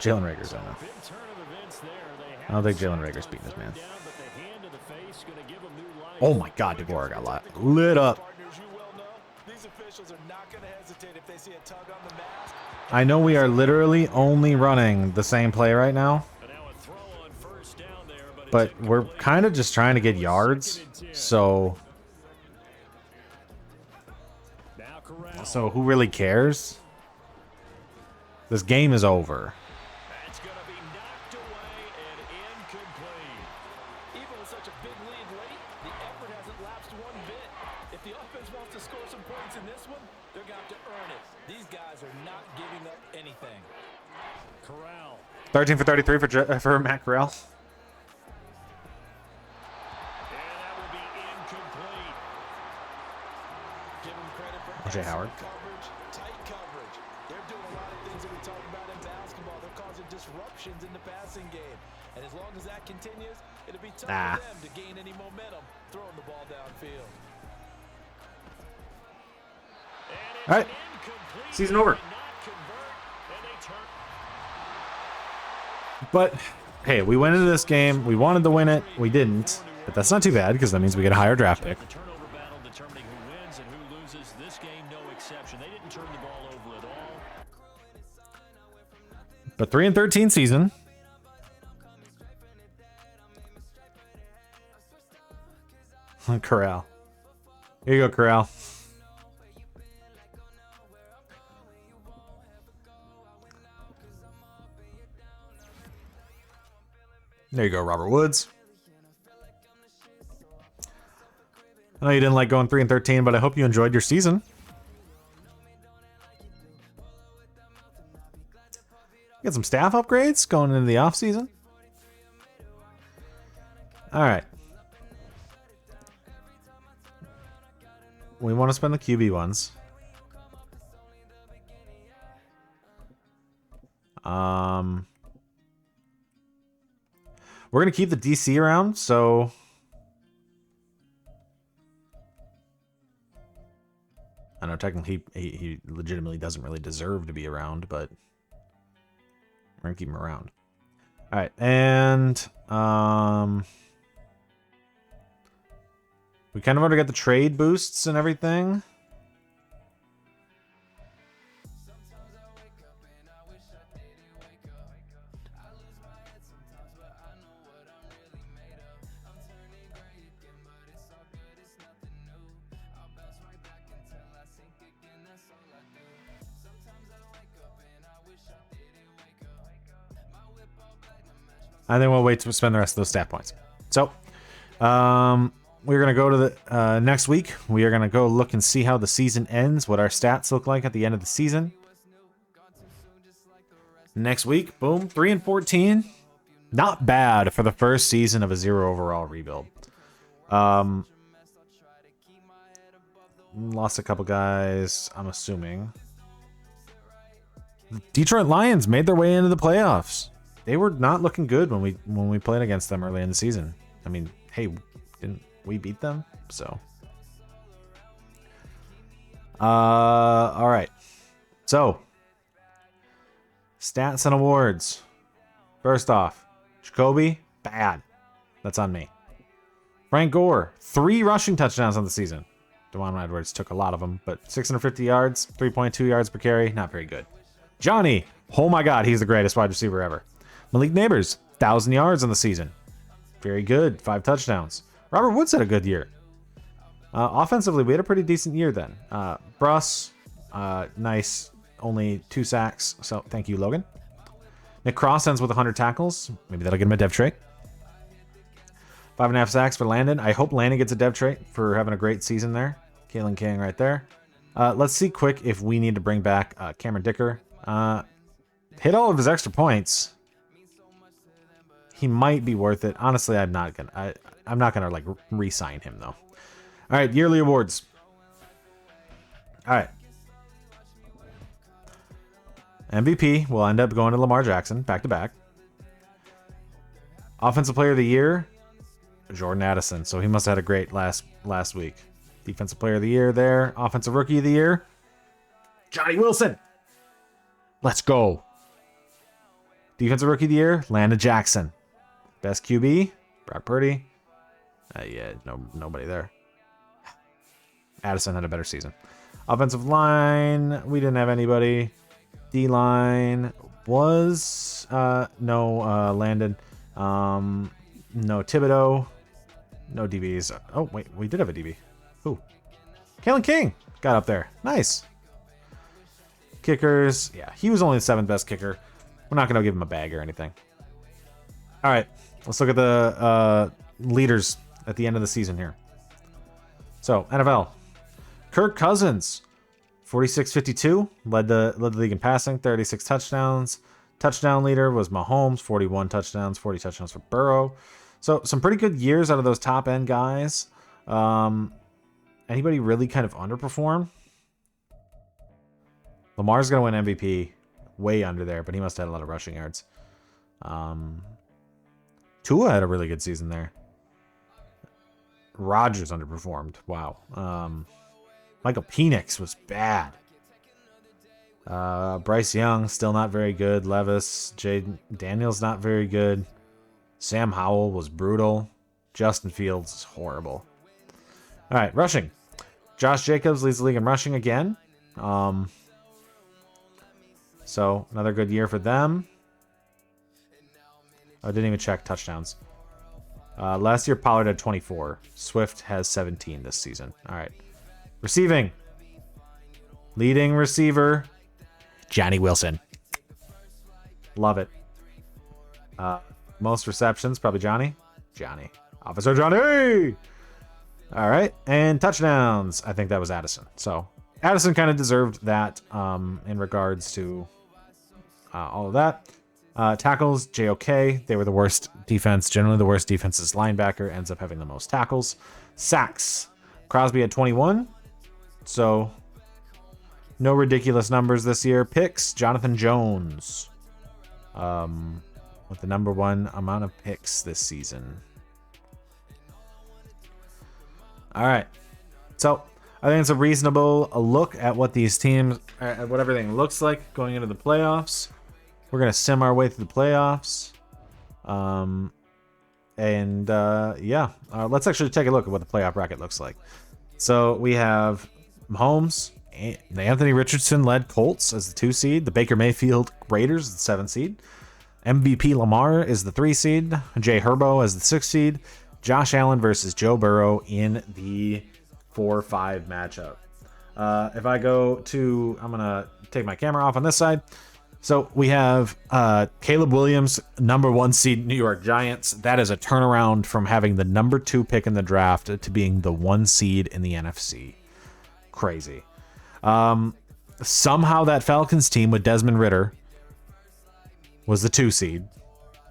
Jalen Rager's on now. Big turn of events there. They I don't think Jalen Rager's beating his man. down, but the hand to the face going to give him new life. Oh, my God. DeVore got lit up. Partners, you well know, these officials are not going to hesitate if they see a tug on the mask. I know we are literally only running the same play right now, And now a throw on first down there, but it's we're incomplete. kind of just trying to get yards. So Now Corral. who really cares? This game is over. That's going to be knocked away and incomplete. Even with such a big lead late, the effort hasn't lapsed one bit. If the offense wants to score some points in this one, they're going to have to earn it. These guys are not giving up anything. Corral. 13 for 33 for Matt Corral. And that will be incomplete. Give them credit for O.J. Howard. coverage, tight coverage. They're doing a lot of things that we talk about in basketball. They're causing disruptions in the passing game. And as long as that continues, it'll be tough for them to gain any momentum throwing the ball downfield. All right. Season over. But, hey, we went into this game. We wanted to win it. We didn't. But that's not too bad because that means we get a higher draft pick. The turnover battle determining who wins and who loses. This game, no exception. They didn't turn the ball over at all. But 3-13 season. Corral. Here you go, Corral. There you go, Robert Woods. I know you didn't like going 3-13, but I hope you enjoyed your season. Get some staff upgrades going into the offseason. All right. We want to spend the QB ones. We're going to keep the DC around, so... I know technically he legitimately doesn't really deserve to be around, but we're going to keep him around. All right, and we kind of already got the trade boosts and everything. I think we'll wait to spend the rest of those stat points. So, we're going to go to the next week. We are going to go look and see how the season ends, what our stats look like at the end of the season. Next week, boom, 3-14. Not bad for the first season of a 0 overall rebuild. Lost a couple guys, I'm assuming. The Detroit Lions made their way into the playoffs. They were not looking good when we played against them early in the season. I mean, hey, didn't we beat them? So, all right. So, stats and awards. First off, Jacoby, bad. That's on me. Frank Gore, 3 rushing touchdowns on the season. DeJuan Edwards took a lot of them, but 650 yards, 3.2 yards per carry, not very good. Johnny, oh my God, he's the greatest wide receiver ever. Malik Neighbors, 1,000 yards on the season. Very good, 5 touchdowns. Robert Woods had a good year. Offensively, we had a pretty decent year then. Bruss, nice, only 2 sacks, so thank you, Logan. Nick Cross ends with 100 tackles. Maybe that'll get him a dev trait. 5.5 sacks for Landon. I hope Landon gets a dev trait for having a great season there. Kalen King right there. Let's see quick if we need to bring back Cameron Dicker. Hit all of his extra points. He might be worth it. Honestly, I'm not gonna like re-sign him though. All right, yearly awards. All right. MVP will end up going to Lamar Jackson back to back. Offensive Player of the Year, Jordan Addison. So he must have had a great last week. Defensive Player of the Year there. Offensive Rookie of the Year, Johnny Wilson. Let's go. Defensive Rookie of the Year, Landon Jackson. Best QB, Brock Purdy. Yeah, nobody there. Addison had a better season. Offensive line, we didn't have anybody. D-line was no Landon. No Thibodeau. No DBs. Oh, wait, we did have a DB. Ooh. Kalen King got up there. Nice. Kickers. Yeah, he was only the 7th best kicker. We're not going to give him a bag or anything. All right, let's look at the leaders at the end of the season here. So, NFL. Kirk Cousins, 46-52, led the league in passing, 36 touchdowns. Touchdown leader was Mahomes, 41 touchdowns, 40 touchdowns for Burrow. So, some pretty good years out of those top-end guys. Anybody really kind of underperform? Lamar's going to win MVP. Way under there, but he must have had a lot of rushing yards. Tua had a really good season there. Rodgers underperformed. Wow. Michael Penix was bad. Bryce Young, still not very good. Levis, Jay Daniels, not very good. Sam Howell was brutal. Justin Fields is horrible. All right, rushing. Josh Jacobs leads the league in rushing again. So, another good year for them. I didn't even check touchdowns. Last year, Pollard had 24. Swift has 17 this season. All right. Receiving. Leading receiver, Johnny Wilson. Love it. Most receptions, probably Johnny. Officer Johnny! All right. And touchdowns. I think that was Addison. So, Addison kind of deserved that in regards to all of that. Tackles, JOK. They were the worst defense. Generally, the worst defense is linebacker. Ends up having the most tackles. Sacks. Crosby had 21. So, no ridiculous numbers this year. Picks, Jonathan Jones. With the number 1 amount of picks this season. All right. So, I think it's a reasonable look at what these teams, at what everything looks like going into the playoffs. We're going to sim our way through the playoffs. Let's actually take a look at what the playoff bracket looks like. So we have Mahomes, the Anthony Richardson-led Colts as the 2 seed. The Baker Mayfield Raiders as the 7 seed. MVP Lamar is the 3 seed. Jay Herbo as the 6 seed. Josh Allen versus Joe Burrow in the 4-5 matchup. If I go to, I'm going to take my camera off on this side. So we have Caleb Williams, number 1 seed New York Giants. That is a turnaround from having the number 2 pick in the draft to being the 1 seed in the NFC. Crazy. Somehow that Falcons team with Desmond Ridder was the 2 seed.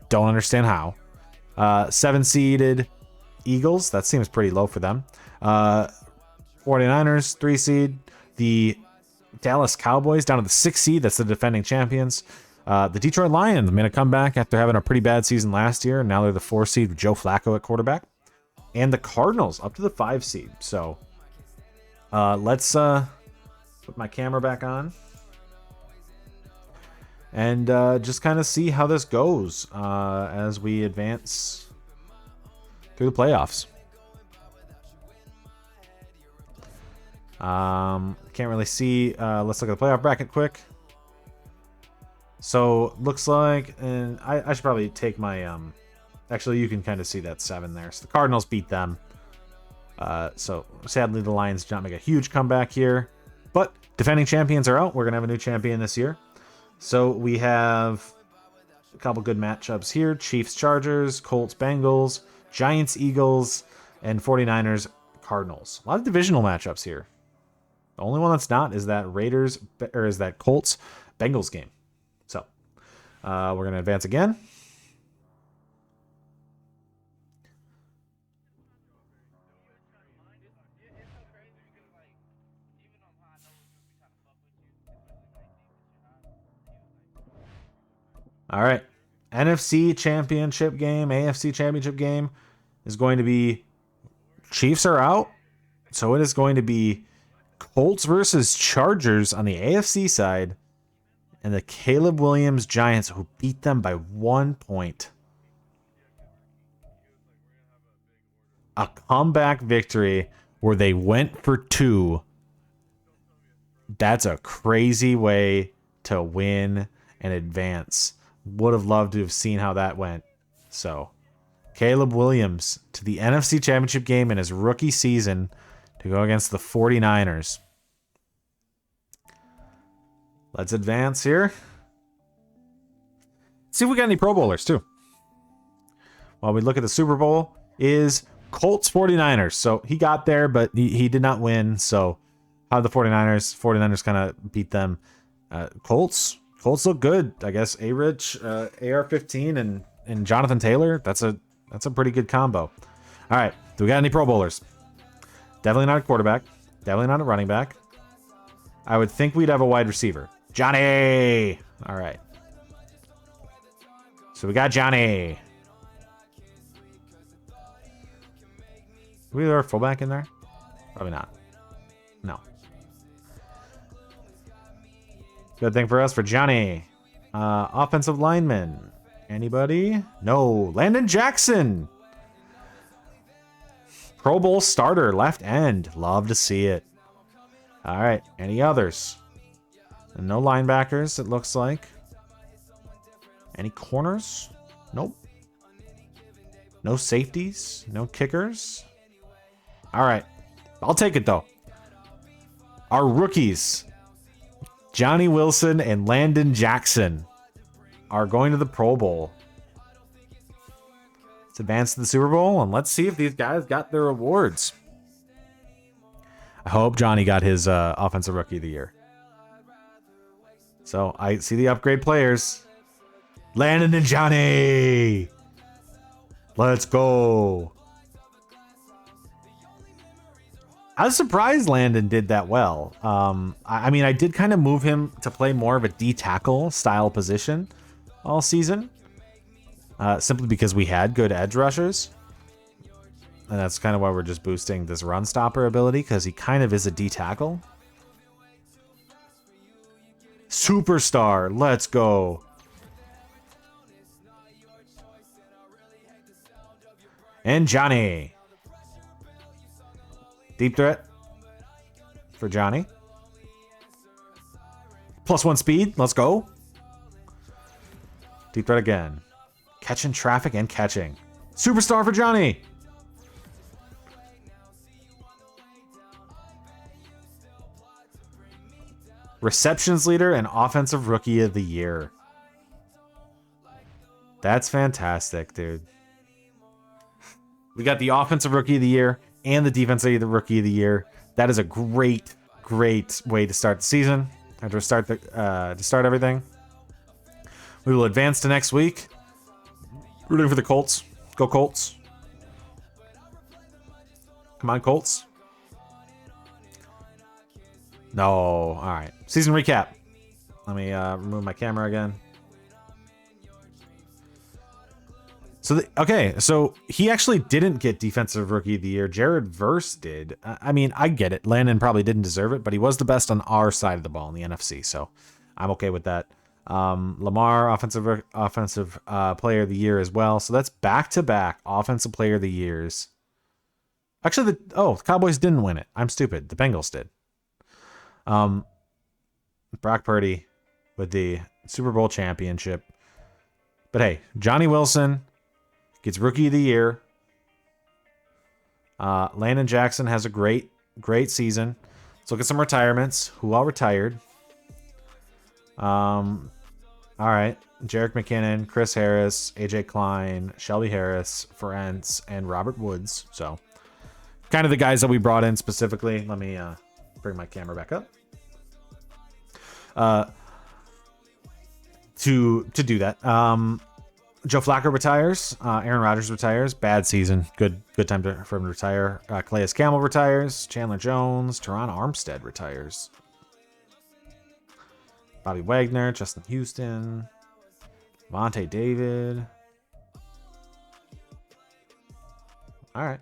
Don't understand how. 7-seeded Eagles. That seems pretty low for them. 49ers, 3 seed. The Dallas Cowboys down to the 6th seed. That's the defending champions. The Detroit Lions made a comeback after having a pretty bad season last year. And now they're the 4th seed with Joe Flacco at quarterback. And the Cardinals up to the 5 seed. So let's put my camera back on. And just kind of see how this goes as we advance through the playoffs. Can't really see. Let's look at the playoff bracket quick. So looks like, and I should probably take my actually you can kind of see that 7 there. So the Cardinals beat them. So sadly the Lions did not make a huge comeback here, but defending champions are out. We're gonna have a new champion this year. So we have a couple good matchups here: Chiefs Chargers, Colts Bengals, Giants, Eagles, and 49ers, Cardinals. A lot of divisional matchups here. The only one that's not is that Colts, Bengals game. So we're going to advance again. All right. NFC championship game, AFC championship game is going to be Chiefs are out. So it is going to be Colts versus Chargers on the AFC side and the Caleb Williams Giants, who beat them by 1 point. A comeback victory where they went for 2. That's a crazy way to win and advance. Would have loved to have seen how that went. So, Caleb Williams to the NFC Championship game in his rookie season to go against the 49ers. Let's advance here. See if we got any Pro Bowlers, too. While we look at the Super Bowl, is Colts 49ers. So, he got there, but he did not win. So, how did the 49ers? 49ers kind of beat them. Colts look good. I guess A-Rich, AR-15, and Jonathan Taylor. That's a pretty good combo. All right. Do we got any Pro Bowlers? Definitely not a quarterback. Definitely not a running back. I would think we'd have a wide receiver. Johnny! All right. So we got Johnny. Do we have our fullback in there? Probably not. No. Good thing for us for Johnny. Offensive lineman. Anybody? No. Landon Jackson. Pro Bowl starter, left end. Love to see it. All right. Any others? And no linebackers, it looks like. Any corners? Nope. No safeties? No kickers? All right. I'll take it, though. Our rookies, Johnny Wilson and Landon Jackson, are going to the Pro Bowl. Let's advance to the Super Bowl, and let's see if these guys got their awards. I hope Johnny got his Offensive Rookie of the Year. So I see the upgrade players. Landon and Johnny. Let's go. I was surprised Landon did that well. I mean, I did kind of move him to play more of a D-tackle style position all season. Simply because we had good edge rushers. And that's kind of why we're just boosting this run stopper ability, because he kind of is a D-tackle. Superstar, let's go. And Johnny. Deep threat for Johnny. +1 speed, let's go. Deep threat again. Catching traffic and catching. Superstar for Johnny. Receptions leader and Offensive Rookie of the Year. That's fantastic, dude. We got the Offensive Rookie of the Year and the Defensive Rookie of the Year. That is a great, great way to start the season. Or to start everything. We will advance to next week. Rooting for the Colts. Go Colts. Come on, Colts. No. All right. Season recap. Let me remove my camera again. So he actually didn't get Defensive Rookie of the Year. Jared Verse did. I mean, I get it. Landon probably didn't deserve it, but he was the best on our side of the ball in the NFC, so I'm okay with that. Lamar, Offensive Player of the Year as well. So that's back-to-back Offensive Player of the Years. Actually, the Cowboys didn't win it. I'm stupid. The Bengals did. Brock Purdy with the Super Bowl championship. But hey, Johnny Wilson gets Rookie of the Year. Landon Jackson has a great season. Let's look at some retirements. Who all retired? All All right. Jerick McKinnon, Chris Harris, AJ Klein, Shelby Harris, Ferentz, and Robert Woods. So kind of the guys that we brought in specifically. Let me bring my camera back up. To do that. Joe Flacco retires. Aaron Rodgers retires. Bad season. Good time for him to retire. Calais Campbell retires. Chandler Jones. Teron Armstead retires. Bobby Wagner. Justin Houston. Vontae David. All right.